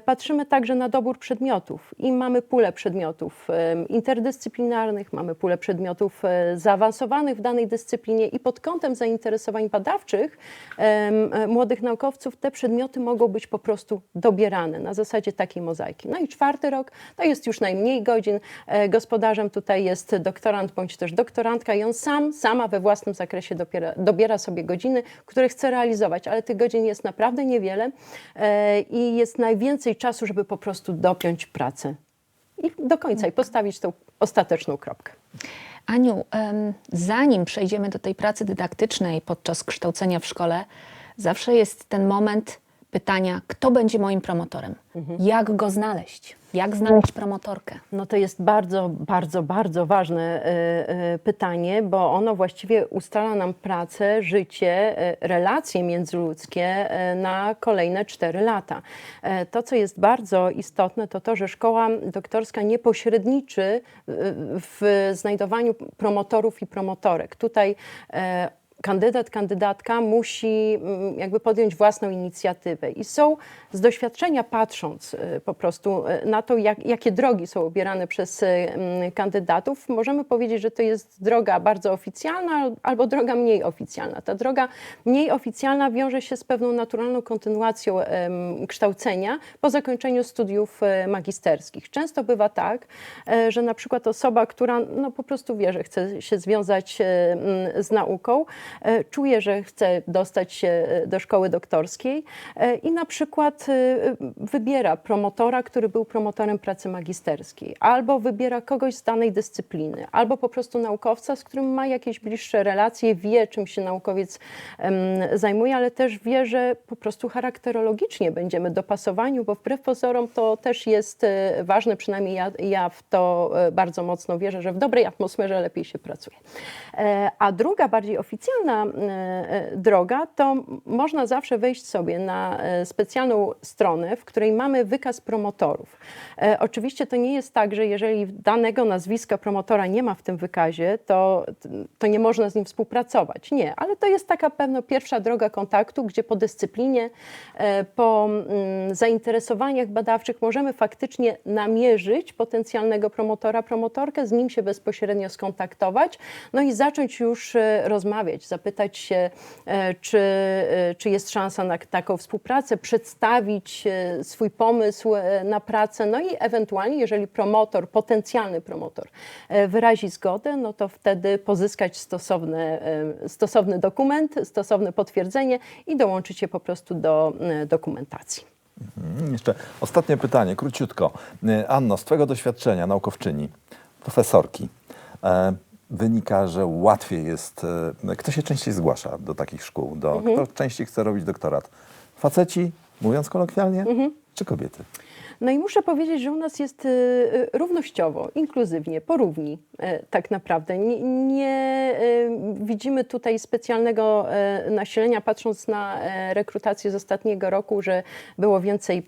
patrzymy także na dobór przedmiotów i mamy pulę przedmiotów interdyscyplinarnych, mamy pulę przedmiotów zaawansowanych w danej dyscyplinie i pod kątem zainteresowań badawczych młodych naukowców te przedmioty mogą być po prostu dobierane na zasadzie takiej mozaiki. No i czwarty rok to jest już najmniej godzin. Gospodarzem tutaj jest doktorant bądź też doktorantka i on sama we własnym zakresie dobiera sobie godziny, które chce realizować, ale tych godzin jest naprawdę niewiele i jest najwięcej czasu, żeby po prostu dopiąć pracę i do końca i postawić tą ostateczną kropkę. Aniu, zanim przejdziemy do tej pracy dydaktycznej podczas kształcenia w szkole, zawsze jest ten moment pytania, kto będzie moim promotorem? Jak go znaleźć? Jak znaleźć promotorkę? No to jest bardzo, bardzo, bardzo ważne pytanie, bo ono właściwie ustala nam pracę, życie, relacje międzyludzkie na kolejne 4 lata. To, co jest bardzo istotne, to to, że szkoła doktorska nie pośredniczy w znajdowaniu promotorów i promotorek. Tutaj kandydat, kandydatka musi jakby podjąć własną inicjatywę i są z doświadczenia patrząc po prostu na to, jakie drogi są obierane przez kandydatów, możemy powiedzieć, że to jest droga bardzo oficjalna albo droga mniej oficjalna. Ta droga mniej oficjalna wiąże się z pewną naturalną kontynuacją kształcenia po zakończeniu studiów magisterskich. Często bywa tak, że na przykład osoba, która po prostu wie, że chce się związać z nauką, czuje, że chce dostać się do szkoły doktorskiej i na przykład wybiera promotora, który był promotorem pracy magisterskiej, albo wybiera kogoś z danej dyscypliny, albo po prostu naukowca, z którym ma jakieś bliższe relacje, wie, czym się naukowiec zajmuje, ale też wie, że po prostu charakterologicznie będziemy dopasowani, bo wbrew pozorom to też jest ważne, przynajmniej ja w to bardzo mocno wierzę, że w dobrej atmosferze lepiej się pracuje. A druga, bardziej oficjalna droga, to można zawsze wejść sobie na specjalną stronę, w której mamy wykaz promotorów. Oczywiście to nie jest tak, że jeżeli danego nazwiska promotora nie ma w tym wykazie, to nie można z nim współpracować. Nie, ale to jest taka pewna pierwsza droga kontaktu, gdzie po dyscyplinie, po zainteresowaniach badawczych możemy faktycznie namierzyć potencjalnego promotora, promotorkę, z nim się bezpośrednio skontaktować, no i zacząć już rozmawiać, zapytać się, czy jest szansa na taką współpracę, przedstawić swój pomysł na pracę, no i ewentualnie, jeżeli potencjalny promotor wyrazi zgodę, no to wtedy pozyskać stosowny dokument, stosowne potwierdzenie i dołączyć się po prostu do dokumentacji. Jeszcze ostatnie pytanie, króciutko. Anno, z Twojego doświadczenia naukowczyni, profesorki, wynika, że łatwiej jest, kto się częściej zgłasza do takich szkół, kto częściej chce robić doktorat? Faceci, mówiąc kolokwialnie, czy kobiety? No i muszę powiedzieć, że u nas jest równościowo, inkluzywnie, porówni tak naprawdę. Nie widzimy tutaj specjalnego nasilenia, patrząc na rekrutację z ostatniego roku, że było więcej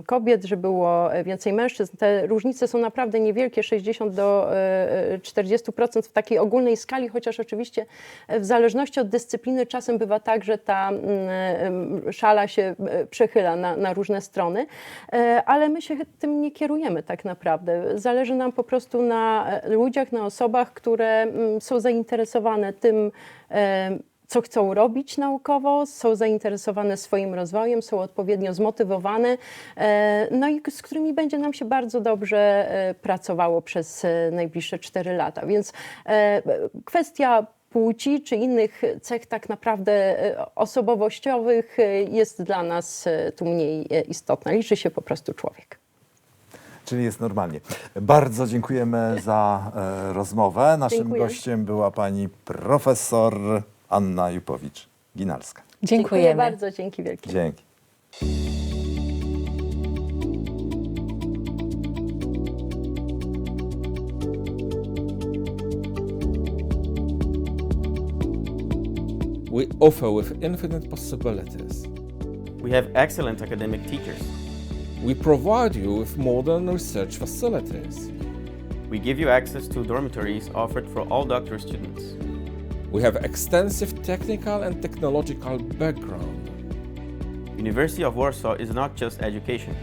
kobiet, że było więcej mężczyzn. Te różnice są naprawdę niewielkie, 60 do 40% w takiej ogólnej skali, chociaż oczywiście w zależności od dyscypliny czasem bywa tak, że ta szala się przechyla na różne strony. Ale my się tym nie kierujemy tak naprawdę. Zależy nam po prostu na ludziach, na osobach, które są zainteresowane tym, co chcą robić naukowo, są zainteresowane swoim rozwojem, są odpowiednio zmotywowane, no i z którymi będzie nam się bardzo dobrze pracowało przez najbliższe 4 lata. Więc kwestia płci czy innych cech tak naprawdę osobowościowych jest dla nas tu mniej istotna. Liczy się po prostu człowiek. Czyli jest normalnie. Bardzo dziękujemy za rozmowę. Naszym gościem była pani profesor Anna Jupowicz-Ginalska. Dziękuję bardzo, dzięki wielkie. Dzięki. We offer with infinite possibilities. We have excellent academic teachers. We provide you with modern research facilities. We give you access to dormitories offered for all doctoral students. We have extensive technical and technological background. University of Warsaw is not just education.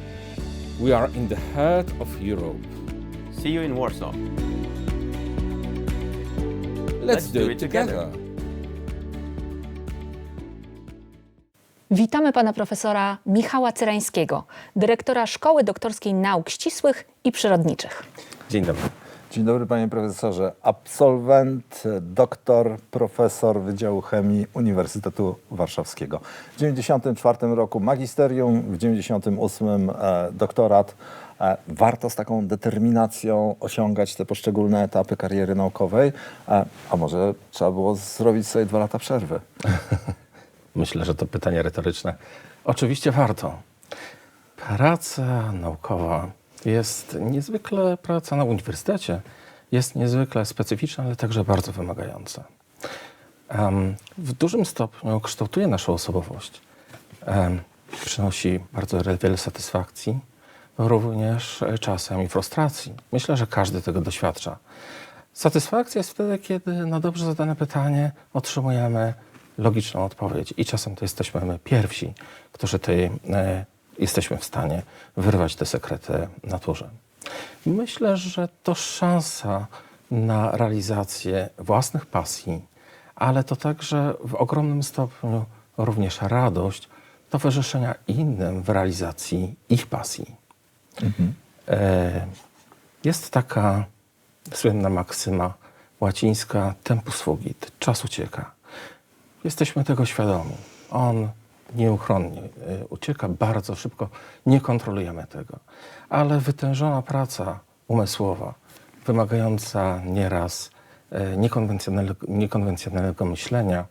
We are in the heart of Europe. See you in Warsaw. Let's do it together. Witamy pana profesora Michała Cyrańskiego, dyrektora Szkoły Doktorskiej Nauk Ścisłych i Przyrodniczych. Dzień dobry. Dzień dobry panie profesorze. Absolwent, doktor, profesor Wydziału Chemii Uniwersytetu Warszawskiego. W 1994 roku magisterium, w 1998 doktorat. Warto z taką determinacją osiągać te poszczególne etapy kariery naukowej, a może trzeba było zrobić sobie 2 lata przerwy? Myślę, że to pytanie retoryczne. Oczywiście warto. Praca naukowa jest niezwykle, praca na uniwersytecie jest niezwykle specyficzna, ale także bardzo wymagająca. W dużym stopniu kształtuje naszą osobowość. Przynosi bardzo wiele satysfakcji, również czasami frustracji. Myślę, że każdy tego doświadcza. Satysfakcja jest wtedy, kiedy na dobrze zadane pytanie otrzymujemy logiczną odpowiedź i czasem to jesteśmy my pierwsi, którzy jesteśmy w stanie wyrwać te sekrety naturze. Myślę, że to szansa na realizację własnych pasji, ale to także w ogromnym stopniu również radość towarzyszenia innym w realizacji ich pasji. Jest taka słynna maksyma łacińska tempus fugit, czas ucieka. Jesteśmy tego świadomi. On nieuchronnie ucieka bardzo szybko, nie kontrolujemy tego. Ale wytężona praca umysłowa, wymagająca nieraz niekonwencjonalnego myślenia,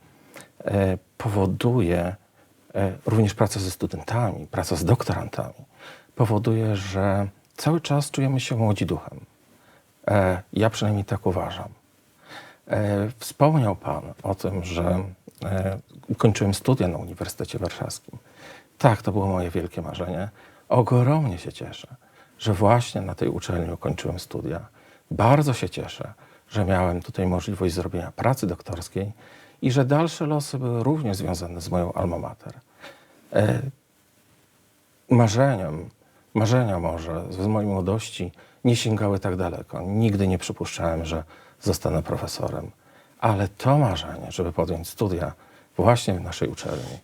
powoduje, również praca ze studentami, praca z doktorantami, powoduje, że cały czas czujemy się młodzi duchem. Ja przynajmniej tak uważam. Wspomniał Pan o tym, że ukończyłem studia na Uniwersytecie Warszawskim. Tak, to było moje wielkie marzenie. Ogromnie się cieszę, że właśnie na tej uczelni ukończyłem studia. Bardzo się cieszę, że miałem tutaj możliwość zrobienia pracy doktorskiej i że dalsze losy były również związane z moją alma mater. Marzenia może z mojej młodości nie sięgały tak daleko. Nigdy nie przypuszczałem, że zostanę profesorem. ale to marzenie, żeby podjąć studia właśnie w naszej uczelni,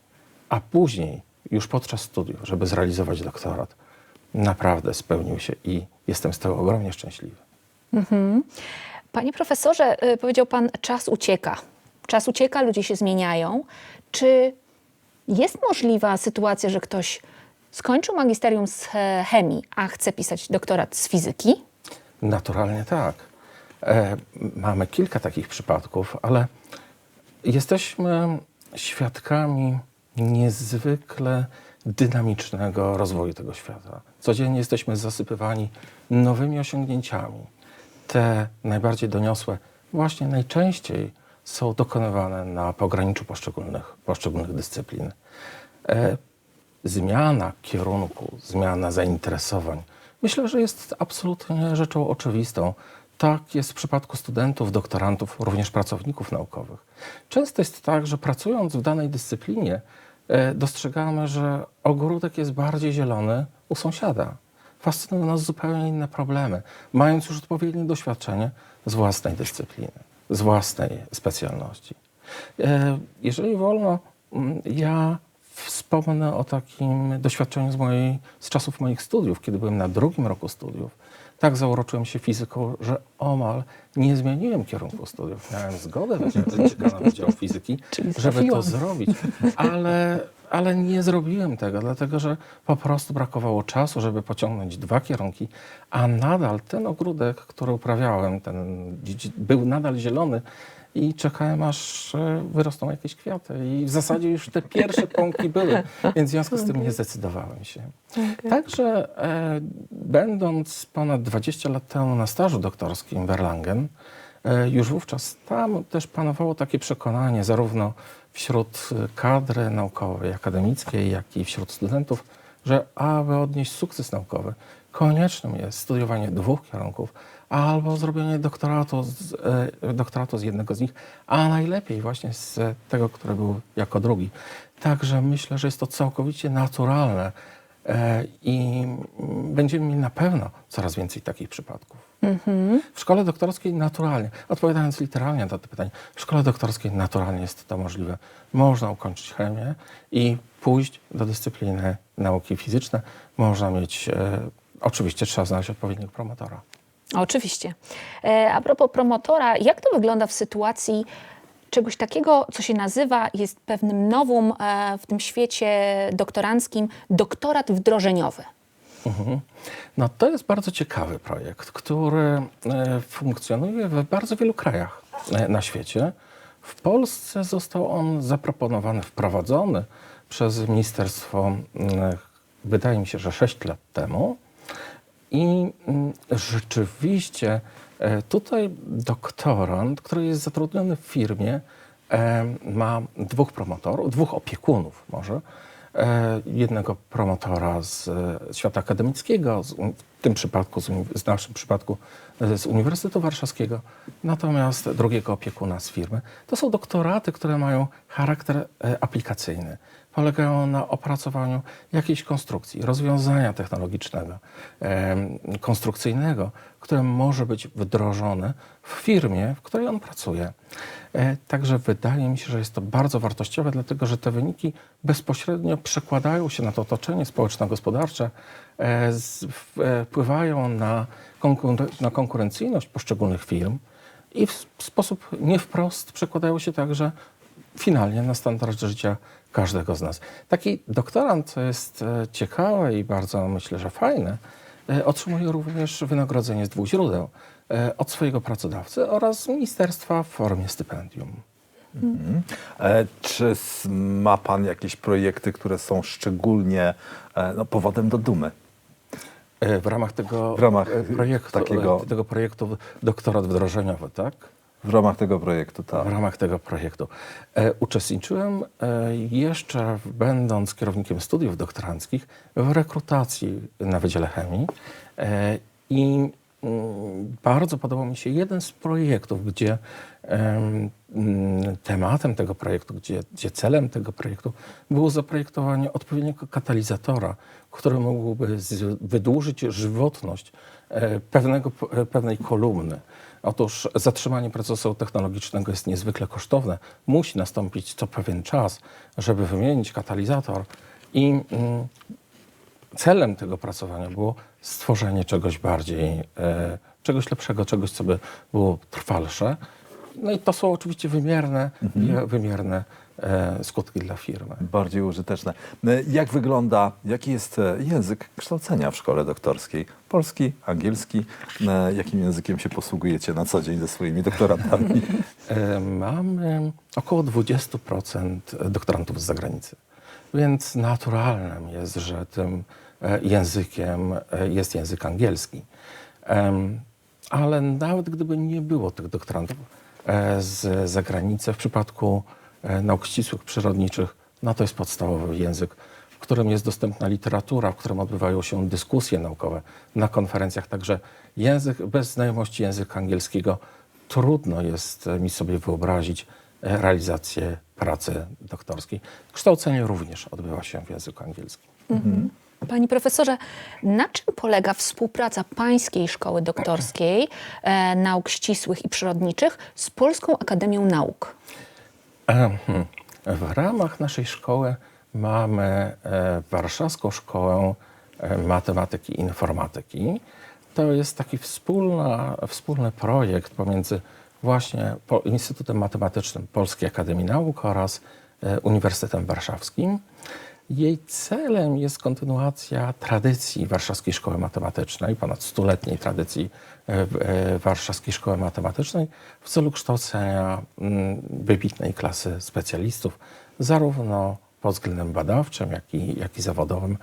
a później już podczas studiów, żeby zrealizować doktorat, naprawdę spełnił się i jestem z tego ogromnie szczęśliwy. Panie profesorze, powiedział pan, czas ucieka. Czas ucieka, ludzie się zmieniają. Czy jest możliwa sytuacja, że ktoś skończył magisterium z chemii, a chce pisać doktorat z fizyki? Naturalnie tak. Mamy kilka takich przypadków, ale jesteśmy świadkami niezwykle dynamicznego rozwoju tego świata. Codziennie jesteśmy zasypywani nowymi osiągnięciami. Te najbardziej doniosłe właśnie najczęściej są dokonywane na pograniczu poszczególnych dyscyplin. Zmiana kierunku, zmiana zainteresowań, myślę, że jest absolutnie rzeczą oczywistą. Tak jest w przypadku studentów, doktorantów, również pracowników naukowych. Często jest tak, że pracując w danej dyscyplinie dostrzegamy, że ogródek jest bardziej zielony u sąsiada. Fascynują nas zupełnie inne problemy, mając już odpowiednie doświadczenie z własnej dyscypliny, z własnej specjalności. Jeżeli wolno, ja wspomnę o takim doświadczeniu z czasów moich studiów, kiedy byłem na 2. roku studiów. Tak zauroczyłem się fizyką, że omal nie zmieniłem kierunku studiów. Miałem zgodę na Wydział Fizyki, żeby to zrobić, ale nie zrobiłem tego, dlatego że po prostu brakowało czasu, żeby pociągnąć 2 kierunki, a nadal ten ogródek, który uprawiałem, był nadal zielony i czekałem, aż wyrosną jakieś kwiaty. I w zasadzie już te pierwsze pąki były, więc w związku z tym nie zdecydowałem się. Także będąc ponad 20 lat temu na stażu doktorskim w Erlangen, już wówczas tam też panowało takie przekonanie zarówno wśród kadry naukowej, akademickiej, jak i wśród studentów, że aby odnieść sukces naukowy, koniecznym jest studiowanie 2 kierunków albo zrobienie doktoratu z jednego z nich, a najlepiej właśnie z tego, który był jako drugi. Także myślę, że jest to całkowicie naturalne i będziemy mieli na pewno coraz więcej takich przypadków. W szkole doktorskiej naturalnie, odpowiadając literalnie na to pytanie, w szkole doktorskiej naturalnie jest to możliwe. Można ukończyć chemię i pójść do dyscypliny nauki fizyczne. Można mieć, oczywiście trzeba znaleźć odpowiedniego promotora. Oczywiście. A propos promotora, jak to wygląda w sytuacji czegoś takiego, co się nazywa, jest pewnym nowum w tym świecie doktoranckim, doktorat wdrożeniowy? No to jest bardzo ciekawy projekt, który funkcjonuje w bardzo wielu krajach na świecie. W Polsce został on zaproponowany, wprowadzony przez ministerstwo, wydaje mi się, że 6 lat temu. I rzeczywiście tutaj doktorant, który jest zatrudniony w firmie, ma 2 promotorów, 2 opiekunów może. Jednego promotora z świata akademickiego, w tym przypadku, w naszym przypadku z Uniwersytetu Warszawskiego, natomiast drugiego opiekuna z firmy. To są doktoraty, które mają charakter aplikacyjny. Polegają na opracowaniu jakiejś konstrukcji, rozwiązania technologicznego, konstrukcyjnego, które może być wdrożone w firmie, w której on pracuje. Także wydaje mi się, że jest to bardzo wartościowe, dlatego że te wyniki bezpośrednio przekładają się na to otoczenie społeczno-gospodarcze, wpływają na konkurencyjność poszczególnych firm i w sposób nie wprost przekładają się także finalnie na standard życia każdego z nas. Taki doktorant, co jest ciekawe i bardzo myślę, że fajne, otrzymuje również wynagrodzenie z 2 źródeł. Od swojego pracodawcy oraz z ministerstwa w formie stypendium. Czy ma pan jakieś projekty, które są szczególnie powodem do dumy? W ramach tego projektu doktorat wdrożeniowy, tak? W ramach tego projektu, tak. W ramach tego projektu. Uczestniczyłem jeszcze, będąc kierownikiem studiów doktoranckich, w rekrutacji na Wydziale Chemii i bardzo podobał mi się jeden z projektów, gdzie tematem tego projektu, gdzie celem tego projektu było zaprojektowanie odpowiedniego katalizatora, który mógłby wydłużyć żywotność pewnej kolumny. Otóż zatrzymanie procesu technologicznego jest niezwykle kosztowne. Musi nastąpić co pewien czas, żeby wymienić katalizator i celem tego pracowania było stworzenie czegoś bardziej, czegoś lepszego, czegoś, co by było trwalsze. No i to są oczywiście wymierne skutki dla firmy. Bardziej użyteczne. Jaki jest język kształcenia w szkole doktorskiej? Polski, angielski? Jakim językiem się posługujecie na co dzień ze swoimi doktorantami? Mamy około 20% doktorantów z zagranicy, więc naturalnym jest, że tym językiem jest język angielski. Ale nawet gdyby nie było tych doktorantów z zagranicy, w przypadku nauk ścisłych, przyrodniczych, no to jest podstawowy język, w którym jest dostępna literatura, w którym odbywają się dyskusje naukowe na konferencjach. Także bez znajomości języka angielskiego trudno jest mi sobie wyobrazić realizację pracy doktorskiej. Kształcenie również odbywa się w języku angielskim. Panie profesorze, na czym polega współpraca Pańskiej Szkoły Doktorskiej Nauk Ścisłych i Przyrodniczych z Polską Akademią Nauk? W ramach naszej szkoły mamy Warszawską Szkołę Matematyki i Informatyki. To jest taki wspólny projekt pomiędzy właśnie Instytutem Matematycznym Polskiej Akademii Nauk oraz Uniwersytetem Warszawskim. Jej celem jest kontynuacja tradycji Warszawskiej Szkoły Matematycznej, ponad 100-letniej tradycji Warszawskiej Szkoły Matematycznej w celu kształcenia wybitnej klasy specjalistów, zarówno pod względem badawczym, jak i zawodowym.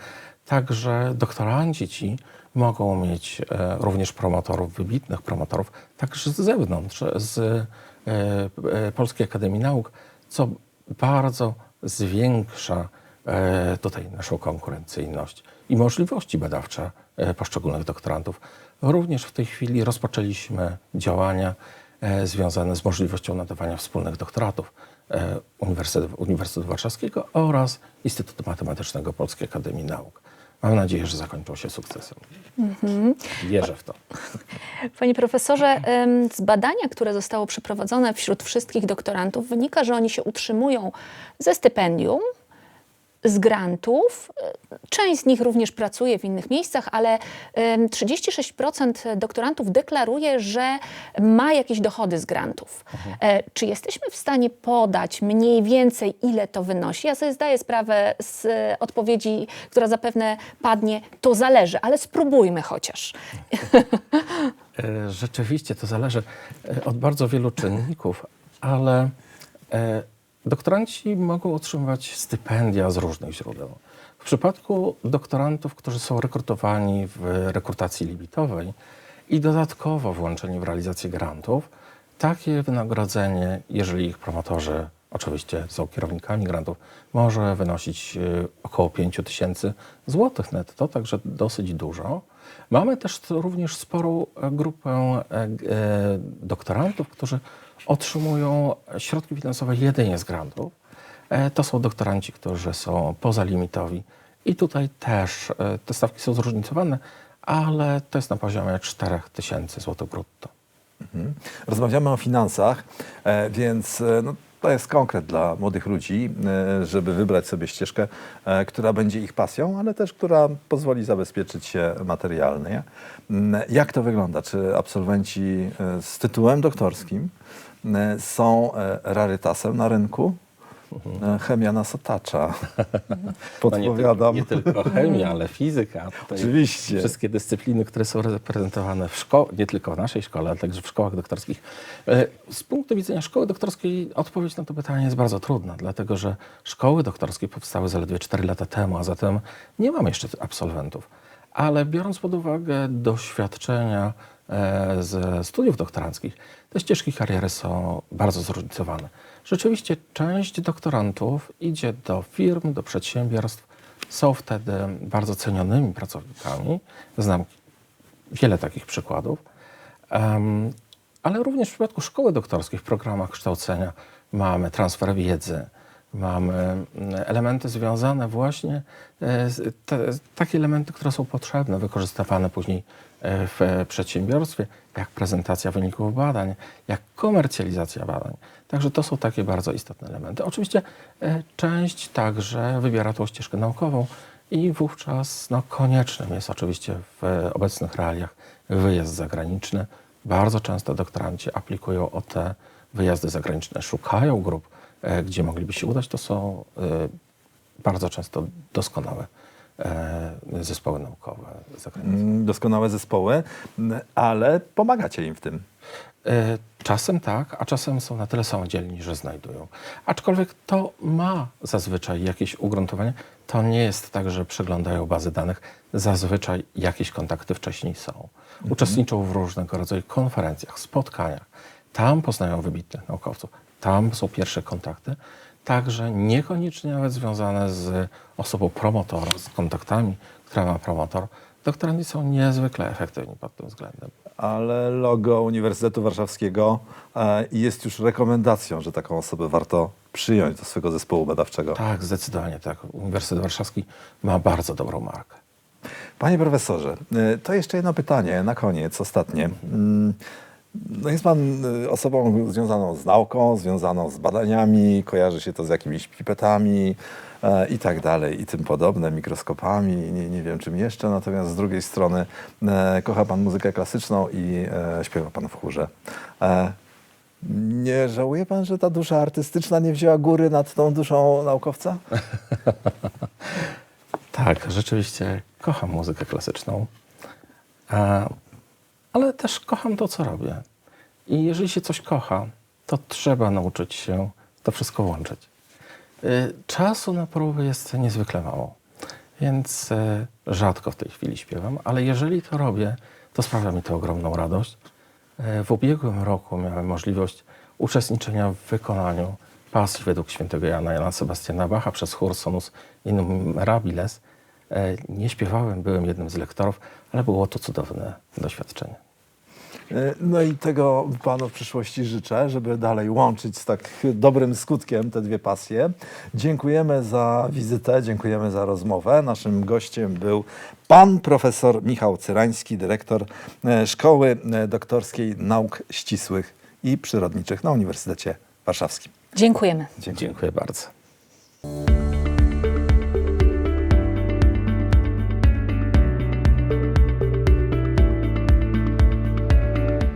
Także doktoranci ci mogą mieć również promotorów, wybitnych promotorów, także z zewnątrz, z Polskiej Akademii Nauk, co bardzo zwiększa tutaj naszą konkurencyjność i możliwości badawcze poszczególnych doktorantów. Również w tej chwili rozpoczęliśmy działania związane z możliwością nadawania wspólnych doktoratów Uniwersytetu Warszawskiego oraz Instytutu Matematycznego Polskiej Akademii Nauk. Mam nadzieję, że zakończą się sukcesem. Wierzę w to. Panie profesorze, z badania, które zostało przeprowadzone wśród wszystkich doktorantów, wynika, że oni się utrzymują ze stypendium, z grantów. Część z nich również pracuje w innych miejscach, ale 36% doktorantów deklaruje, że ma jakieś dochody z grantów. Czy jesteśmy w stanie podać mniej więcej, ile to wynosi? Ja sobie zdaję sprawę z odpowiedzi, która zapewne padnie, to zależy, ale spróbujmy chociaż. Rzeczywiście to zależy od bardzo wielu czynników, ale doktoranci mogą otrzymywać stypendia z różnych źródeł. W przypadku doktorantów, którzy są rekrutowani w rekrutacji limitowej i dodatkowo włączeni w realizację grantów, takie wynagrodzenie, jeżeli ich promotorzy oczywiście są kierownikami grantów, może wynosić około 5000 złotych netto, także dosyć dużo. Mamy też również sporą grupę doktorantów, którzy otrzymują środki finansowe jedynie z grantów. To są doktoranci, którzy są pozalimitowi i tutaj też te stawki są zróżnicowane, ale to jest na poziomie 4000 zł brutto. Rozmawiamy o finansach, więc to jest konkret dla młodych ludzi, żeby wybrać sobie ścieżkę, która będzie ich pasją, ale też która pozwoli zabezpieczyć się materialnie. Jak to wygląda? Czy absolwenci z tytułem doktorskim są rarytasem na rynku? Chemia nas otacza. Podpowiadam. Nie tylko chemia, ale fizyka. Oczywiście. Wszystkie dyscypliny, które są reprezentowane w nie tylko w naszej szkole, ale także w szkołach doktorskich. Z punktu widzenia szkoły doktorskiej odpowiedź na to pytanie jest bardzo trudna, dlatego że szkoły doktorskie powstały zaledwie 4 lata temu, a zatem nie mamy jeszcze absolwentów. Ale biorąc pod uwagę doświadczenia ze studiów doktoranckich, te ścieżki kariery są bardzo zróżnicowane. Rzeczywiście część doktorantów idzie do firm, do przedsiębiorstw, są wtedy bardzo cenionymi pracownikami. Znam wiele takich przykładów, ale również w przypadku szkoły doktorskiej w programach kształcenia mamy transfer wiedzy, mamy elementy związane właśnie, takie elementy, które są potrzebne, wykorzystywane później w przedsiębiorstwie, jak prezentacja wyników badań, jak komercjalizacja badań. Także to są takie bardzo istotne elementy. Oczywiście część także wybiera tą ścieżkę naukową i wówczas koniecznym jest oczywiście w obecnych realiach wyjazd zagraniczny. Bardzo często doktoranci aplikują o te wyjazdy zagraniczne, szukają grup, gdzie mogliby się udać. To są bardzo często doskonałe zespoły naukowe zagraniczne. Doskonałe zespoły, ale pomagacie im w tym. Czasem tak, a czasem są na tyle samodzielni, że znajdują. Aczkolwiek to ma zazwyczaj jakieś ugruntowanie. To nie jest tak, że przeglądają bazy danych. Zazwyczaj jakieś kontakty wcześniej są. Uczestniczą w różnego rodzaju konferencjach, spotkaniach. Tam poznają wybitnych naukowców. Tam są pierwsze kontakty. Także niekoniecznie nawet związane z osobą promotora, z kontaktami, które ma promotor. Doktoranci są niezwykle efektywni pod tym względem. Ale logo Uniwersytetu Warszawskiego jest już rekomendacją, że taką osobę warto przyjąć do swojego zespołu badawczego. Tak, zdecydowanie tak. Uniwersytet Warszawski ma bardzo dobrą markę. Panie profesorze, to jeszcze jedno pytanie na koniec, ostatnie. No jest pan osobą związaną z nauką, związaną z badaniami, kojarzy się to z jakimiś pipetami i tak dalej, i tym podobne, mikroskopami, nie wiem czym jeszcze, natomiast z drugiej strony kocha pan muzykę klasyczną i śpiewa pan w chórze. Nie żałuje pan, że ta dusza artystyczna nie wzięła góry nad tą duszą naukowca? Tak, rzeczywiście kocham muzykę klasyczną, ale też kocham to, co robię. I jeżeli się coś kocha, to trzeba nauczyć się to wszystko łączyć. Czasu na próby jest niezwykle mało, więc rzadko w tej chwili śpiewam, ale jeżeli to robię, to sprawia mi to ogromną radość. W ubiegłym roku miałem możliwość uczestniczenia w wykonaniu pasji według świętego Jana Sebastiana Bacha przez chór Sonus Innumerabiles. Nie śpiewałem, byłem jednym z lektorów, ale było to cudowne doświadczenie. No i tego panu w przyszłości życzę, żeby dalej łączyć z tak dobrym skutkiem te dwie pasje. Dziękujemy za wizytę, dziękujemy za rozmowę. Naszym gościem był pan profesor Michał Cyrański, dyrektor Szkoły Doktorskiej Nauk Ścisłych i Przyrodniczych na Uniwersytecie Warszawskim. Dziękujemy. Dziękuję bardzo.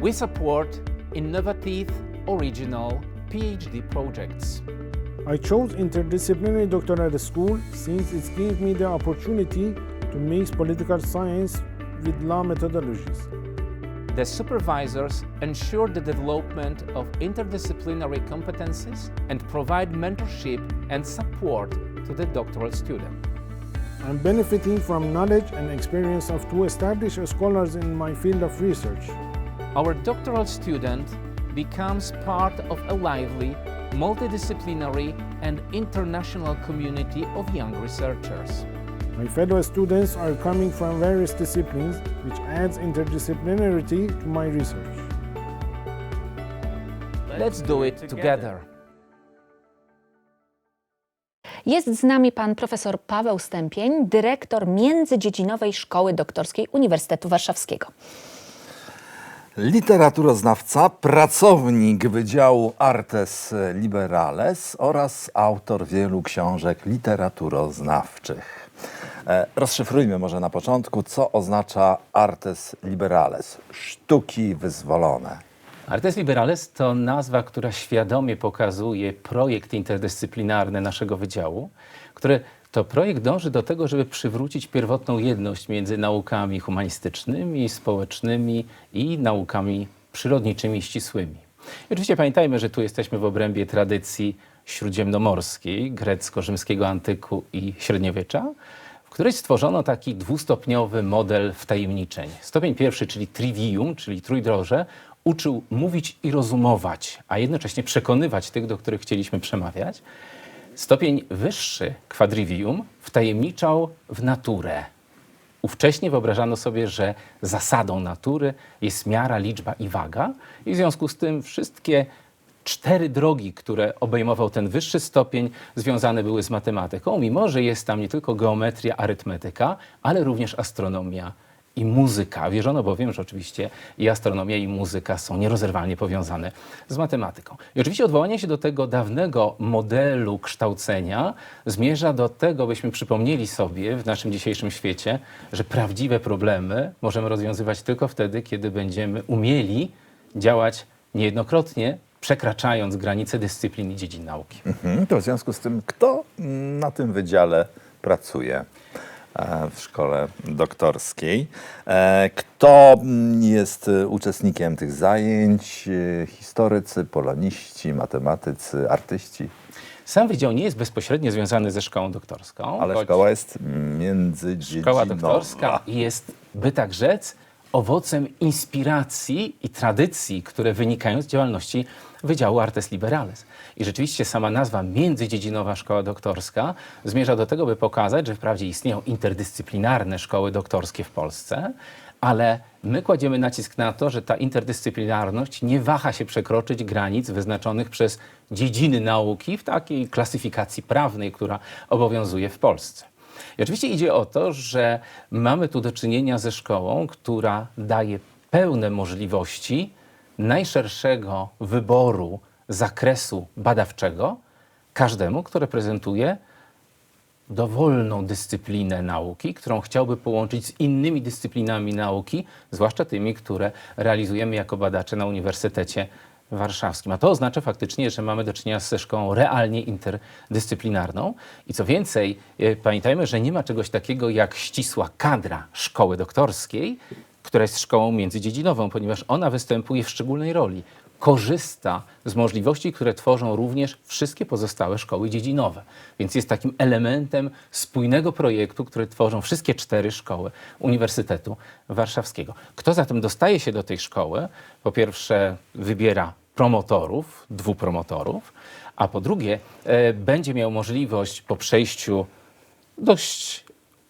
We support innovative, original PhD projects. I chose interdisciplinary doctoral school since it gives me the opportunity to mix political science with law methodologies. The supervisors ensure the development of interdisciplinary competencies and provide mentorship and support to the doctoral student. I'm benefiting from knowledge and experience of two established scholars in my field of research. Our doctoral student becomes part of a lively, multidisciplinary and international community of young researchers. My fellow students are coming from various disciplines, which adds interdisciplinarity to my research. Let's do it together. Jest z nami pan profesor Paweł Stępień, dyrektor Międzydziedzinowej Szkoły Doktorskiej Uniwersytetu Warszawskiego. Literaturoznawca, pracownik Wydziału Artes Liberales oraz autor wielu książek literaturoznawczych. Rozszyfrujmy może na początku, co oznacza Artes Liberales, sztuki wyzwolone. Artes Liberales to nazwa, która świadomie pokazuje projekt interdyscyplinarny naszego wydziału, który to projekt dąży do tego, żeby przywrócić pierwotną jedność między naukami humanistycznymi, społecznymi i naukami przyrodniczymi ścisłymi. I oczywiście pamiętajmy, że tu jesteśmy w obrębie tradycji śródziemnomorskiej, grecko-rzymskiego antyku i średniowiecza, w której stworzono taki dwustopniowy model wtajemniczeń. Stopień pierwszy, czyli trivium, czyli trójdroże, uczył mówić i rozumować, a jednocześnie przekonywać tych, do których chcieliśmy przemawiać. Stopień wyższy, quadrivium, wtajemniczał w naturę. Ówcześnie wyobrażano sobie, że zasadą natury jest miara, liczba i waga i w związku z tym wszystkie 4 drogi, które obejmował ten wyższy stopień, związane były z matematyką, mimo że jest tam nie tylko geometria, arytmetyka, ale również astronomia i muzyka. Wierzono bowiem, że oczywiście i astronomia, i muzyka są nierozerwalnie powiązane z matematyką. I oczywiście odwołanie się do tego dawnego modelu kształcenia zmierza do tego, byśmy przypomnieli sobie w naszym dzisiejszym świecie, że prawdziwe problemy możemy rozwiązywać tylko wtedy, kiedy będziemy umieli działać niejednokrotnie, przekraczając granice dyscyplin i dziedzin nauki. To w związku z tym, kto na tym wydziale pracuje w szkole doktorskiej? Kto jest uczestnikiem tych zajęć? Historycy, poloniści, matematycy, artyści? Sam wydział nie jest bezpośrednio związany ze szkołą doktorską. Ale szkoła jest międzydziedzinowa. Szkoła doktorska jest, by tak rzec, owocem inspiracji i tradycji, które wynikają z działalności Wydziału Artes Liberales. I rzeczywiście sama nazwa Międzydziedzinowa Szkoła Doktorska zmierza do tego, by pokazać, że wprawdzie istnieją interdyscyplinarne szkoły doktorskie w Polsce, ale my kładziemy nacisk na to, że ta interdyscyplinarność nie waha się przekroczyć granic wyznaczonych przez dziedziny nauki w takiej klasyfikacji prawnej, która obowiązuje w Polsce. I oczywiście idzie o to, że mamy tu do czynienia ze szkołą, która daje pełne możliwości najszerszego wyboru zakresu badawczego każdemu, kto reprezentuje dowolną dyscyplinę nauki, którą chciałby połączyć z innymi dyscyplinami nauki, zwłaszcza tymi, które realizujemy jako badacze na Uniwersytecie Warszawskim. A to oznacza faktycznie, że mamy do czynienia ze szkołą realnie interdyscyplinarną. I co więcej, pamiętajmy, że nie ma czegoś takiego jak ścisła kadra szkoły doktorskiej, która jest szkołą międzydziedzinową, ponieważ ona występuje w szczególnej roli. Korzysta z możliwości, które tworzą również wszystkie pozostałe szkoły dziedzinowe. Więc jest takim elementem spójnego projektu, który tworzą wszystkie 4 szkoły Uniwersytetu Warszawskiego. Kto zatem dostaje się do tej szkoły? Po pierwsze wybiera promotorów, 2 promotorów, a po drugie będzie miał możliwość po przejściu dość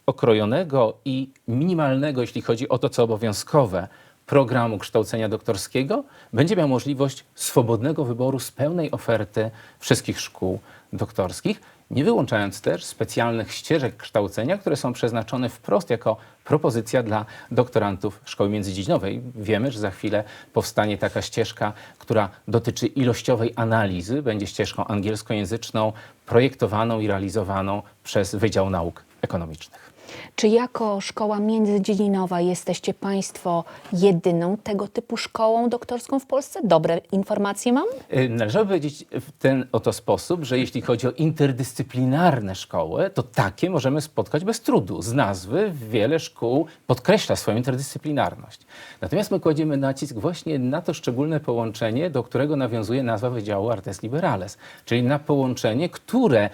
okrojonego i minimalnego, jeśli chodzi o to, co obowiązkowe, programu kształcenia doktorskiego, będzie miał możliwość swobodnego wyboru z pełnej oferty wszystkich szkół doktorskich, nie wyłączając też specjalnych ścieżek kształcenia, które są przeznaczone wprost jako propozycja dla doktorantów szkoły międzydziedzinowej. Wiemy, że za chwilę powstanie taka ścieżka, która dotyczy ilościowej analizy, będzie ścieżką angielskojęzyczną, projektowaną i realizowaną przez Wydział Nauk Ekonomicznych. Czy jako szkoła międzydziedzinowa jesteście Państwo jedyną tego typu szkołą doktorską w Polsce? Dobre informacje mam? Należałoby powiedzieć w ten oto sposób, że jeśli chodzi o interdyscyplinarne szkoły, to takie możemy spotkać bez trudu. Z nazwy wiele szkół podkreśla swoją interdyscyplinarność. Natomiast my kładziemy nacisk właśnie na to szczególne połączenie, do którego nawiązuje nazwa Wydziału Artes Liberales, czyli na połączenie, które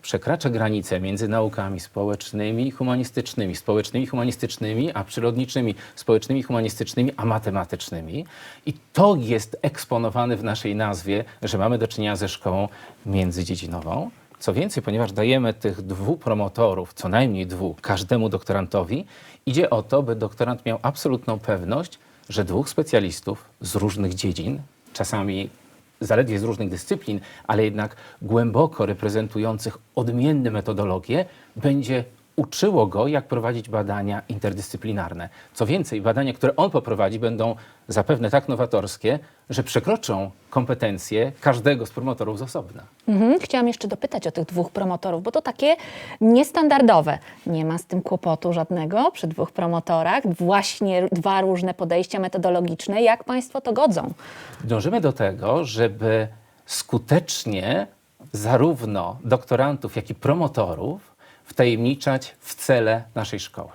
przekracza granice między naukami społecznymi i humanistycznymi, a przyrodniczymi, społecznymi, humanistycznymi, a matematycznymi. I to jest eksponowane w naszej nazwie, że mamy do czynienia ze szkołą międzydziedzinową. Co więcej, ponieważ dajemy tych 2 promotorów, co najmniej 2, każdemu doktorantowi, idzie o to, by doktorant miał absolutną pewność, że 2 specjalistów z różnych dziedzin, czasami zaledwie z różnych dyscyplin, ale jednak głęboko reprezentujących odmienne metodologie, będzie uczyło go, jak prowadzić badania interdyscyplinarne. Co więcej, badania, które on poprowadzi, będą zapewne tak nowatorskie, że przekroczą kompetencje każdego z promotorów z osobna. Chciałam jeszcze dopytać o tych 2 promotorów, bo to takie niestandardowe. Nie ma z tym kłopotu żadnego przy 2 promotorach. Właśnie 2 różne podejścia metodologiczne. Jak Państwo to godzą? Dążymy do tego, żeby skutecznie zarówno doktorantów, jak i promotorów wtajemniczać w cele naszej szkoły.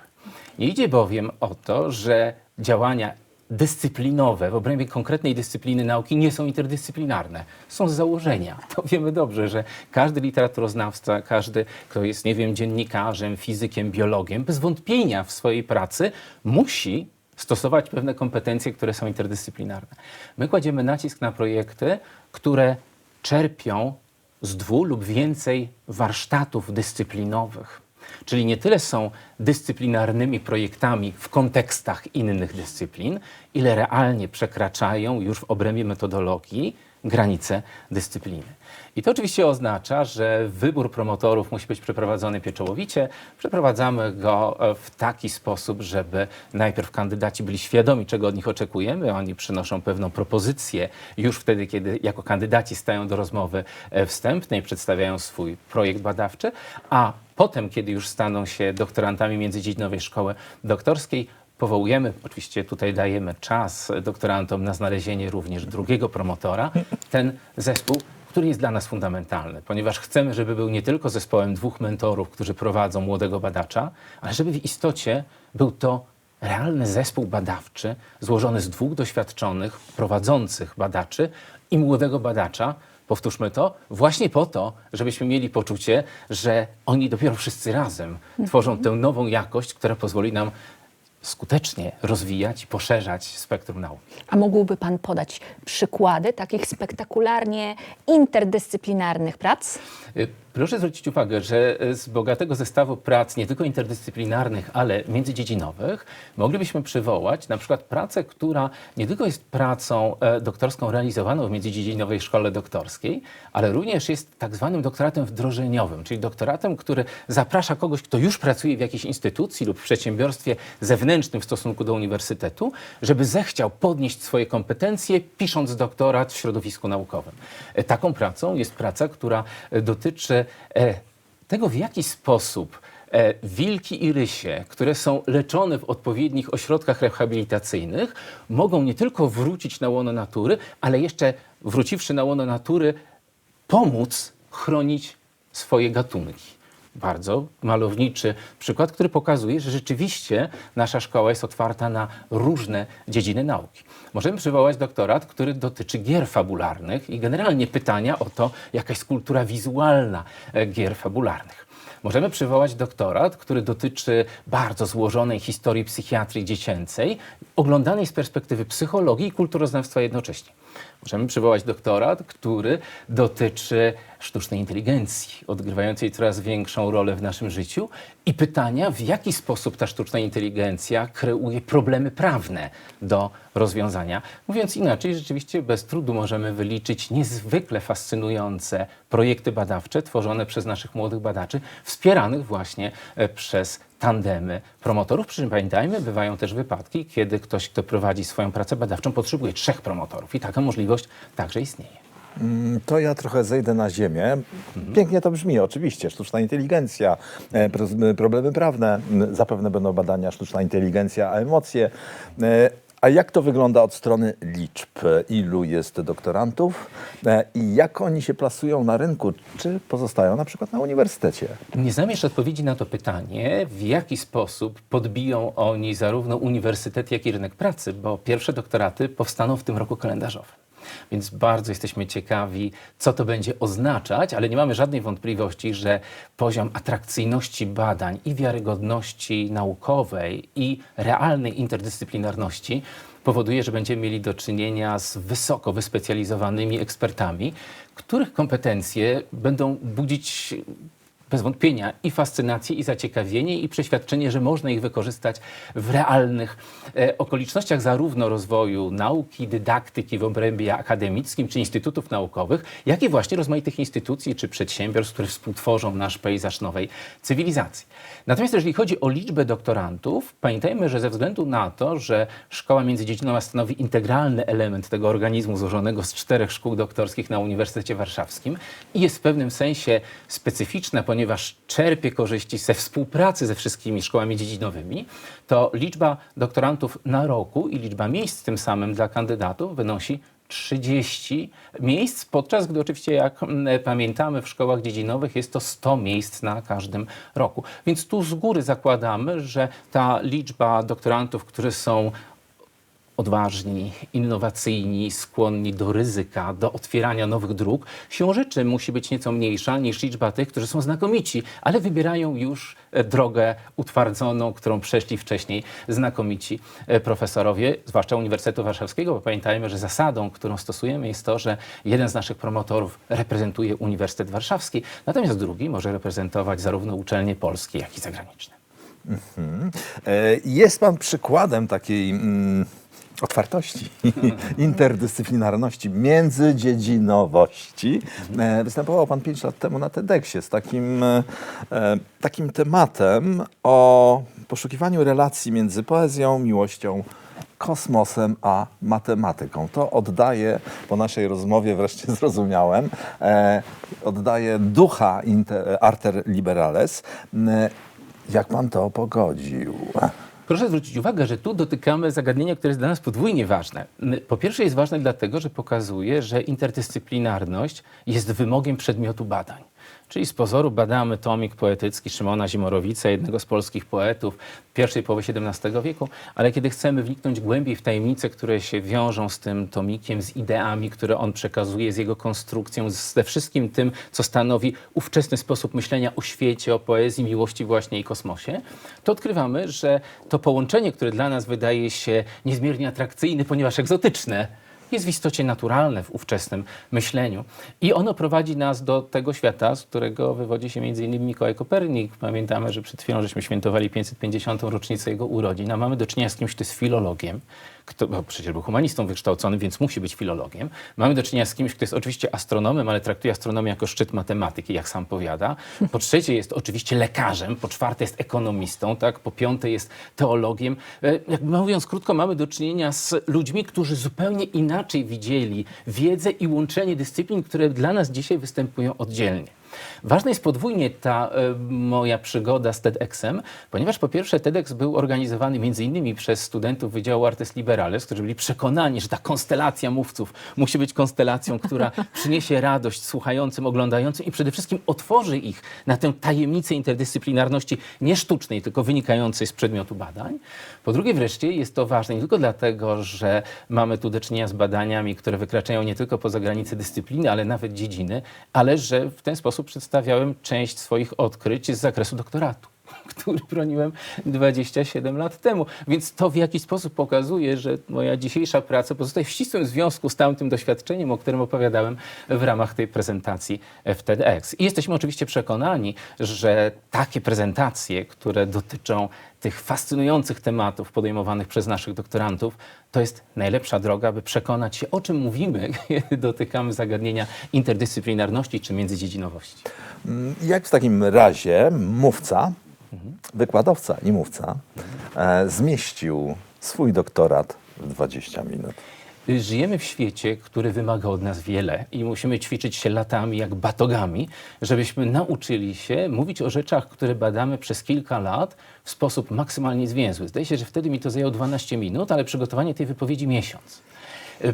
Nie idzie bowiem o to, że działania dyscyplinowe w obrębie konkretnej dyscypliny nauki nie są interdyscyplinarne. Są z założenia. To wiemy dobrze, że każdy literaturoznawca, każdy, kto jest, dziennikarzem, fizykiem, biologiem, bez wątpienia w swojej pracy musi stosować pewne kompetencje, które są interdyscyplinarne. My kładziemy nacisk na projekty, które czerpią z 2 lub więcej warsztatów dyscyplinowych. Czyli nie tyle są dyscyplinarnymi projektami w kontekstach innych dyscyplin, ile realnie przekraczają już w obrębie metodologii granice dyscypliny. I to oczywiście oznacza, że wybór promotorów musi być przeprowadzony pieczołowicie. Przeprowadzamy go w taki sposób, żeby najpierw kandydaci byli świadomi, czego od nich oczekujemy. Oni przynoszą pewną propozycję już wtedy, kiedy jako kandydaci stają do rozmowy wstępnej, przedstawiają swój projekt badawczy, a potem, kiedy już staną się doktorantami międzydziedzinowej szkoły doktorskiej, powołujemy, oczywiście tutaj dajemy czas doktorantom na znalezienie również drugiego promotora. Ten zespół, który jest dla nas fundamentalny, ponieważ chcemy, żeby był nie tylko zespołem 2 mentorów, którzy prowadzą młodego badacza, ale żeby w istocie był to realny zespół badawczy złożony z 2 doświadczonych, prowadzących badaczy i młodego badacza. Powtórzmy to, właśnie po to, żebyśmy mieli poczucie, że oni dopiero wszyscy razem tworzą tę nową jakość, która pozwoli nam skutecznie rozwijać i poszerzać spektrum nauki. A mógłby Pan podać przykłady takich spektakularnie interdyscyplinarnych prac? Proszę zwrócić uwagę, że z bogatego zestawu prac, nie tylko interdyscyplinarnych, ale międzydziedzinowych, moglibyśmy przywołać na przykład pracę, która nie tylko jest pracą doktorską realizowaną w międzydziedzinowej szkole doktorskiej, ale również jest tak zwanym doktoratem wdrożeniowym, czyli doktoratem, który zaprasza kogoś, kto już pracuje w jakiejś instytucji lub w przedsiębiorstwie zewnętrznym w stosunku do uniwersytetu, żeby zechciał podnieść swoje kompetencje, pisząc doktorat w środowisku naukowym. Taką pracą jest praca, która dotyczy tego, w jaki sposób wilki i rysie, które są leczone w odpowiednich ośrodkach rehabilitacyjnych, mogą nie tylko wrócić na łono natury, ale jeszcze wróciwszy na łono natury, pomóc chronić swoje gatunki. Bardzo malowniczy przykład, który pokazuje, że rzeczywiście nasza szkoła jest otwarta na różne dziedziny nauki. Możemy przywołać doktorat, który dotyczy gier fabularnych i generalnie pytania o to, jaka jest kultura wizualna gier fabularnych. Możemy przywołać doktorat, który dotyczy bardzo złożonej historii psychiatrii dziecięcej, oglądanej z perspektywy psychologii i kulturoznawstwa jednocześnie. Możemy przywołać doktorat, który dotyczy sztucznej inteligencji, odgrywającej coraz większą rolę w naszym życiu i pytania, w jaki sposób ta sztuczna inteligencja kreuje problemy prawne do rozwiązania. Mówiąc inaczej, rzeczywiście bez trudu możemy wyliczyć niezwykle fascynujące projekty badawcze tworzone przez naszych młodych badaczy, wspieranych właśnie przez tandemy promotorów. Przy czym pamiętajmy, bywają też wypadki, kiedy ktoś, kto prowadzi swoją pracę badawczą, potrzebuje 3 promotorów i taka możliwość także istnieje. To ja trochę zejdę na ziemię. Pięknie to brzmi, oczywiście. Sztuczna inteligencja, problemy prawne, zapewne będą badania sztuczna inteligencja, a emocje. A jak to wygląda od strony liczb? Ilu jest doktorantów i jak oni się plasują na rynku? Czy pozostają na przykład na uniwersytecie? Nie znam jeszcze odpowiedzi na to pytanie, w jaki sposób podbiją oni zarówno uniwersytet, jak i rynek pracy, bo pierwsze doktoraty powstaną w tym roku kalendarzowym. Więc bardzo jesteśmy ciekawi, co to będzie oznaczać, ale nie mamy żadnej wątpliwości, że poziom atrakcyjności badań i wiarygodności naukowej i realnej interdyscyplinarności powoduje, że będziemy mieli do czynienia z wysoko wyspecjalizowanymi ekspertami, których kompetencje będą budzić bez wątpienia i fascynację, i zaciekawienie, i przeświadczenie, że można ich wykorzystać w realnych okolicznościach zarówno rozwoju nauki, dydaktyki w obrębie akademickim czy instytutów naukowych, jak i właśnie rozmaitych instytucji czy przedsiębiorstw, które współtworzą nasz pejzaż nowej cywilizacji. Natomiast jeżeli chodzi o liczbę doktorantów, pamiętajmy, że ze względu na to, że szkoła międzydziedzinowa stanowi integralny element tego organizmu złożonego z 4 szkół doktorskich na Uniwersytecie Warszawskim i jest w pewnym sensie specyficzna, ponieważ czerpie korzyści ze współpracy ze wszystkimi szkołami dziedzinowymi, to liczba doktorantów na roku i liczba miejsc tym samym dla kandydatów wynosi 30 miejsc, podczas gdy oczywiście, jak pamiętamy, w szkołach dziedzinowych jest to 100 miejsc na każdym roku. Więc tu z góry zakładamy, że ta liczba doktorantów, którzy są odważni, innowacyjni, skłonni do ryzyka, do otwierania nowych dróg, siłą rzeczy musi być nieco mniejsza niż liczba tych, którzy są znakomici, ale wybierają już drogę utwardzoną, którą przeszli wcześniej znakomici profesorowie, zwłaszcza Uniwersytetu Warszawskiego, bo pamiętajmy, że zasadą, którą stosujemy, jest to, że jeden z naszych promotorów reprezentuje Uniwersytet Warszawski, natomiast drugi może reprezentować zarówno uczelnie polskie, jak i zagraniczne. Jest pan przykładem takiej otwartości, interdyscyplinarności, międzydziedzinowości. Występował Pan 5 lat temu na TEDxie z takim tematem o poszukiwaniu relacji między poezją, miłością, kosmosem a matematyką. To oddaje, po naszej rozmowie wreszcie zrozumiałem, oddaje ducha Arter Liberales. Jak Pan to pogodził? Proszę zwrócić uwagę, że tu dotykamy zagadnienia, które jest dla nas podwójnie ważne. Po pierwsze jest ważne dlatego, że pokazuje, że interdyscyplinarność jest wymogiem przedmiotu badań. Czyli z pozoru badamy tomik poetycki Szymona Zimorowica, jednego z polskich poetów pierwszej połowy XVII wieku, ale kiedy chcemy wniknąć głębiej w tajemnice, które się wiążą z tym tomikiem, z ideami, które on przekazuje, z jego konstrukcją, ze wszystkim tym, co stanowi ówczesny sposób myślenia o świecie, o poezji, miłości właśnie i kosmosie, to odkrywamy, że to połączenie, które dla nas wydaje się niezmiernie atrakcyjne, ponieważ egzotyczne, jest w istocie naturalne w ówczesnym myśleniu. I ono prowadzi nas do tego świata, z którego wywodzi się m.in. Mikołaj Kopernik. Pamiętamy, że przed chwilą żeśmy świętowali 550. rocznicę jego urodzin, a mamy do czynienia z kimś, kto jest filologiem, bo przecież był humanistą wykształconym, więc musi być filologiem. Mamy do czynienia z kimś, kto jest oczywiście astronomem, ale traktuje astronomię jako szczyt matematyki, jak sam powiada. Po trzecie jest oczywiście lekarzem, po czwarte jest ekonomistą, tak? Po piąte jest teologiem. Jakby mówiąc krótko, mamy do czynienia z ludźmi, którzy zupełnie inaczej widzieli wiedzę i łączenie dyscyplin, które dla nas dzisiaj występują oddzielnie. Ważna jest podwójnie ta moja przygoda z TEDxem, ponieważ po pierwsze TEDx był organizowany między innymi przez studentów Wydziału Artes Liberales, którzy byli przekonani, że ta konstelacja mówców musi być konstelacją, która przyniesie radość słuchającym, oglądającym i przede wszystkim otworzy ich na tę tajemnicę interdyscyplinarności nie sztucznej, tylko wynikającej z przedmiotu badań. Po drugie wreszcie jest to ważne nie tylko dlatego, że mamy tu do czynienia z badaniami, które wykraczają nie tylko poza granice dyscypliny, ale nawet dziedziny, ale że w ten sposób przedstawiałem część swoich odkryć z zakresu doktoratu, który broniłem 27 lat temu. Więc to w jakiś sposób pokazuje, że moja dzisiejsza praca pozostaje w ścisłym związku z tamtym doświadczeniem, o którym opowiadałem w ramach tej prezentacji w TEDx. I jesteśmy oczywiście przekonani, że takie prezentacje, które dotyczą tych fascynujących tematów podejmowanych przez naszych doktorantów, to jest najlepsza droga, by przekonać się, o czym mówimy, kiedy dotykamy zagadnienia interdyscyplinarności czy międzydziedzinowości. Jak w takim razie mówca, wykładowca i mówca zmieścił swój doktorat w 20 minut? Żyjemy w świecie, który wymaga od nas wiele i musimy ćwiczyć się latami jak batogami, żebyśmy nauczyli się mówić o rzeczach, które badamy przez kilka lat w sposób maksymalnie zwięzły. Zdaje się, że wtedy mi to zajęło 12 minut, ale przygotowanie tej wypowiedzi miesiąc.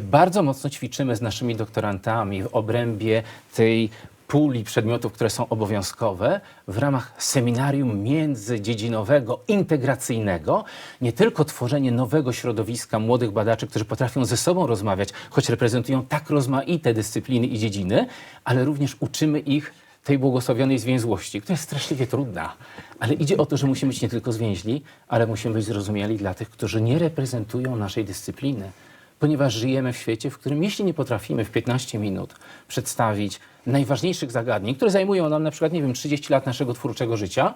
Bardzo mocno ćwiczymy z naszymi doktorantami w obrębie tej puli przedmiotów, które są obowiązkowe w ramach seminarium międzydziedzinowego, integracyjnego, nie tylko tworzenie nowego środowiska młodych badaczy, którzy potrafią ze sobą rozmawiać, choć reprezentują tak rozmaite dyscypliny i dziedziny, ale również uczymy ich tej błogosławionej zwięzłości, która jest straszliwie trudna. Ale idzie o to, że musimy być nie tylko zwięźli, ale musimy być zrozumiali dla tych, którzy nie reprezentują naszej dyscypliny. Ponieważ żyjemy w świecie, w którym jeśli nie potrafimy w 15 minut przedstawić najważniejszych zagadnień, które zajmują nam na przykład, nie wiem, 30 lat naszego twórczego życia,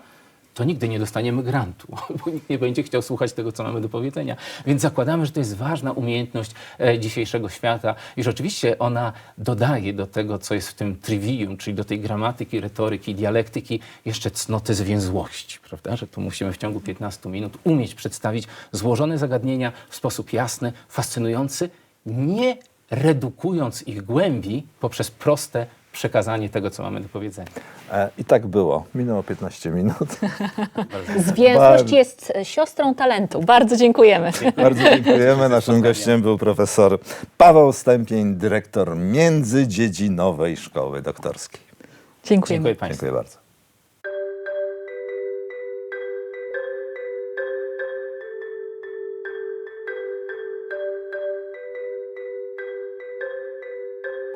to nigdy nie dostaniemy grantu, bo nikt nie będzie chciał słuchać tego, co mamy do powiedzenia. Więc zakładamy, że to jest ważna umiejętność dzisiejszego świata i że oczywiście ona dodaje do tego, co jest w tym trivium, czyli do tej gramatyki, retoryki, dialektyki, jeszcze cnoty zwięzłości, prawda? Że tu musimy w ciągu 15 minut umieć przedstawić złożone zagadnienia w sposób jasny, fascynujący, nie redukując ich głębi poprzez proste przekazanie tego, co mamy do powiedzenia. I tak było. Minęło 15 minut. Zwięzłość jest siostrą talentu. Bardzo dziękujemy. Bardzo dziękujemy. Naszym gościem był profesor Paweł Stępień, dyrektor Międzydziedzinowej Szkoły Doktorskiej. Dziękujemy. Dziękuję Państwu. Dziękuję bardzo.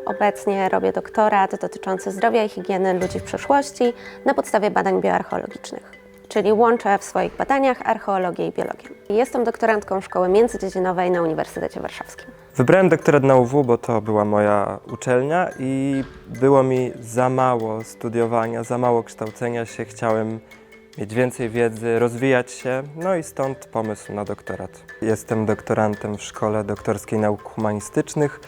Obecnie robię doktorat dotyczący zdrowia i higieny ludzi w przyszłości na podstawie badań bioarcheologicznych, czyli łączę w swoich badaniach archeologię i biologię. Jestem doktorantką Szkoły Międzydziedzinowej na Uniwersytecie Warszawskim. Wybrałem doktorat na UW, bo to była moja uczelnia i było mi za mało studiowania, za mało kształcenia się. Chciałem mieć więcej wiedzy, rozwijać się, no i stąd pomysł na doktorat. Jestem doktorantem w Szkole Doktorskiej Nauk Humanistycznych.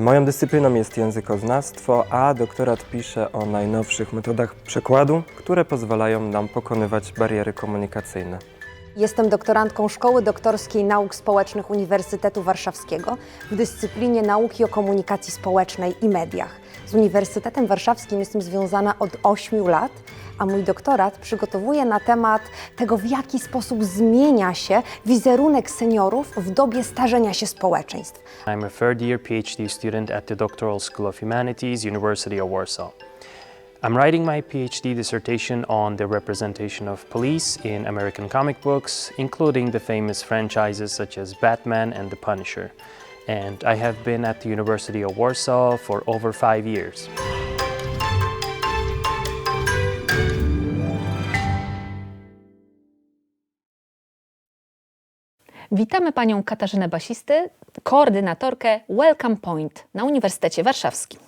Moją dyscypliną jest językoznawstwo, a doktorat pisze o najnowszych metodach przekładu, które pozwalają nam pokonywać bariery komunikacyjne. Jestem doktorantką Szkoły Doktorskiej Nauk Społecznych Uniwersytetu Warszawskiego w dyscyplinie Nauki o Komunikacji Społecznej i Mediach. Z Uniwersytetem Warszawskim jestem związana od 8 lat, a mój doktorat przygotowuje na temat tego, w jaki sposób zmienia się wizerunek seniorów w dobie starzenia się społeczeństw. I'm a third-year PhD student at the Doctoral School of Humanities, University of Warsaw. I'm writing my PhD dissertation on the representation of police in American comic books, including the famous franchises such as Batman and The Punisher. And I have been at the University of Warsaw for over 5 years. Witamy panią Katarzynę Basisty, koordynatorkę Welcome Point na Uniwersytecie Warszawskim.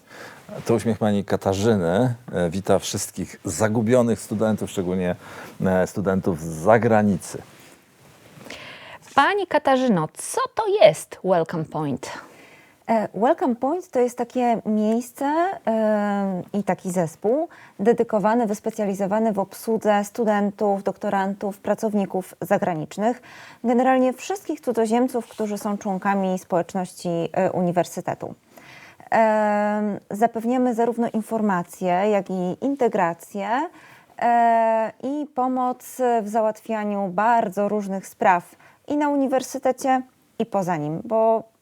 To uśmiech pani Katarzyny wita wszystkich zagubionych studentów, szczególnie studentów z zagranicy. Pani Katarzyno, co to jest Welcome Point? Welcome Point to jest takie miejsce i taki zespół dedykowany, wyspecjalizowany w obsłudze studentów, doktorantów, pracowników zagranicznych, generalnie wszystkich cudzoziemców, którzy są członkami społeczności uniwersytetu. Zapewniamy zarówno informacje, jak i integrację i pomoc w załatwianiu bardzo różnych spraw i na uniwersytecie, i poza nim, bo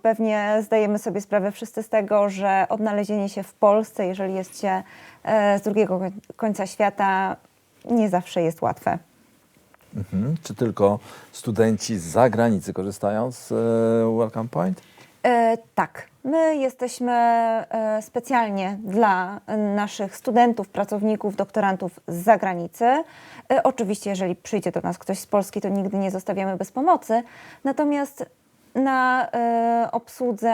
pewnie zdajemy sobie sprawę wszyscy z tego, że odnalezienie się w Polsce, jeżeli jest się z drugiego końca świata, nie zawsze jest łatwe. Czy tylko studenci z zagranicy korzystają z Welcome Point? Tak, my jesteśmy specjalnie dla naszych studentów, pracowników, doktorantów z zagranicy. Oczywiście, jeżeli przyjdzie do nas ktoś z Polski, to nigdy nie zostawiamy bez pomocy. Natomiast na obsłudze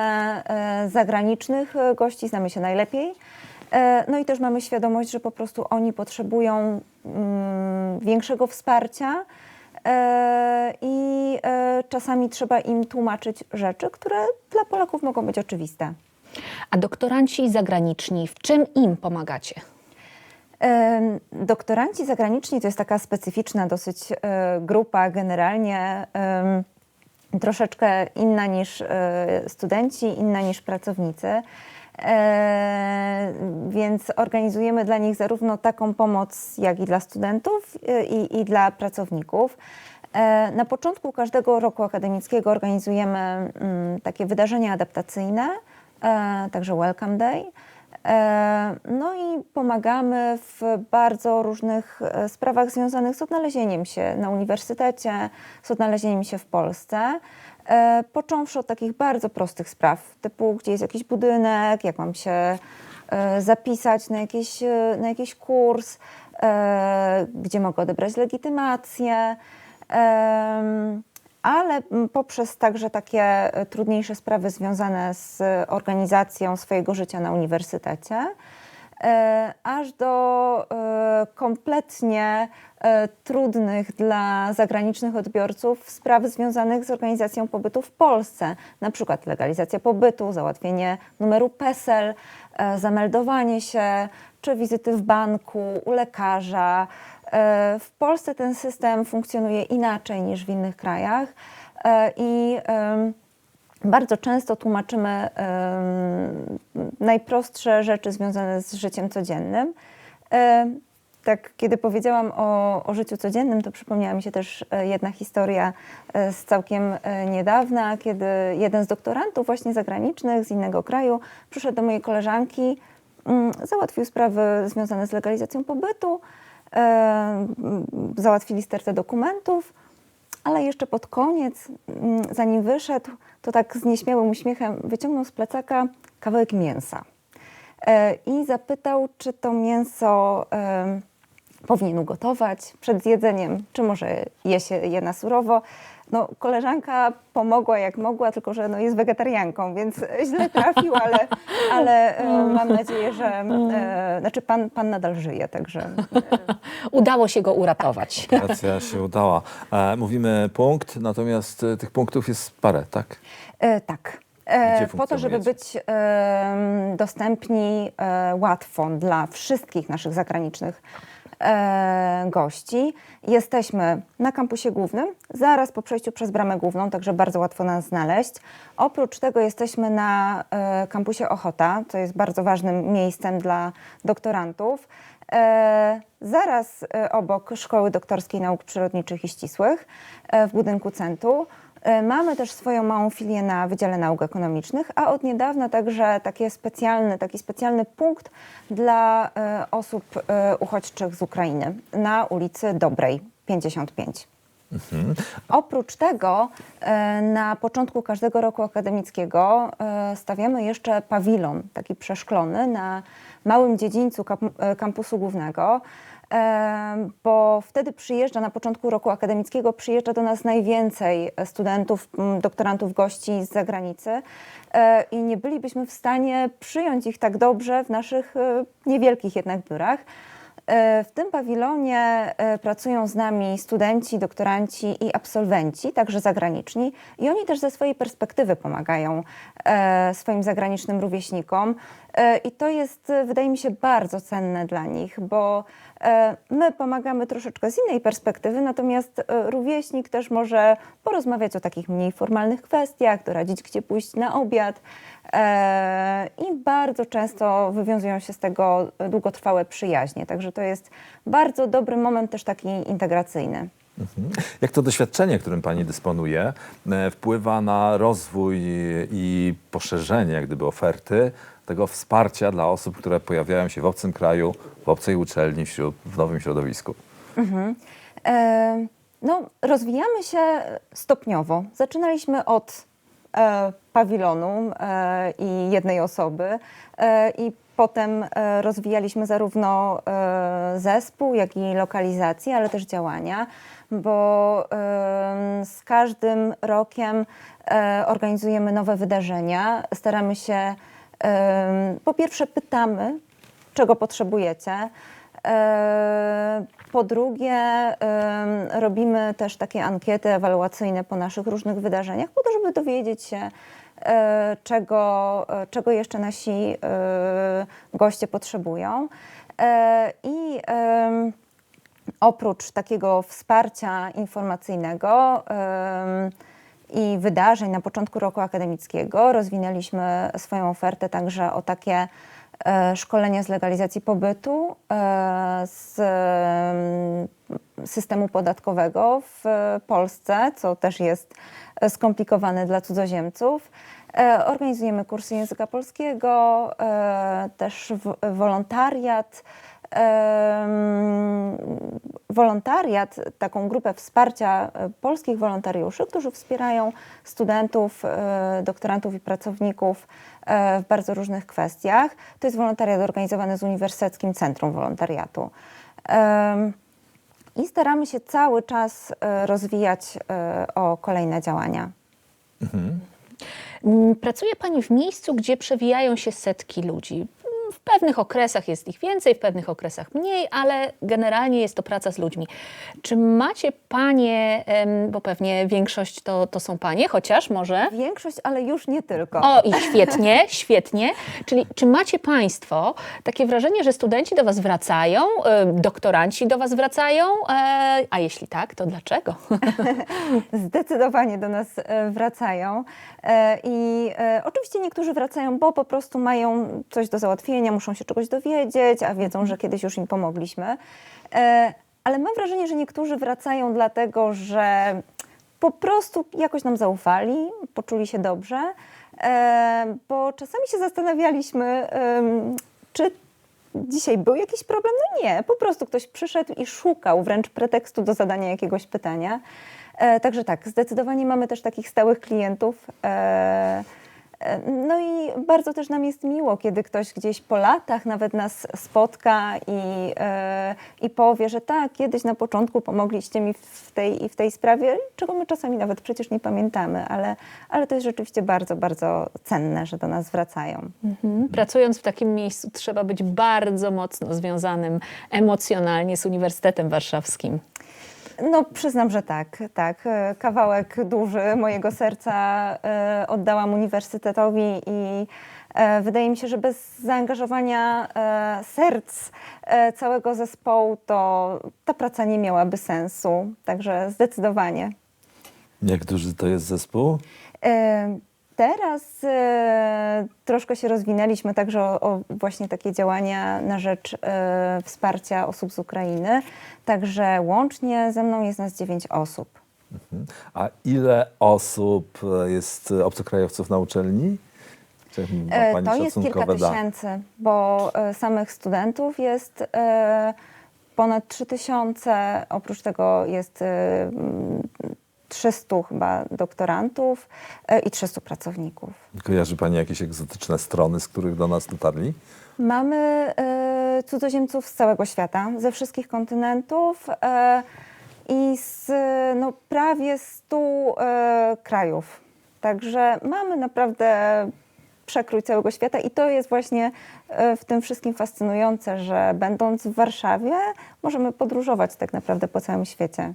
zagranicznych gości znamy się najlepiej. No i też mamy świadomość, że po prostu oni potrzebują większego wsparcia i czasami trzeba im tłumaczyć rzeczy, które dla Polaków mogą być oczywiste. A doktoranci zagraniczni, w czym im pomagacie? Doktoranci zagraniczni to jest taka specyficzna dosyć grupa, generalnie troszeczkę inna niż studenci, inna niż pracownicy. Więc organizujemy dla nich zarówno taką pomoc, jak i dla studentów i dla pracowników. Na początku każdego roku akademickiego organizujemy takie wydarzenia adaptacyjne, także Welcome Day. No i pomagamy w bardzo różnych sprawach związanych z odnalezieniem się na uniwersytecie, z odnalezieniem się w Polsce. Począwszy od takich bardzo prostych spraw, typu gdzie jest jakiś budynek, jak mam się zapisać na jakiś kurs, gdzie mogę odebrać legitymację, ale poprzez także takie trudniejsze sprawy związane z organizacją swojego życia na uniwersytecie, aż do kompletnie trudnych dla zagranicznych odbiorców spraw związanych z organizacją pobytu w Polsce. Na przykład legalizacja pobytu, załatwienie numeru PESEL, zameldowanie się, czy wizyty w banku, u lekarza. W Polsce ten system funkcjonuje inaczej niż w innych krajach i bardzo często tłumaczymy najprostsze rzeczy związane z życiem codziennym. Tak, kiedy powiedziałam o życiu codziennym, to przypomniała mi się też jedna historia z całkiem niedawna, kiedy jeden z doktorantów właśnie zagranicznych z innego kraju przyszedł do mojej koleżanki, załatwił sprawy związane z legalizacją pobytu, załatwili stertę dokumentów, ale jeszcze pod koniec, zanim wyszedł, to tak z nieśmiałym uśmiechem wyciągnął z plecaka kawałek mięsa i zapytał, czy to mięso powinien ugotować przed jedzeniem, czy może je się je na surowo. No, koleżanka pomogła jak mogła, tylko że no, jest wegetarianką, więc źle trafił, ale mam nadzieję, że znaczy pan nadal żyje, także Udało się go uratować. Operacja się udała. Mówimy punkt, natomiast tych punktów jest parę, tak? Tak. Gdzie Po to, żeby być dostępni łatwo dla wszystkich naszych zagranicznych gości. Jesteśmy na kampusie głównym, zaraz po przejściu przez bramę główną, także bardzo łatwo nas znaleźć. Oprócz tego jesteśmy na kampusie Ochota, co jest bardzo ważnym miejscem dla doktorantów. Zaraz obok Szkoły Doktorskiej Nauk Przyrodniczych i Ścisłych w budynku Centu. Mamy też swoją małą filię na Wydziale Nauk Ekonomicznych, a od niedawna także taki specjalny punkt dla osób uchodźczych z Ukrainy na ulicy Dobrej 55. Oprócz tego na początku każdego roku akademickiego stawiamy jeszcze pawilon taki przeszklony na małym dziedzińcu kampusu głównego, bo wtedy na początku roku akademickiego przyjeżdża do nas najwięcej studentów, doktorantów, gości z zagranicy i nie bylibyśmy w stanie przyjąć ich tak dobrze w naszych niewielkich jednak biurach. W tym pawilonie pracują z nami studenci, doktoranci i absolwenci, także zagraniczni, i oni też ze swojej perspektywy pomagają swoim zagranicznym rówieśnikom. I to jest, wydaje mi się, bardzo cenne dla nich, bo my pomagamy troszeczkę z innej perspektywy, natomiast rówieśnik też może porozmawiać o takich mniej formalnych kwestiach, doradzić, gdzie pójść na obiad. I bardzo często wywiązują się z tego długotrwałe przyjaźnie. Także to jest bardzo dobry moment też taki integracyjny. Jak to doświadczenie, którym Pani dysponuje, wpływa na rozwój i poszerzenie jak gdyby oferty tego wsparcia dla osób, które pojawiają się w obcym kraju, w obcej uczelni, w nowym środowisku? No, rozwijamy się stopniowo. Zaczynaliśmy od pawilonu i jednej osoby i potem rozwijaliśmy zarówno zespół, jak i lokalizację, ale też działania, bo z każdym rokiem organizujemy nowe wydarzenia. Staramy się, po pierwsze pytamy, czego potrzebujecie. Po drugie, robimy też takie ankiety ewaluacyjne po naszych różnych wydarzeniach, po to, żeby dowiedzieć się, czego jeszcze nasi goście potrzebują. I oprócz takiego wsparcia informacyjnego i wydarzeń na początku roku akademickiego rozwinęliśmy swoją ofertę także o takie szkolenia z legalizacji pobytu, z systemu podatkowego w Polsce, co też jest skomplikowane dla cudzoziemców. Organizujemy kursy języka polskiego, też wolontariat, taką grupę wsparcia polskich wolontariuszy, którzy wspierają studentów, doktorantów i pracowników w bardzo różnych kwestiach. To jest wolontariat organizowany z Uniwersyteckim Centrum Wolontariatu. I staramy się cały czas rozwijać o kolejne działania. Pracuje Pani w miejscu, gdzie przewijają się setki ludzi. W pewnych okresach jest ich więcej, w pewnych okresach mniej, ale generalnie jest to praca z ludźmi. Czy macie Panie, bo pewnie większość to są Panie, chociaż może? Większość, ale już nie tylko. O, i świetnie, świetnie. Czyli czy macie Państwo takie wrażenie, że studenci do Was wracają, doktoranci do Was wracają? A jeśli tak, to dlaczego? Zdecydowanie do nas wracają. I oczywiście niektórzy wracają, bo po prostu mają coś do załatwienia, muszą się czegoś dowiedzieć, a wiedzą, że kiedyś już im pomogliśmy. Ale mam wrażenie, że niektórzy wracają dlatego, że po prostu jakoś nam zaufali, poczuli się dobrze, bo czasami się zastanawialiśmy, czy dzisiaj był jakiś problem? No nie, po prostu ktoś przyszedł i szukał wręcz pretekstu do zadania jakiegoś pytania. Także tak, zdecydowanie mamy też takich stałych klientów, No i bardzo też nam jest miło, kiedy ktoś gdzieś po latach nawet nas spotka i powie, że tak, kiedyś na początku pomogliście mi w tej sprawie, czego my czasami nawet przecież nie pamiętamy, ale to jest rzeczywiście bardzo, bardzo cenne, że do nas wracają. Pracując w takim miejscu trzeba być bardzo mocno związanym emocjonalnie z Uniwersytetem Warszawskim. No przyznam, że tak. Kawałek duży mojego serca oddałam uniwersytetowi i wydaje mi się, że bez zaangażowania serc całego zespołu to ta praca nie miałaby sensu. Także zdecydowanie. Jak duży to jest zespół? Teraz troszkę się rozwinęliśmy także o właśnie takie działania na rzecz wsparcia osób z Ukrainy. Także łącznie ze mną jest nas 9 osób. A ile osób jest obcokrajowców na uczelni? Czy ma pani To jest kilka szacunkowe dane? tysięcy, bo samych studentów jest ponad 3000. Oprócz tego jest 300 chyba doktorantów i 300 pracowników. Kojarzy pani jakieś egzotyczne strony, z których do nas dotarli? Mamy cudzoziemców z całego świata, ze wszystkich kontynentów i z prawie 100 krajów. Także mamy naprawdę przekrój całego świata i to jest właśnie w tym wszystkim fascynujące, że będąc w Warszawie możemy podróżować tak naprawdę po całym świecie.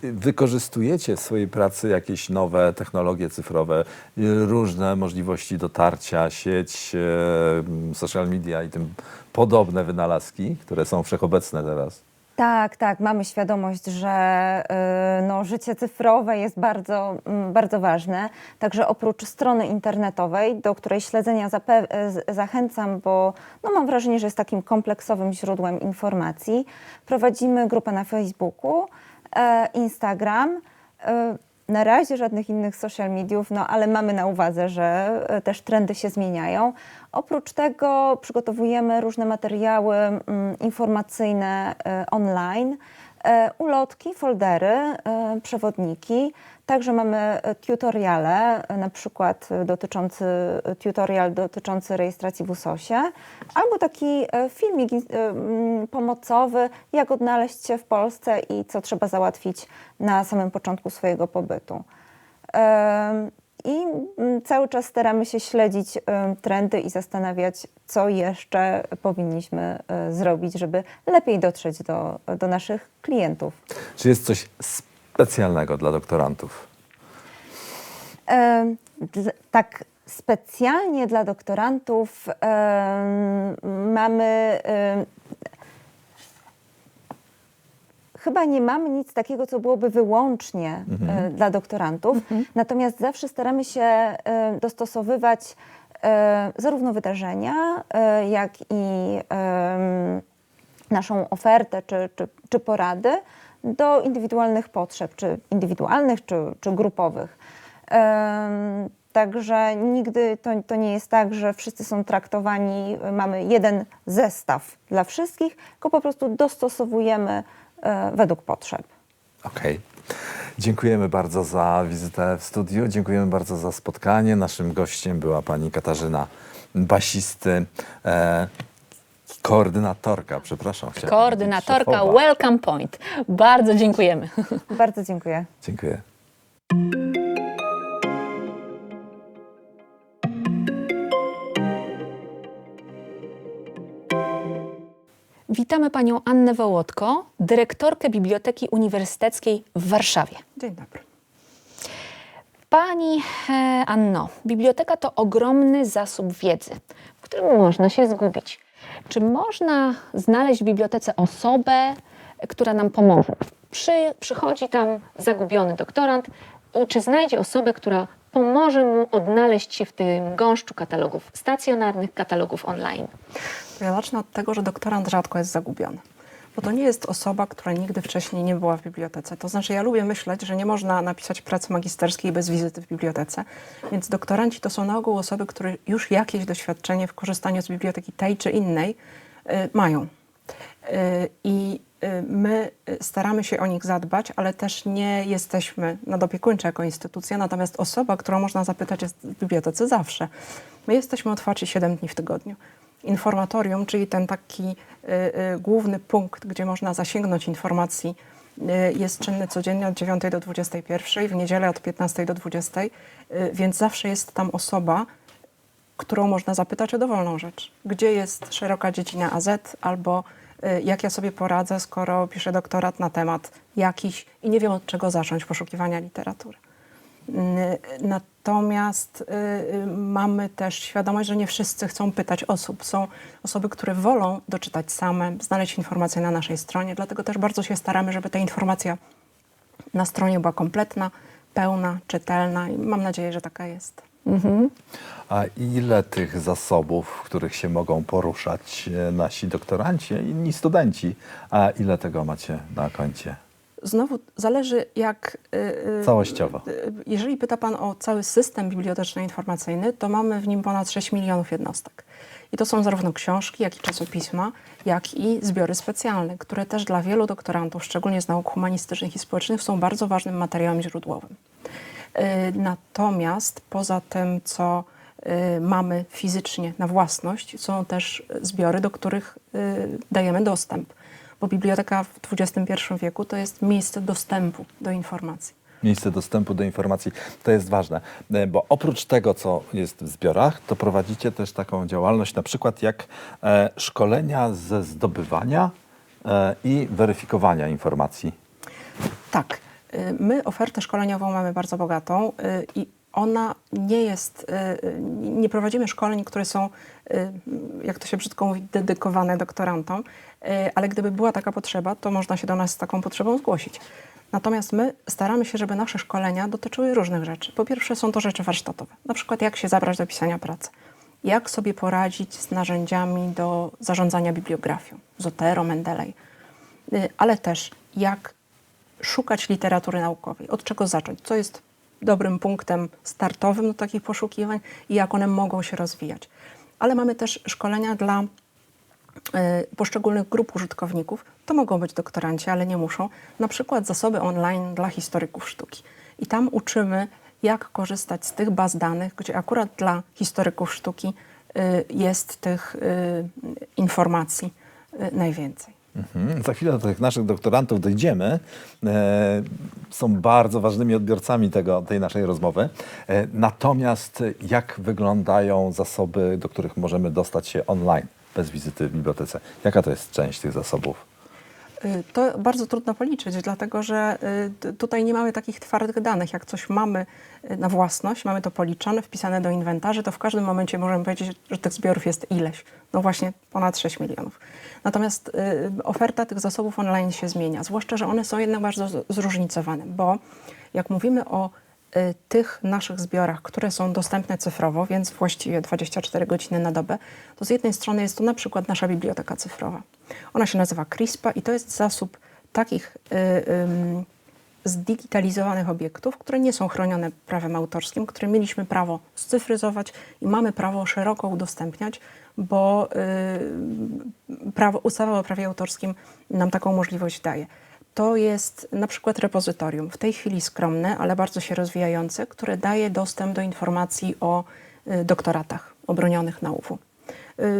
Wykorzystujecie w swojej pracy jakieś nowe technologie cyfrowe, różne możliwości dotarcia, sieć, social media i tym podobne wynalazki, które są wszechobecne teraz? Tak, mamy świadomość, że życie cyfrowe jest bardzo, bardzo ważne. Także oprócz strony internetowej, do której śledzenia zachęcam, bo mam wrażenie, że jest takim kompleksowym źródłem informacji, prowadzimy grupę na Facebooku, Instagram. Na razie żadnych innych social mediów, ale mamy na uwadze, że też trendy się zmieniają. Oprócz tego przygotowujemy różne materiały informacyjne online, ulotki, foldery, przewodniki. Także mamy tutoriale, na przykład tutorial dotyczący rejestracji w USOS-ie, albo taki filmik pomocowy, jak odnaleźć się w Polsce i co trzeba załatwić na samym początku swojego pobytu. I cały czas staramy się śledzić trendy i zastanawiać, co jeszcze powinniśmy zrobić, żeby lepiej dotrzeć do naszych klientów. Czy jest coś specjalnego dla doktorantów? Tak specjalnie dla doktorantów mamy... Chyba nie mamy nic takiego, co byłoby wyłącznie dla doktorantów, natomiast zawsze staramy się dostosowywać zarówno wydarzenia, jak i naszą ofertę czy porady do indywidualnych potrzeb, czy indywidualnych, czy grupowych. Także nigdy to nie jest tak, że wszyscy są traktowani, mamy jeden zestaw dla wszystkich, tylko po prostu dostosowujemy według potrzeb. Okej. Dziękujemy bardzo za wizytę w studiu. Dziękujemy bardzo za spotkanie. Naszym gościem była pani Katarzyna Basisty, koordynatorka, przepraszam. Koordynatorka Welcome Point. Bardzo dziękujemy. Bardzo dziękuję. Dziękuję. Witamy panią Annę Wołodko, dyrektorkę Biblioteki Uniwersyteckiej w Warszawie. Dzień dobry. Pani Anno, biblioteka to ogromny zasób wiedzy, w którym można się zgubić. Czy można znaleźć w bibliotece osobę, która nam pomoże? Przychodzi tam zagubiony doktorant i czy znajdzie osobę, która pomoże mu odnaleźć się w tym gąszczu katalogów stacjonarnych, katalogów online? Ja zacznę od tego, że doktorant rzadko jest zagubiony. Bo to nie jest osoba, która nigdy wcześniej nie była w bibliotece. To znaczy, ja lubię myśleć, że nie można napisać pracy magisterskiej bez wizyty w bibliotece. Więc doktoranci to są na ogół osoby, które już jakieś doświadczenie w korzystaniu z biblioteki tej czy innej mają. I my staramy się o nich zadbać, ale też nie jesteśmy nadopiekuńczy jako instytucja, natomiast osoba, którą można zapytać, jest w bibliotece zawsze. My jesteśmy otwarci 7 dni w tygodniu. Informatorium, czyli ten taki główny punkt, gdzie można zasięgnąć informacji, jest czynny codziennie od 9 do 21, w niedzielę od 15 do 20, więc zawsze jest tam osoba, którą można zapytać o dowolną rzecz. Gdzie jest szeroka dziedzina AZ, albo jak ja sobie poradzę, skoro piszę doktorat na temat jakiś i nie wiem, od czego zacząć poszukiwania literatury. Natomiast mamy też świadomość, że nie wszyscy chcą pytać osób. Są osoby, które wolą doczytać same, znaleźć informacje na naszej stronie, dlatego też bardzo się staramy, żeby ta informacja na stronie była kompletna, pełna, czytelna i mam nadzieję, że taka jest. A ile tych zasobów, w których się mogą poruszać nasi doktoranci, inni studenci, a ile tego macie na koncie? Znowu zależy jak... Całościowo. Jeżeli pyta Pan o cały system biblioteczno-informacyjny, to mamy w nim ponad 6 milionów jednostek. I to są zarówno książki, jak i czasopisma, jak i zbiory specjalne, które też dla wielu doktorantów, szczególnie z nauk humanistycznych i społecznych, są bardzo ważnym materiałem źródłowym. Natomiast poza tym, co mamy fizycznie na własność, są też zbiory, do których dajemy dostęp. Bo biblioteka w XXI wieku to jest miejsce dostępu do informacji. Miejsce dostępu do informacji, to jest ważne, bo oprócz tego, co jest w zbiorach, to prowadzicie też taką działalność, na przykład jak szkolenia ze zdobywania i weryfikowania informacji. Tak, my ofertę szkoleniową mamy bardzo bogatą i ona nie jest, nie prowadzimy szkoleń, które są, jak to się brzydko mówi, dedykowane doktorantom, ale gdyby była taka potrzeba, to można się do nas z taką potrzebą zgłosić. Natomiast my staramy się, żeby nasze szkolenia dotyczyły różnych rzeczy. Po pierwsze są to rzeczy warsztatowe, na przykład jak się zabrać do pisania pracy, jak sobie poradzić z narzędziami do zarządzania bibliografią, Zotero, Mendeley, ale też jak szukać literatury naukowej, od czego zacząć, co jest dobrym punktem startowym do takich poszukiwań i jak one mogą się rozwijać. Ale mamy też szkolenia dla poszczególnych grup użytkowników. To mogą być doktoranci, ale nie muszą. Na przykład zasoby online dla historyków sztuki. I tam uczymy, jak korzystać z tych baz danych, gdzie akurat dla historyków sztuki jest tych informacji najwięcej. Za chwilę do tych naszych doktorantów dojdziemy. Są bardzo ważnymi odbiorcami tej naszej rozmowy. Natomiast jak wyglądają zasoby, do których możemy dostać się online, bez wizyty w bibliotece? Jaka to jest część tych zasobów? To bardzo trudno policzyć, dlatego że tutaj nie mamy takich twardych danych. Jak coś mamy na własność, mamy to policzone, wpisane do inwentarzy, to w każdym momencie możemy powiedzieć, że tych zbiorów jest ileś. No właśnie ponad 6 milionów. Natomiast oferta tych zasobów online się zmienia, zwłaszcza, że one są jednak bardzo zróżnicowane, bo jak mówimy o tych naszych zbiorach, które są dostępne cyfrowo, więc właściwie 24 godziny na dobę, to z jednej strony jest to na przykład nasza biblioteka cyfrowa. Ona się nazywa CRISPA i to jest zasób takich zdigitalizowanych obiektów, które nie są chronione prawem autorskim, które mieliśmy prawo scyfryzować i mamy prawo szeroko udostępniać, bo ustawa o prawie autorskim nam taką możliwość daje. To jest na przykład repozytorium, w tej chwili skromne, ale bardzo się rozwijające, które daje dostęp do informacji o doktoratach obronionych na UW.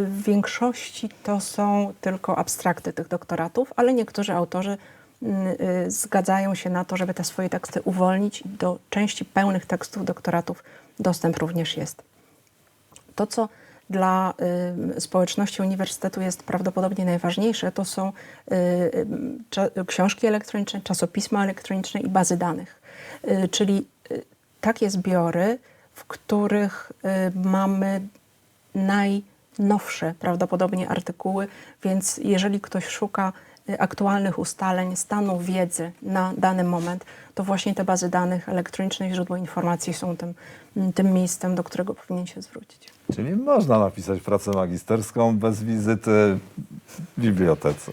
W większości to są tylko abstrakty tych doktoratów, ale niektórzy autorzy zgadzają się na to, żeby te swoje teksty uwolnić. Do części pełnych tekstów doktoratów dostęp również jest. To, co dla społeczności uniwersytetu jest prawdopodobnie najważniejsze, to są książki elektroniczne, czasopisma elektroniczne i bazy danych. Czyli takie zbiory, w których mamy najnowsze prawdopodobnie artykuły, więc jeżeli ktoś szuka aktualnych ustaleń, stanu wiedzy na dany moment, to właśnie te bazy danych elektroniczne i źródła informacji są tym miejscem, do którego powinien się zwrócić. Czyli można napisać pracę magisterską bez wizyty w bibliotece?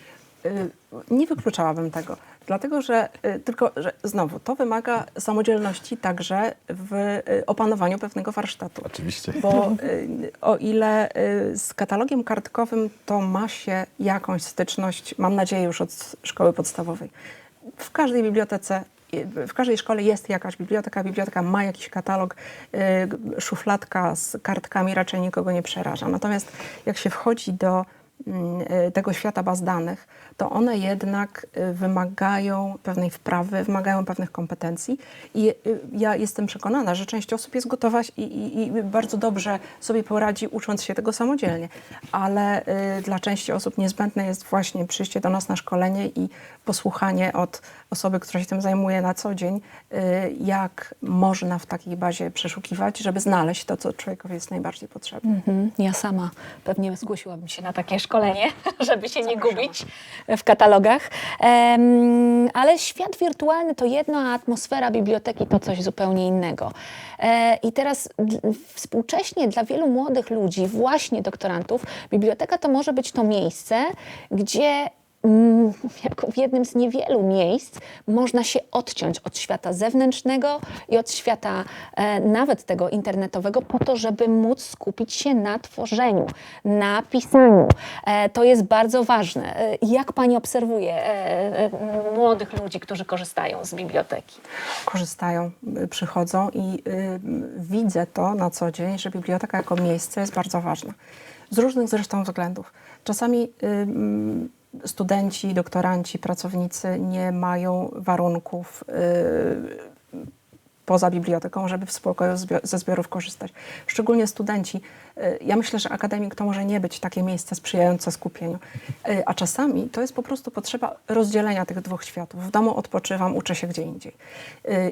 Nie wykluczałabym tego. Dlatego, że tylko, że znowu, to wymaga samodzielności także w opanowaniu pewnego warsztatu. Oczywiście. Bo o ile z katalogiem kartkowym to ma się jakąś styczność, mam nadzieję, już od szkoły podstawowej. W każdej bibliotece, w każdej szkole jest jakaś biblioteka ma jakiś katalog, szufladka z kartkami raczej nikogo nie przeraża. Natomiast jak się wchodzi do tego świata baz danych, to one jednak wymagają pewnej wprawy, wymagają pewnych kompetencji i ja jestem przekonana, że część osób jest gotowa i bardzo dobrze sobie poradzi, ucząc się tego samodzielnie, ale dla części osób niezbędne jest właśnie przyjście do nas na szkolenie i posłuchanie od osoby, która się tym zajmuje na co dzień, jak można w takiej bazie przeszukiwać, żeby znaleźć to, co człowiekowi jest najbardziej potrzebne. Ja sama pewnie zgłosiłabym się na takie szkolenie, żeby się nie gubić w katalogach. Ale świat wirtualny to jedno, a atmosfera biblioteki to coś zupełnie innego. I teraz współcześnie dla wielu młodych ludzi, właśnie doktorantów, biblioteka to może być to miejsce, gdzie jako w jednym z niewielu miejsc można się odciąć od świata zewnętrznego i od świata nawet tego internetowego po to, żeby móc skupić się na tworzeniu, na pisaniu. To jest bardzo ważne. Jak Pani obserwuje młodych ludzi, którzy korzystają z biblioteki? Korzystają, przychodzą i widzę to na co dzień, że biblioteka jako miejsce jest bardzo ważna. Z różnych zresztą względów. Czasami studenci, doktoranci, pracownicy nie mają warunków poza biblioteką, żeby w spokoju ze zbiorów korzystać. Szczególnie studenci. Ja myślę, że akademik to może nie być takie miejsce sprzyjające skupieniu. A czasami to jest po prostu potrzeba rozdzielenia tych dwóch światów. W domu odpoczywam, uczę się gdzie indziej.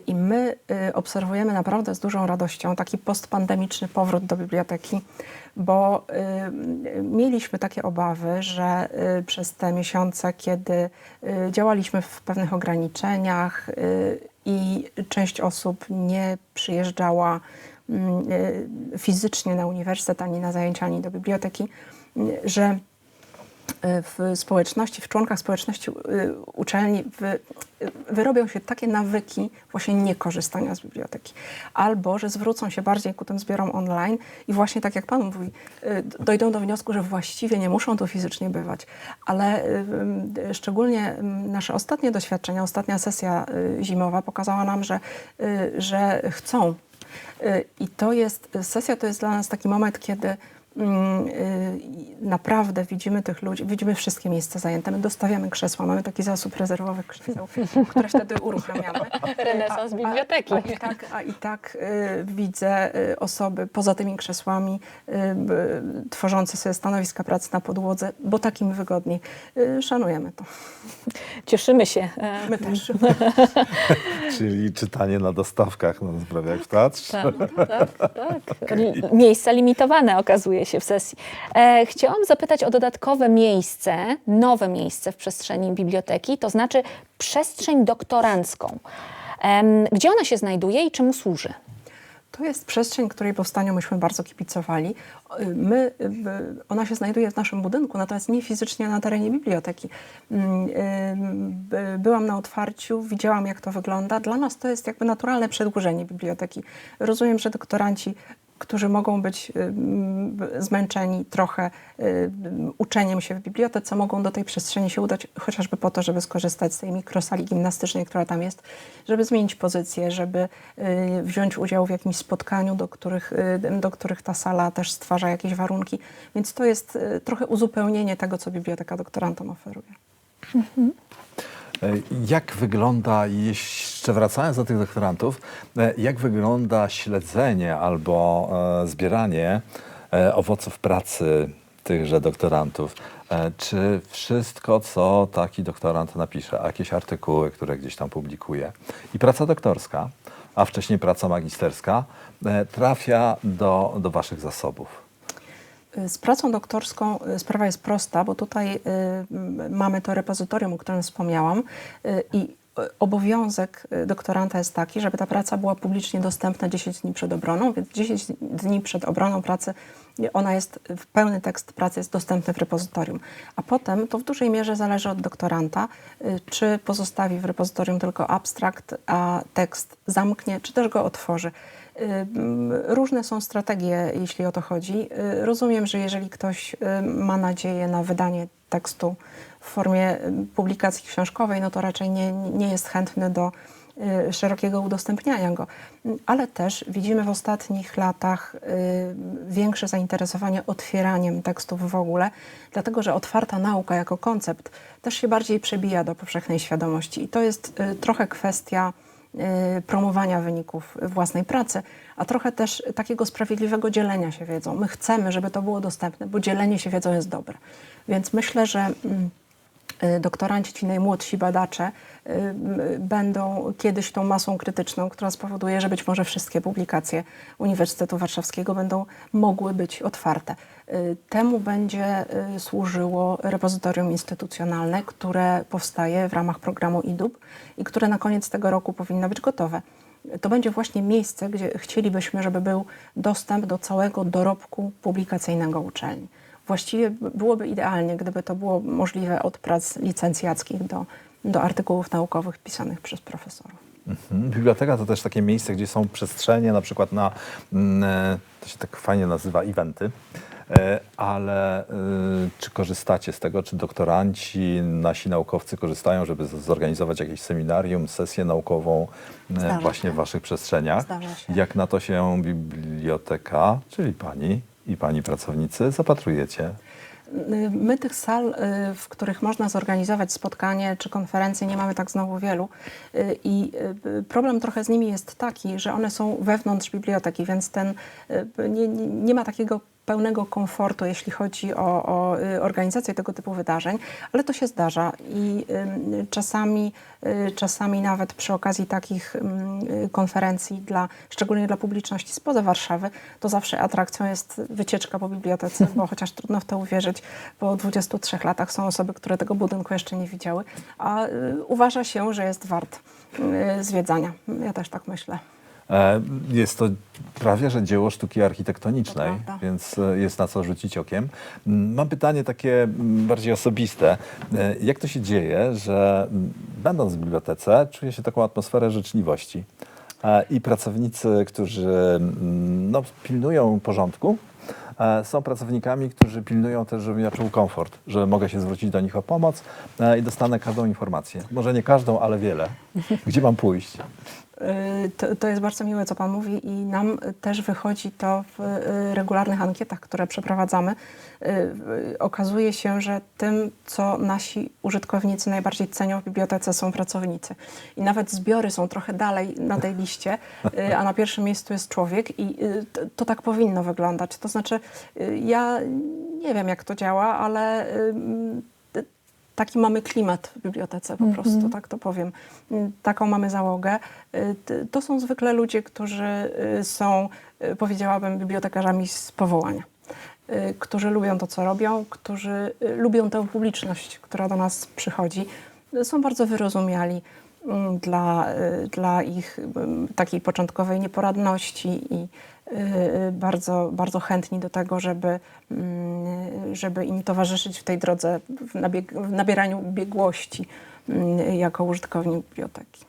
I my obserwujemy naprawdę z dużą radością taki postpandemiczny powrót do biblioteki, bo mieliśmy takie obawy, że przez te miesiące, kiedy działaliśmy w pewnych ograniczeniach i część osób nie przyjeżdżała fizycznie na uniwersytet, ani na zajęcia, ani do biblioteki, że w społeczności, w członkach społeczności uczelni wyrobią się takie nawyki właśnie niekorzystania z biblioteki. Albo, że zwrócą się bardziej ku tym zbiorom online i właśnie tak jak Pan mówi, dojdą do wniosku, że właściwie nie muszą tu fizycznie bywać. Ale szczególnie nasze ostatnie doświadczenia, ostatnia sesja zimowa pokazała nam, że chcą. I sesja to jest dla nas taki moment, kiedy naprawdę widzimy tych ludzi, widzimy wszystkie miejsca zajęte. My dostawiamy krzesła, mamy taki zasób rezerwowych krzeseł, które wtedy uruchamiamy. Renesans biblioteki. A i tak widzę osoby poza tymi krzesłami tworzące sobie stanowiska pracy na podłodze, bo takim wygodniej. Szanujemy to. Cieszymy się. My też. Czyli czytanie na dostawkach, no sprawia jak w teatrze. Tak. Miejsca limitowane okazuje się w sesji. Chciałam zapytać o dodatkowe miejsce, nowe miejsce w przestrzeni biblioteki, to znaczy przestrzeń doktorancką. Gdzie ona się znajduje i czemu służy? To jest przestrzeń, której powstaniu myśmy bardzo kibicowali. Ona się znajduje w naszym budynku, natomiast nie fizycznie na terenie biblioteki. Byłam na otwarciu, widziałam jak to wygląda. Dla nas to jest jakby naturalne przedłużenie biblioteki. Rozumiem, że doktoranci, którzy mogą być zmęczeni trochę uczeniem się w bibliotece, mogą do tej przestrzeni się udać chociażby po to, żeby skorzystać z tej mikrosali gimnastycznej, która tam jest, żeby zmienić pozycję, żeby wziąć udział w jakimś spotkaniu, do których ta sala też stwarza jakieś warunki. Więc to jest trochę uzupełnienie tego, co biblioteka doktorantom oferuje. Jak wygląda, jeszcze wracając do tych doktorantów, jak wygląda śledzenie albo zbieranie owoców pracy tychże doktorantów? Czy wszystko, co taki doktorant napisze, jakieś artykuły, które gdzieś tam publikuje i praca doktorska, a wcześniej praca magisterska, trafia do waszych zasobów? Z pracą doktorską sprawa jest prosta, bo tutaj mamy to repozytorium, o którym wspomniałam i obowiązek doktoranta jest taki, żeby ta praca była publicznie dostępna 10 dni przed obroną, więc 10 dni przed obroną pracy ona jest, pełny tekst pracy jest dostępny w repozytorium. A potem to w dużej mierze zależy od doktoranta, czy pozostawi w repozytorium tylko abstrakt, a tekst zamknie, czy też go otworzy. Różne są strategie, jeśli o to chodzi. Rozumiem, że jeżeli ktoś ma nadzieję na wydanie tekstu w formie publikacji książkowej, no to raczej nie jest chętny do szerokiego udostępniania go. Ale też widzimy w ostatnich latach większe zainteresowanie otwieraniem tekstów w ogóle, dlatego że otwarta nauka jako koncept też się bardziej przebija do powszechnej świadomości. I to jest trochę kwestia promowania wyników własnej pracy, a trochę też takiego sprawiedliwego dzielenia się wiedzą. My chcemy, żeby to było dostępne, bo dzielenie się wiedzą jest dobre. Więc myślę, że doktoranci, ci najmłodsi badacze będą kiedyś tą masą krytyczną, która spowoduje, że być może wszystkie publikacje Uniwersytetu Warszawskiego będą mogły być otwarte. Temu będzie służyło repozytorium instytucjonalne, które powstaje w ramach programu IDUB i które na koniec tego roku powinno być gotowe. To będzie właśnie miejsce, gdzie chcielibyśmy, żeby był dostęp do całego dorobku publikacyjnego uczelni. Właściwie byłoby idealnie, gdyby to było możliwe od prac licencjackich do artykułów naukowych pisanych przez profesorów. Biblioteka to też takie miejsce, gdzie są przestrzenie, na przykład na, to się tak fajnie nazywa, eventy, ale czy korzystacie z tego, czy doktoranci, nasi naukowcy korzystają, żeby zorganizować jakieś seminarium, sesję naukową właśnie w waszych przestrzeniach? Zdarza się. Jak na to się biblioteka, czyli pani i pani pracownicy zapatrujecie? My tych sal, w których można zorganizować spotkanie czy konferencje, nie mamy tak znowu wielu i problem trochę z nimi jest taki, że one są wewnątrz biblioteki, więc nie ma takiego pełnego komfortu, jeśli chodzi o organizację tego typu wydarzeń, ale to się zdarza i czasami nawet przy okazji takich konferencji, szczególnie dla publiczności spoza Warszawy, to zawsze atrakcją jest wycieczka po bibliotece, bo chociaż trudno w to uwierzyć, po 23 latach są osoby, które tego budynku jeszcze nie widziały, a uważa się, że jest wart zwiedzania. Ja też tak myślę. Jest to prawie że dzieło sztuki architektonicznej, więc jest na co rzucić okiem. Mam pytanie takie bardziej osobiste. Jak to się dzieje, że będąc w bibliotece czuję się taką atmosferę życzliwości i pracownicy, którzy pilnują porządku, są pracownikami, którzy pilnują też, żebym ja czuł komfort, że mogę się zwrócić do nich o pomoc i dostanę każdą informację. Może nie każdą, ale wiele. Gdzie mam pójść? To jest bardzo miłe, co Pan mówi i nam też wychodzi to w regularnych ankietach, które przeprowadzamy. Okazuje się, że tym, co nasi użytkownicy najbardziej cenią w bibliotece, są pracownicy. I nawet zbiory są trochę dalej na tej liście, a na pierwszym miejscu jest człowiek i to tak powinno wyglądać. To znaczy, ja nie wiem, jak to działa, ale taki mamy klimat w bibliotece, po prostu, tak to powiem. Taką mamy załogę. To są zwykle ludzie, którzy są, powiedziałabym, bibliotekarzami z powołania. Którzy lubią to, co robią, którzy lubią tę publiczność, która do nas przychodzi. Są bardzo wyrozumiali dla ich takiej początkowej nieporadności i bardzo, bardzo chętni do tego, żeby im towarzyszyć w tej drodze, w nabieraniu biegłości jako użytkownik biblioteki.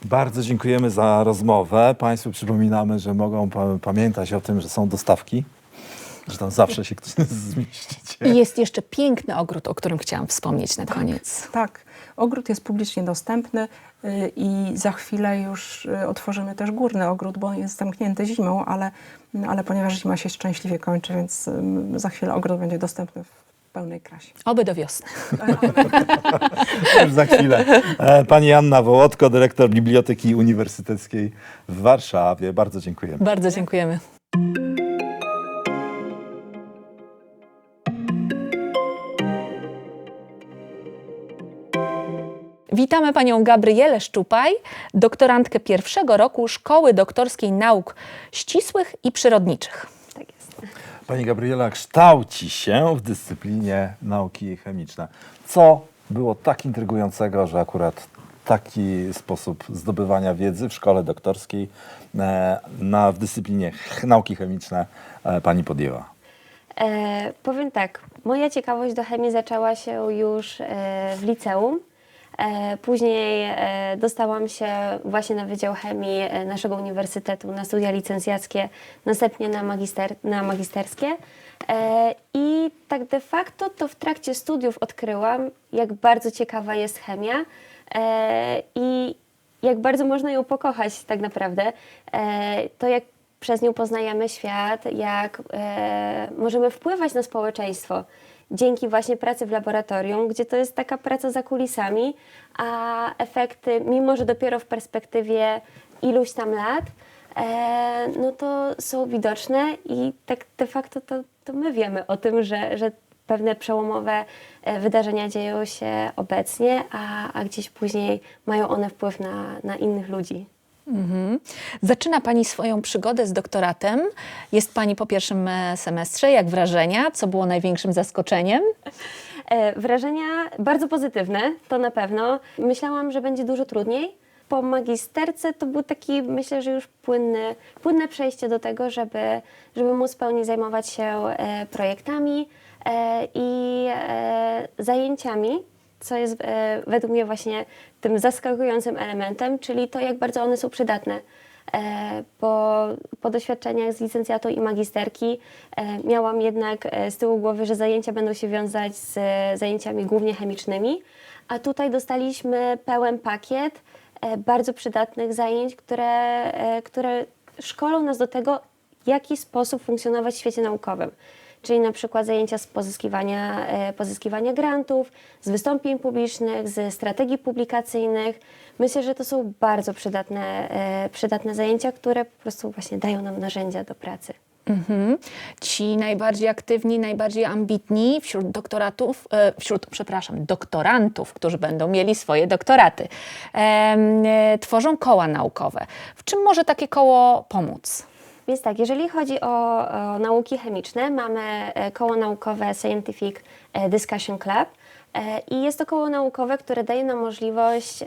Bardzo dziękujemy za rozmowę. Państwu przypominamy, że mogą pamiętać o tym, że są dostawki, że tam zawsze się ktoś zmieścicie. I jest jeszcze piękny ogród, o którym chciałam wspomnieć na koniec. Tak, ogród jest publicznie dostępny i za chwilę już otworzymy też górny ogród, bo on jest zamknięty zimą, ale ponieważ zima się szczęśliwie kończy, więc za chwilę ogród będzie dostępny w pełnej krasie. Oby do wiosny. Już za chwilę. Pani Anna Wołodko, dyrektor Biblioteki Uniwersyteckiej w Warszawie. Bardzo dziękujemy. Bardzo dziękujemy. Witamy panią Gabrielę Szczupaj, doktorantkę pierwszego roku Szkoły Doktorskiej Nauk Ścisłych i Przyrodniczych. Tak jest. Pani Gabriela kształci się w dyscyplinie nauki chemiczne. Co było tak intrygującego, że akurat taki sposób zdobywania wiedzy w szkole doktorskiej w dyscyplinie nauki chemiczne pani podjęła? Powiem tak, moja ciekawość do chemii zaczęła się już w liceum. Później dostałam się właśnie na Wydział Chemii naszego uniwersytetu na studia licencjackie, następnie na magisterskie. I tak de facto to w trakcie studiów odkryłam, jak bardzo ciekawa jest chemia i jak bardzo można ją pokochać tak naprawdę. To jak przez nią poznajemy świat, jak możemy wpływać na społeczeństwo dzięki właśnie pracy w laboratorium, gdzie to jest taka praca za kulisami, a efekty, mimo że dopiero w perspektywie iluś tam lat, no to są widoczne i tak de facto to my wiemy o tym, że pewne przełomowe wydarzenia dzieją się obecnie, a gdzieś później mają one wpływ na innych ludzi. Mhm. Zaczyna Pani swoją przygodę z doktoratem. Jest Pani po pierwszym semestrze. Jak wrażenia? Co było największym zaskoczeniem? Wrażenia bardzo pozytywne, to na pewno. Myślałam, że będzie dużo trudniej. Po magisterce to był taki, myślę, że już płynne przejście do tego, żeby móc w pełni zajmować się projektami i zajęciami, co jest według mnie właśnie tym zaskakującym elementem, czyli to, jak bardzo one są przydatne. Po doświadczeniach z licencjatu i magisterki miałam jednak z tyłu głowy, że zajęcia będą się wiązać z zajęciami głównie chemicznymi, a tutaj dostaliśmy pełen pakiet bardzo przydatnych zajęć, które szkolą nas do tego, w jaki sposób funkcjonować w świecie naukowym. Czyli na przykład zajęcia z pozyskiwania grantów, z wystąpień publicznych, ze strategii publikacyjnych. Myślę, że to są bardzo przydatne zajęcia, które po prostu właśnie dają nam narzędzia do pracy. Mhm. Ci najbardziej aktywni, najbardziej ambitni wśród doktorantów, którzy będą mieli swoje doktoraty, tworzą koła naukowe. W czym może takie koło pomóc? Więc tak, jeżeli chodzi o nauki chemiczne, mamy koło naukowe Scientific Discussion Club i jest to koło naukowe, które daje nam możliwość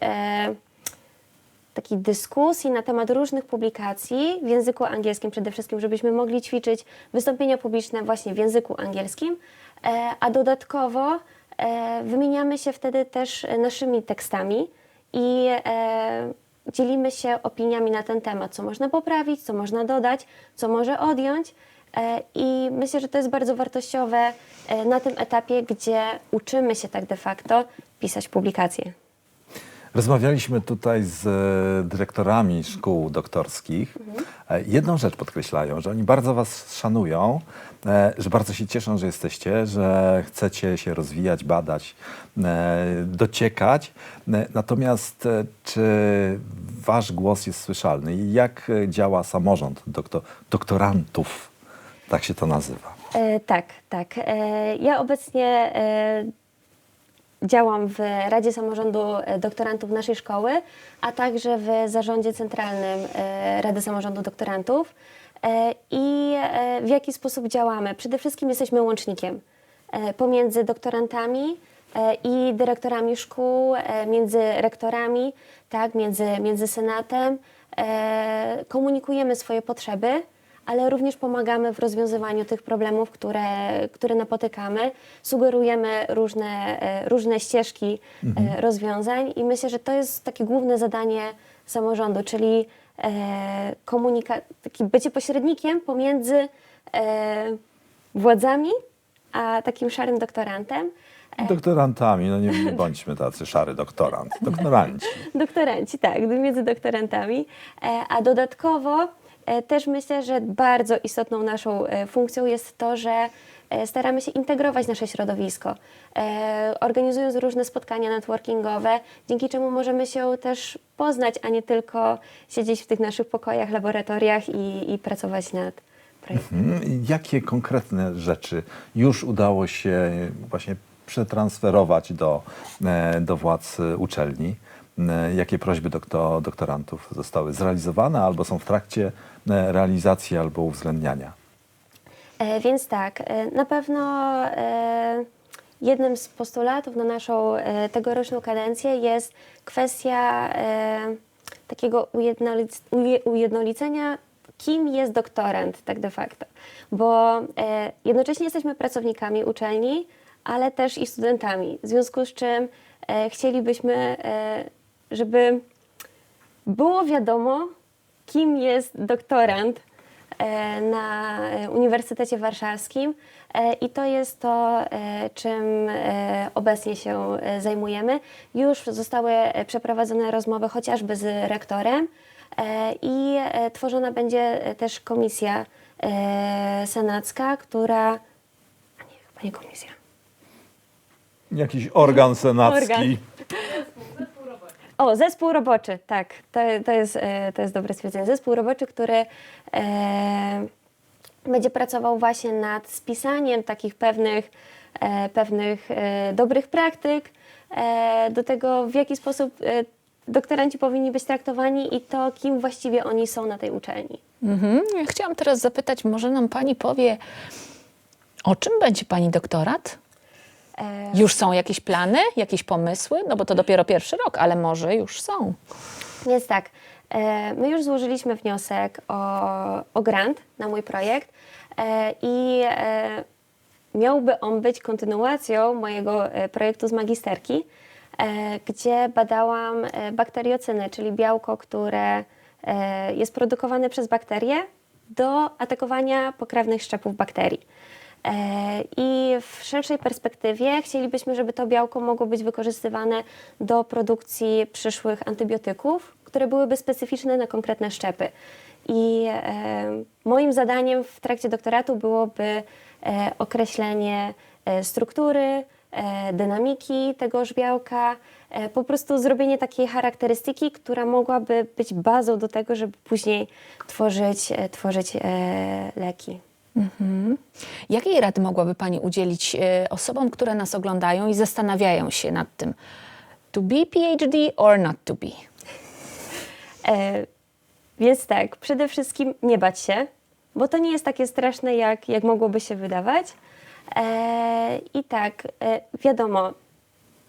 takiej dyskusji na temat różnych publikacji w języku angielskim przede wszystkim, żebyśmy mogli ćwiczyć wystąpienia publiczne właśnie w języku angielskim, a dodatkowo wymieniamy się wtedy też naszymi tekstami i dzielimy się opiniami na ten temat, co można poprawić, co można dodać, co może odjąć i myślę, że to jest bardzo wartościowe na tym etapie, gdzie uczymy się tak de facto pisać publikacje. Rozmawialiśmy tutaj z dyrektorami szkół doktorskich. Jedną rzecz podkreślają, że oni bardzo was szanują, że bardzo się cieszą, że jesteście, że chcecie się rozwijać, badać, dociekać. Natomiast czy wasz głos jest słyszalny i jak działa samorząd doktorantów? Tak się to nazywa. Tak. Ja obecnie działam w Radzie Samorządu Doktorantów naszej szkoły, a także w Zarządzie Centralnym Rady Samorządu Doktorantów. I w jaki sposób działamy? Przede wszystkim jesteśmy łącznikiem pomiędzy doktorantami i dyrektorami szkół, między rektorami, tak, między Senatem. Komunikujemy swoje potrzeby, ale również pomagamy w rozwiązywaniu tych problemów, które napotykamy. Sugerujemy różne ścieżki rozwiązań i myślę, że to jest takie główne zadanie samorządu, czyli takie bycie pośrednikiem pomiędzy władzami a takim szarym doktorantem. Doktorantami, no nie bądźmy tacy szary doktoranci. Doktoranci, tak, między doktorantami, a dodatkowo też myślę, że bardzo istotną naszą funkcją jest to, że staramy się integrować nasze środowisko, organizując różne spotkania networkingowe, dzięki czemu możemy się też poznać, a nie tylko siedzieć w tych naszych pokojach, laboratoriach i pracować nad projektem. Jakie konkretne rzeczy już udało się właśnie przetransferować do władz uczelni? Jakie prośby doktorantów zostały zrealizowane albo są w trakcie realizacji albo uwzględniania? Więc tak, na pewno jednym z postulatów na naszą tegoroczną kadencję jest kwestia takiego ujednolicenia, kim jest doktorant tak de facto. Bo jednocześnie jesteśmy pracownikami uczelni, ale też i studentami. W związku z czym chcielibyśmy, żeby było wiadomo, kim jest doktorant na Uniwersytecie Warszawskim i to jest to, czym obecnie się zajmujemy. Już zostały przeprowadzone rozmowy chociażby z rektorem i tworzona będzie też komisja senacka, która... chyba nie komisja. Jakiś organ senacki. O, zespół roboczy, tak, to jest dobre stwierdzenie. Zespół roboczy, który będzie pracował właśnie nad spisaniem takich pewnych dobrych praktyk, do tego, w jaki sposób doktoranci powinni być traktowani i to, kim właściwie oni są na tej uczelni. Ja chciałam teraz zapytać, może nam pani powie, o czym będzie pani doktorat? Już są jakieś plany, jakieś pomysły? No bo to dopiero pierwszy rok, ale może już są. Jest tak. My już złożyliśmy wniosek o grant na mój projekt i miałby on być kontynuacją mojego projektu z magisterki, gdzie badałam bakteriocyny, czyli białko, które jest produkowane przez bakterie do atakowania pokrewnych szczepów bakterii. I w szerszej perspektywie chcielibyśmy, żeby to białko mogło być wykorzystywane do produkcji przyszłych antybiotyków, które byłyby specyficzne na konkretne szczepy. I moim zadaniem w trakcie doktoratu byłoby określenie struktury, dynamiki tegoż białka, po prostu zrobienie takiej charakterystyki, która mogłaby być bazą do tego, żeby później tworzyć leki. Jakiej rady mogłaby pani udzielić osobom, które nas oglądają i zastanawiają się nad tym, to be PhD or not to be? Więc tak, przede wszystkim nie bać się, bo to nie jest takie straszne, jak mogłoby się wydawać. I tak, wiadomo,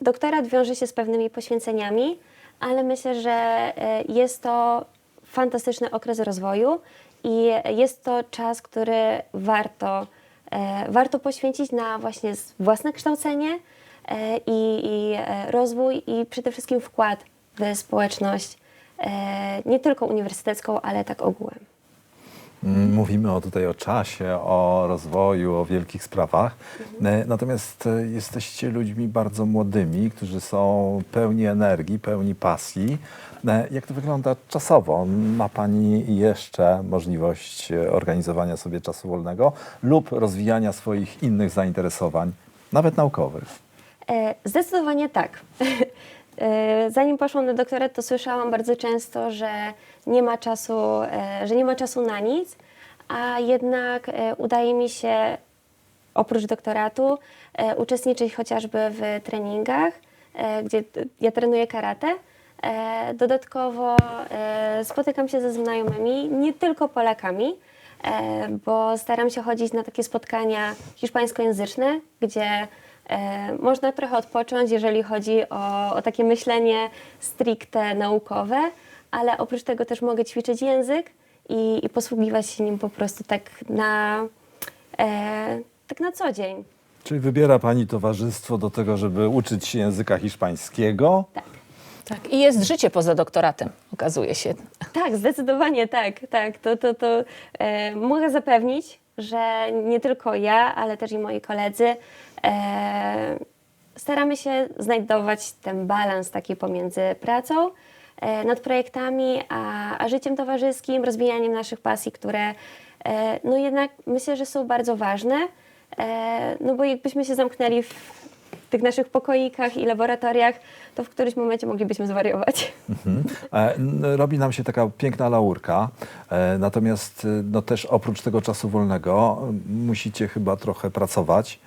doktorat wiąże się z pewnymi poświęceniami, ale myślę, że jest to fantastyczny okres rozwoju i jest to czas, który warto poświęcić na właśnie własne kształcenie i rozwój i przede wszystkim wkład w społeczność, nie tylko uniwersytecką, ale tak ogółem. Mówimy tutaj o czasie, o rozwoju, o wielkich sprawach. Natomiast jesteście ludźmi bardzo młodymi, którzy są pełni energii, pełni pasji. Jak to wygląda czasowo? Ma pani jeszcze możliwość organizowania sobie czasu wolnego lub rozwijania swoich innych zainteresowań, nawet naukowych? Zdecydowanie tak. Zanim poszłam na doktorat, to słyszałam bardzo często, że nie ma czasu na nic, a jednak udaje mi się oprócz doktoratu uczestniczyć chociażby w treningach, gdzie ja trenuję karate. Dodatkowo spotykam się ze znajomymi, nie tylko Polakami, bo staram się chodzić na takie spotkania hiszpańskojęzyczne, gdzie można trochę odpocząć, jeżeli chodzi o takie myślenie stricte naukowe, ale oprócz tego też mogę ćwiczyć język i posługiwać się nim po prostu tak na co dzień. Czyli wybiera pani towarzystwo do tego, żeby uczyć się języka hiszpańskiego? Tak. I jest życie poza doktoratem, okazuje się. Tak, zdecydowanie tak. To mogę zapewnić, że nie tylko ja, ale też i moi koledzy staramy się znajdować ten balans taki pomiędzy pracą nad projektami, a życiem towarzyskim, rozwijaniem naszych pasji, które no jednak myślę, że są bardzo ważne, no bo jakbyśmy się zamknęli w tych naszych pokoikach i laboratoriach, to w którymś momencie moglibyśmy zwariować. Robi nam się taka piękna laurka, natomiast no też oprócz tego czasu wolnego musicie chyba trochę pracować,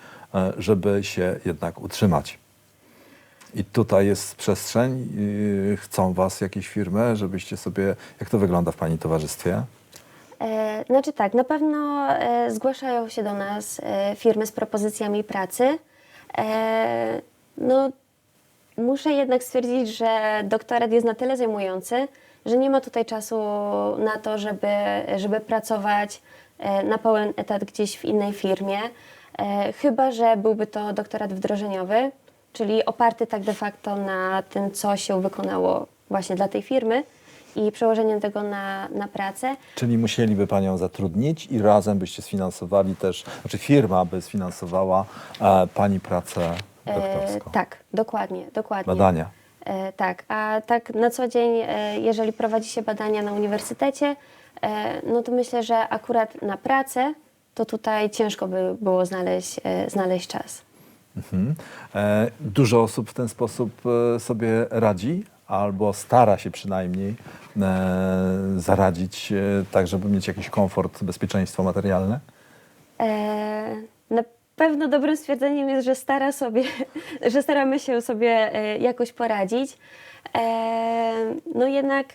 żeby się jednak utrzymać. I tutaj jest przestrzeń, chcą was jakieś firmy, żebyście sobie, jak to wygląda w pani towarzystwie? Znaczy tak, na pewno zgłaszają się do nas firmy z propozycjami pracy. No, muszę jednak stwierdzić, że doktorat jest na tyle zajmujący, że nie ma tutaj czasu na to, żeby pracować na pełen etat gdzieś w innej firmie, chyba że byłby to doktorat wdrożeniowy, czyli oparty tak de facto na tym, co się wykonało właśnie dla tej firmy i przełożeniem tego na pracę. Czyli musieliby Panią zatrudnić i razem byście sfinansowali też, znaczy firma by sfinansowała Pani pracę doktorską. Tak, dokładnie. Badania. Tak, a tak na co dzień, jeżeli prowadzi się badania na uniwersytecie, no to myślę, że akurat na pracę to tutaj ciężko by było znaleźć czas. Mhm. Dużo osób w ten sposób sobie radzi, albo stara się przynajmniej zaradzić tak, żeby mieć jakiś komfort, bezpieczeństwo materialne? Na pewno dobrym stwierdzeniem jest, że staramy się sobie jakoś poradzić. No jednak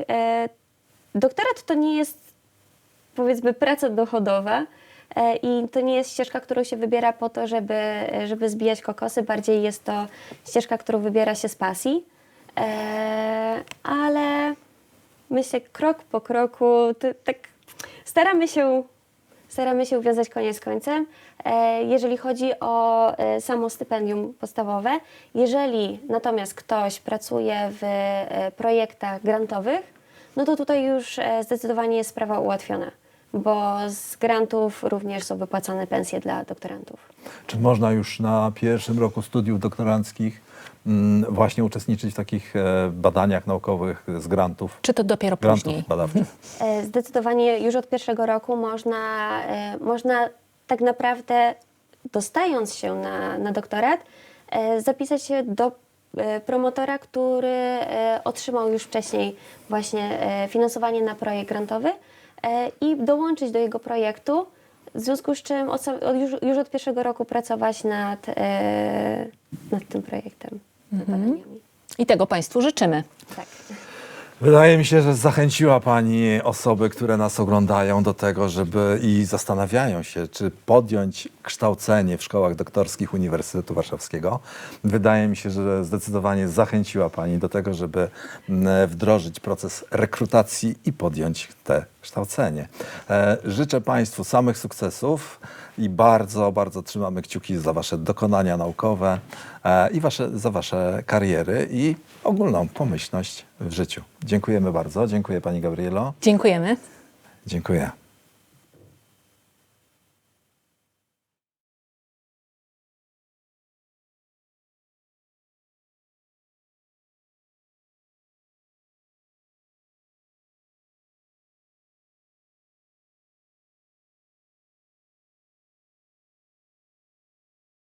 doktorat to nie jest, powiedzmy, praca dochodowa i to nie jest ścieżka, którą się wybiera po to, żeby zbijać kokosy. Bardziej jest to ścieżka, którą wybiera się z pasji. Ale myślę, krok po kroku, tak staramy się uwiązać koniec z końcem. Jeżeli chodzi o samo stypendium podstawowe, jeżeli natomiast ktoś pracuje w projektach grantowych, no to tutaj już zdecydowanie jest sprawa ułatwiona, bo z grantów również są wypłacane pensje dla doktorantów. Czy można już na pierwszym roku studiów doktoranckich właśnie uczestniczyć w takich badaniach naukowych z grantów? Czy to dopiero grantów później? badawczych? Zdecydowanie już od pierwszego roku można tak naprawdę, dostając się na doktorat, zapisać się do promotora, który otrzymał już wcześniej właśnie finansowanie na projekt grantowy i dołączyć do jego projektu, w związku z czym już od pierwszego roku pracować nad tym projektem. I tego Państwu życzymy. Tak. Wydaje mi się, że zachęciła Pani osoby, które nas oglądają do tego, żeby i zastanawiają się, czy podjąć kształcenie w szkołach doktorskich Uniwersytetu Warszawskiego. Wydaje mi się, że zdecydowanie zachęciła Pani do tego, żeby wdrożyć proces rekrutacji i podjąć te kształcenie. Życzę Państwu samych sukcesów i bardzo, bardzo trzymamy kciuki za Wasze dokonania naukowe i za Wasze kariery i ogólną pomyślność w życiu. Dziękujemy bardzo. Dziękuję Pani Gabrielo. Dziękujemy. Dziękuję.